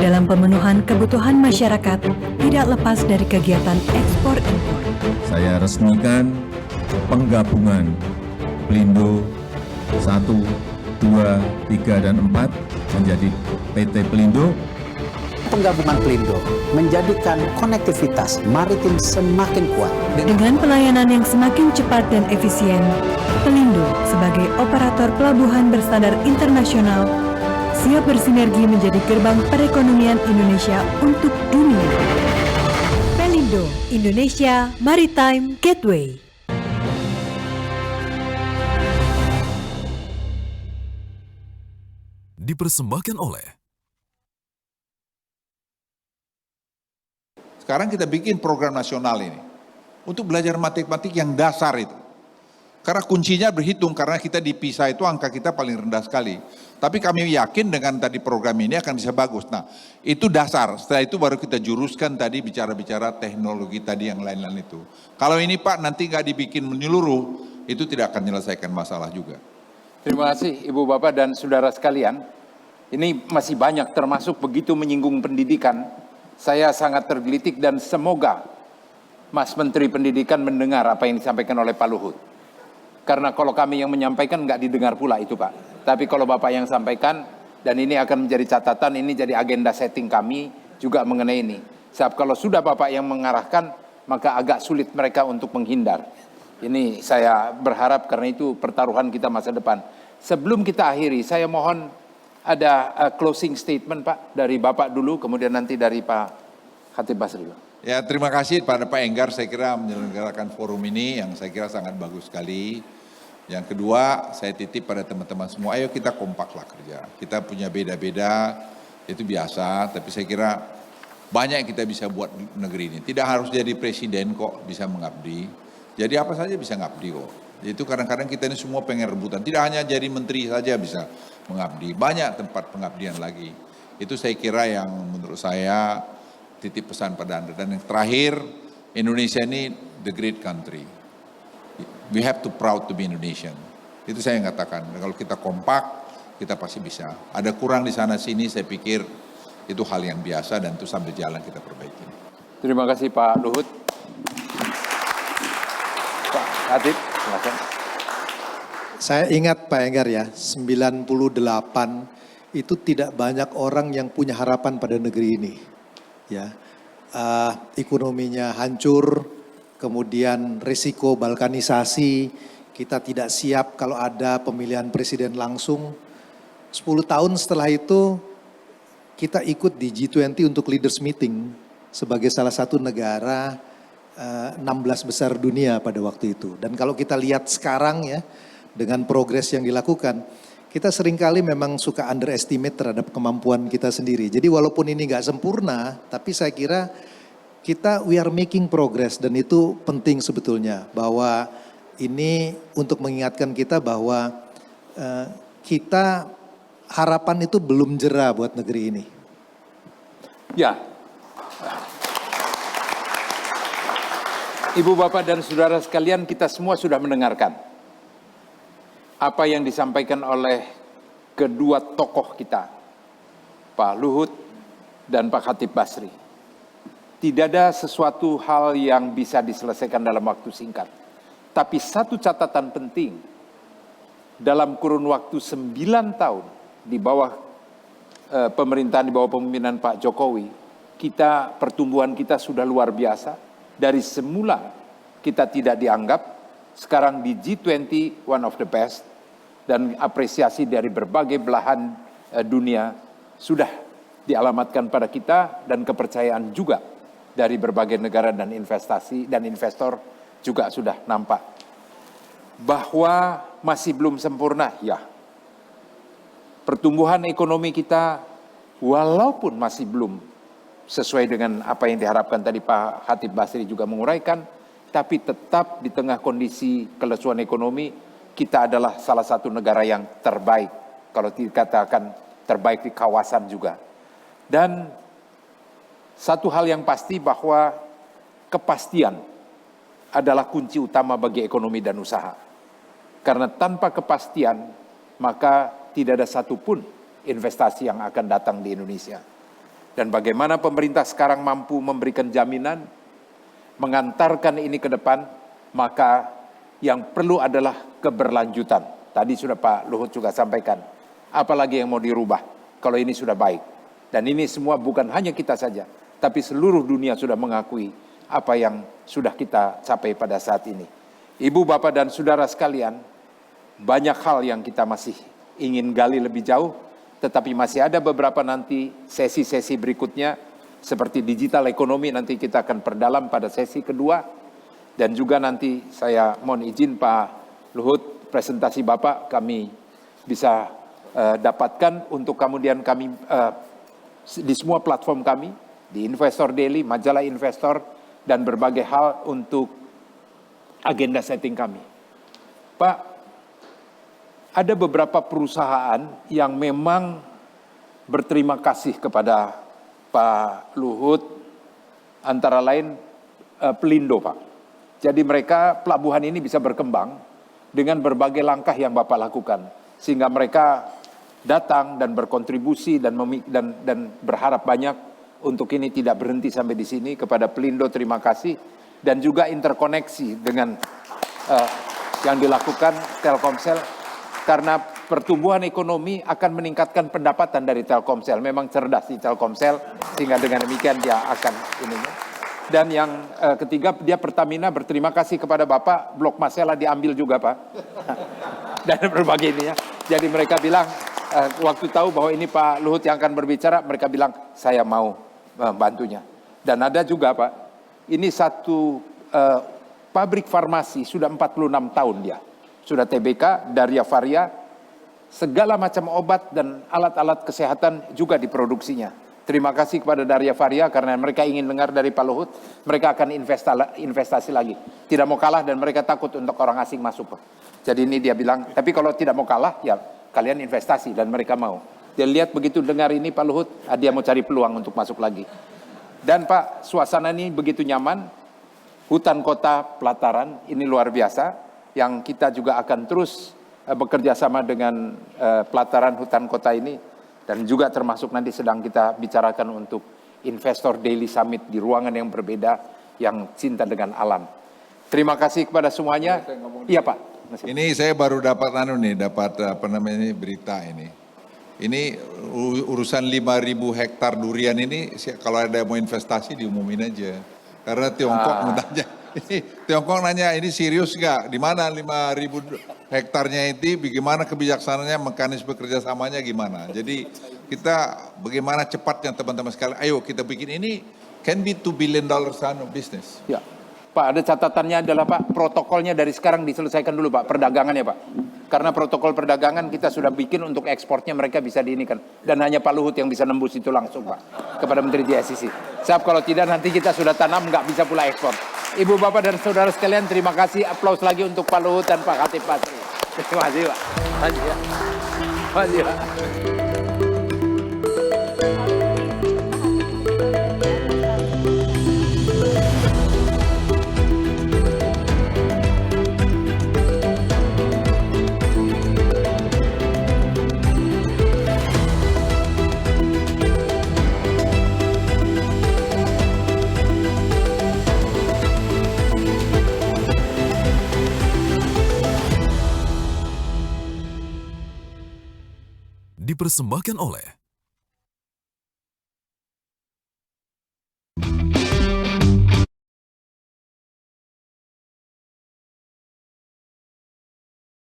dalam pemenuhan kebutuhan masyarakat tidak lepas dari kegiatan ekspor-impor. Saya resmikan penggabungan Pelindo 1, 2, 3, dan 4 menjadi PT Pelindo. Penggabungan Pelindo menjadikan konektivitas maritim semakin kuat. Dengan pelayanan yang semakin cepat dan efisien, Pelindo sebagai operator pelabuhan berstandar internasional siap bersinergi menjadi gerbang perekonomian Indonesia untuk dunia. Pelindo, Indonesia Maritime Gateway. dipersembahkan oleh Sekarang kita bikin program nasional ini. Untuk belajar matematik yang dasar itu. Karena kuncinya berhitung, karena kita di PISA itu angka kita paling rendah sekali. Tapi kami yakin dengan tadi program ini akan bisa bagus. Nah, itu dasar. Setelah itu baru kita juruskan tadi bicara-bicara teknologi tadi yang lain-lain itu. Kalau ini Pak nanti nggak dibikin menyeluruh, itu tidak akan menyelesaikan masalah juga. Terima kasih Ibu Bapak dan Saudara sekalian. Ini masih banyak termasuk begitu menyinggung pendidikan. Saya sangat tergelitik dan semoga Mas Menteri Pendidikan mendengar apa yang disampaikan oleh Pak Luhut. Karena kalau kami yang menyampaikan nggak didengar pula itu Pak. Tapi kalau Bapak yang sampaikan, dan ini akan menjadi catatan, ini jadi agenda setting kami juga mengenai ini. Sebab kalau sudah Bapak yang mengarahkan, maka agak sulit mereka untuk menghindar. Ini saya berharap karena itu pertaruhan kita masa depan. Sebelum kita akhiri, saya mohon ada closing statement Pak dari Bapak dulu, kemudian nanti dari Pak Khatib Basri. Ya terima kasih pada Pak Enggar, saya kira menyelenggarakan forum ini yang saya kira sangat bagus sekali. Yang kedua, saya titip pada teman-teman semua, ayo kita kompaklah kerja. Kita punya beda-beda, itu biasa, tapi saya kira banyak yang kita bisa buat negeri ini. Tidak harus jadi presiden kok bisa mengabdi. Jadi apa saja bisa ngabdi kok. Itu kadang-kadang kita ini semua pengen rebutan. Tidak hanya jadi menteri saja bisa mengabdi. Banyak tempat pengabdian lagi. Itu saya kira yang menurut saya titip pesan pada Anda. Dan yang terakhir, Indonesia ini the great country. We have to proud to be Indonesian. Itu saya yang katakan, kalau kita kompak, kita pasti bisa. Ada kurang di sana sini, saya pikir itu hal yang biasa dan itu sambil jalan kita perbaiki. Terima kasih Pak Luhut. Pak Khatib, silakan. Saya ingat Pak Enggar ya, 98 itu tidak banyak orang yang punya harapan pada negeri ini. Ya, ekonominya hancur, kemudian risiko balkanisasi, kita tidak siap kalau ada pemilihan presiden langsung. 10 tahun setelah itu kita ikut di G20 untuk Leaders Meeting sebagai salah satu negara 16 besar dunia pada waktu itu. Dan kalau kita lihat sekarang ya, dengan progres yang dilakukan, kita seringkali memang suka underestimate terhadap kemampuan kita sendiri. Jadi walaupun ini nggak sempurna, tapi saya kira we are making progress dan itu penting sebetulnya. Bahwa ini untuk mengingatkan kita bahwa kita harapan itu belum jera buat negeri ini. Ya, Ibu Bapak dan Saudara sekalian, kita semua sudah mendengarkan apa yang disampaikan oleh kedua tokoh kita, Pak Luhut dan Pak Khatib Basri. Tidak ada sesuatu hal yang bisa diselesaikan dalam waktu singkat. Tapi satu catatan penting, dalam kurun waktu 9 tahun di bawah pemerintahan, di bawah pemimpinan Pak Jokowi, pertumbuhan kita sudah luar biasa. Dari semula kita tidak dianggap, sekarang di G20 one of the best, dan apresiasi dari berbagai belahan dunia sudah dialamatkan pada kita, dan kepercayaan juga dari berbagai negara dan investasi dan investor juga sudah nampak. Bahwa masih belum sempurna, ya. Pertumbuhan ekonomi kita walaupun masih belum sesuai dengan apa yang diharapkan tadi Pak Khatib Basri juga menguraikan, tapi tetap di tengah kondisi kelesuan ekonomi, kita adalah salah satu negara yang terbaik, kalau dikatakan terbaik di kawasan juga. Dan satu hal yang pasti bahwa kepastian adalah kunci utama bagi ekonomi dan usaha. Karena tanpa kepastian, maka tidak ada satupun investasi yang akan datang di Indonesia. Dan bagaimana pemerintah sekarang mampu memberikan jaminan, mengantarkan ini ke depan, maka yang perlu adalah keberlanjutan. Tadi sudah Pak Luhut juga sampaikan, apalagi yang mau dirubah kalau ini sudah baik. Dan ini semua bukan hanya kita saja, tapi seluruh dunia sudah mengakui apa yang sudah kita capai pada saat ini. Ibu, Bapak, dan Saudara sekalian, banyak hal yang kita masih ingin gali lebih jauh, tetapi masih ada beberapa nanti sesi-sesi berikutnya, seperti digital ekonomi nanti kita akan perdalam pada sesi kedua. Dan juga nanti saya mohon izin Pak Luhut, presentasi Bapak kami bisa dapatkan untuk kemudian kami di semua platform kami, di Investor Daily, majalah Investor, dan berbagai hal untuk agenda setting kami. Pak, ada beberapa perusahaan yang memang berterima kasih kepada Pak Luhut, antara lain Pelindo, Pak. Jadi mereka, pelabuhan ini bisa berkembang dengan berbagai langkah yang Bapak lakukan. Sehingga mereka datang dan berkontribusi dan berharap banyak untuk ini tidak berhenti sampai di sini. Kepada Pelindo terima kasih. Dan juga interkoneksi dengan yang dilakukan Telkomsel. Karena pertumbuhan ekonomi akan meningkatkan pendapatan dari Telkomsel. Memang cerdas di Telkomsel, sehingga dengan demikian dia akan ininya. Dan yang ketiga, dia Pertamina berterima kasih kepada Bapak, Blok Masela diambil juga Pak. Dan berbagai ini ya. Jadi mereka bilang, waktu tahu bahwa ini Pak Luhut yang akan berbicara, mereka bilang, saya mau membantunya. Dan ada juga Pak, ini satu pabrik farmasi, sudah 46 tahun dia. Sudah TBK, Darya Varia, segala macam obat dan alat-alat kesehatan juga diproduksinya. Terima kasih kepada Darya Varia karena mereka ingin dengar dari Pak Luhut, mereka akan investasi lagi. Tidak mau kalah dan mereka takut untuk orang asing masuk. Jadi ini dia bilang, tapi kalau tidak mau kalah, ya kalian investasi, dan mereka mau. Dia lihat begitu dengar ini Pak Luhut, dia mau cari peluang untuk masuk lagi. Dan Pak, suasana ini begitu nyaman, hutan kota pelataran, ini luar biasa, yang kita juga akan terus bekerja sama dengan pelataran hutan kota ini, dan juga termasuk nanti sedang kita bicarakan untuk Investor Daily Summit di ruangan yang berbeda yang cinta dengan alam. Terima kasih kepada semuanya. Iya Pak. Ini saya baru dapat berita ini. Ini urusan 5.000 hektar durian ini, kalau ada mau investasi diumumin aja. Karena Tiongkok Tiongkok nanya ini serius nggak? Di mana 5.000 hektarnya itu? Bagaimana kebijaksanaannya, mekanisme kerjasamanya gimana? Jadi kita bagaimana cepatnya teman-teman sekalian. Ayo kita bikin ini can be $2 billion business. Ya. Pak, ada catatannya adalah Pak, protokolnya dari sekarang diselesaikan dulu Pak, perdagangan ya Pak. Karena protokol perdagangan kita sudah bikin untuk ekspornya mereka bisa diinikan. Dan hanya Pak Luhut yang bisa nembus itu langsung Pak, kepada Menteri GSCC. Sebab kalau tidak nanti kita sudah tanam nggak bisa pula ekspor. Ibu, Bapak, dan Saudara sekalian, terima kasih. Aplaus lagi untuk Pak Luhut dan Pak Khatib Basri. Terima kasih Pak. Terima kasih Pak. Dipersembahkan oleh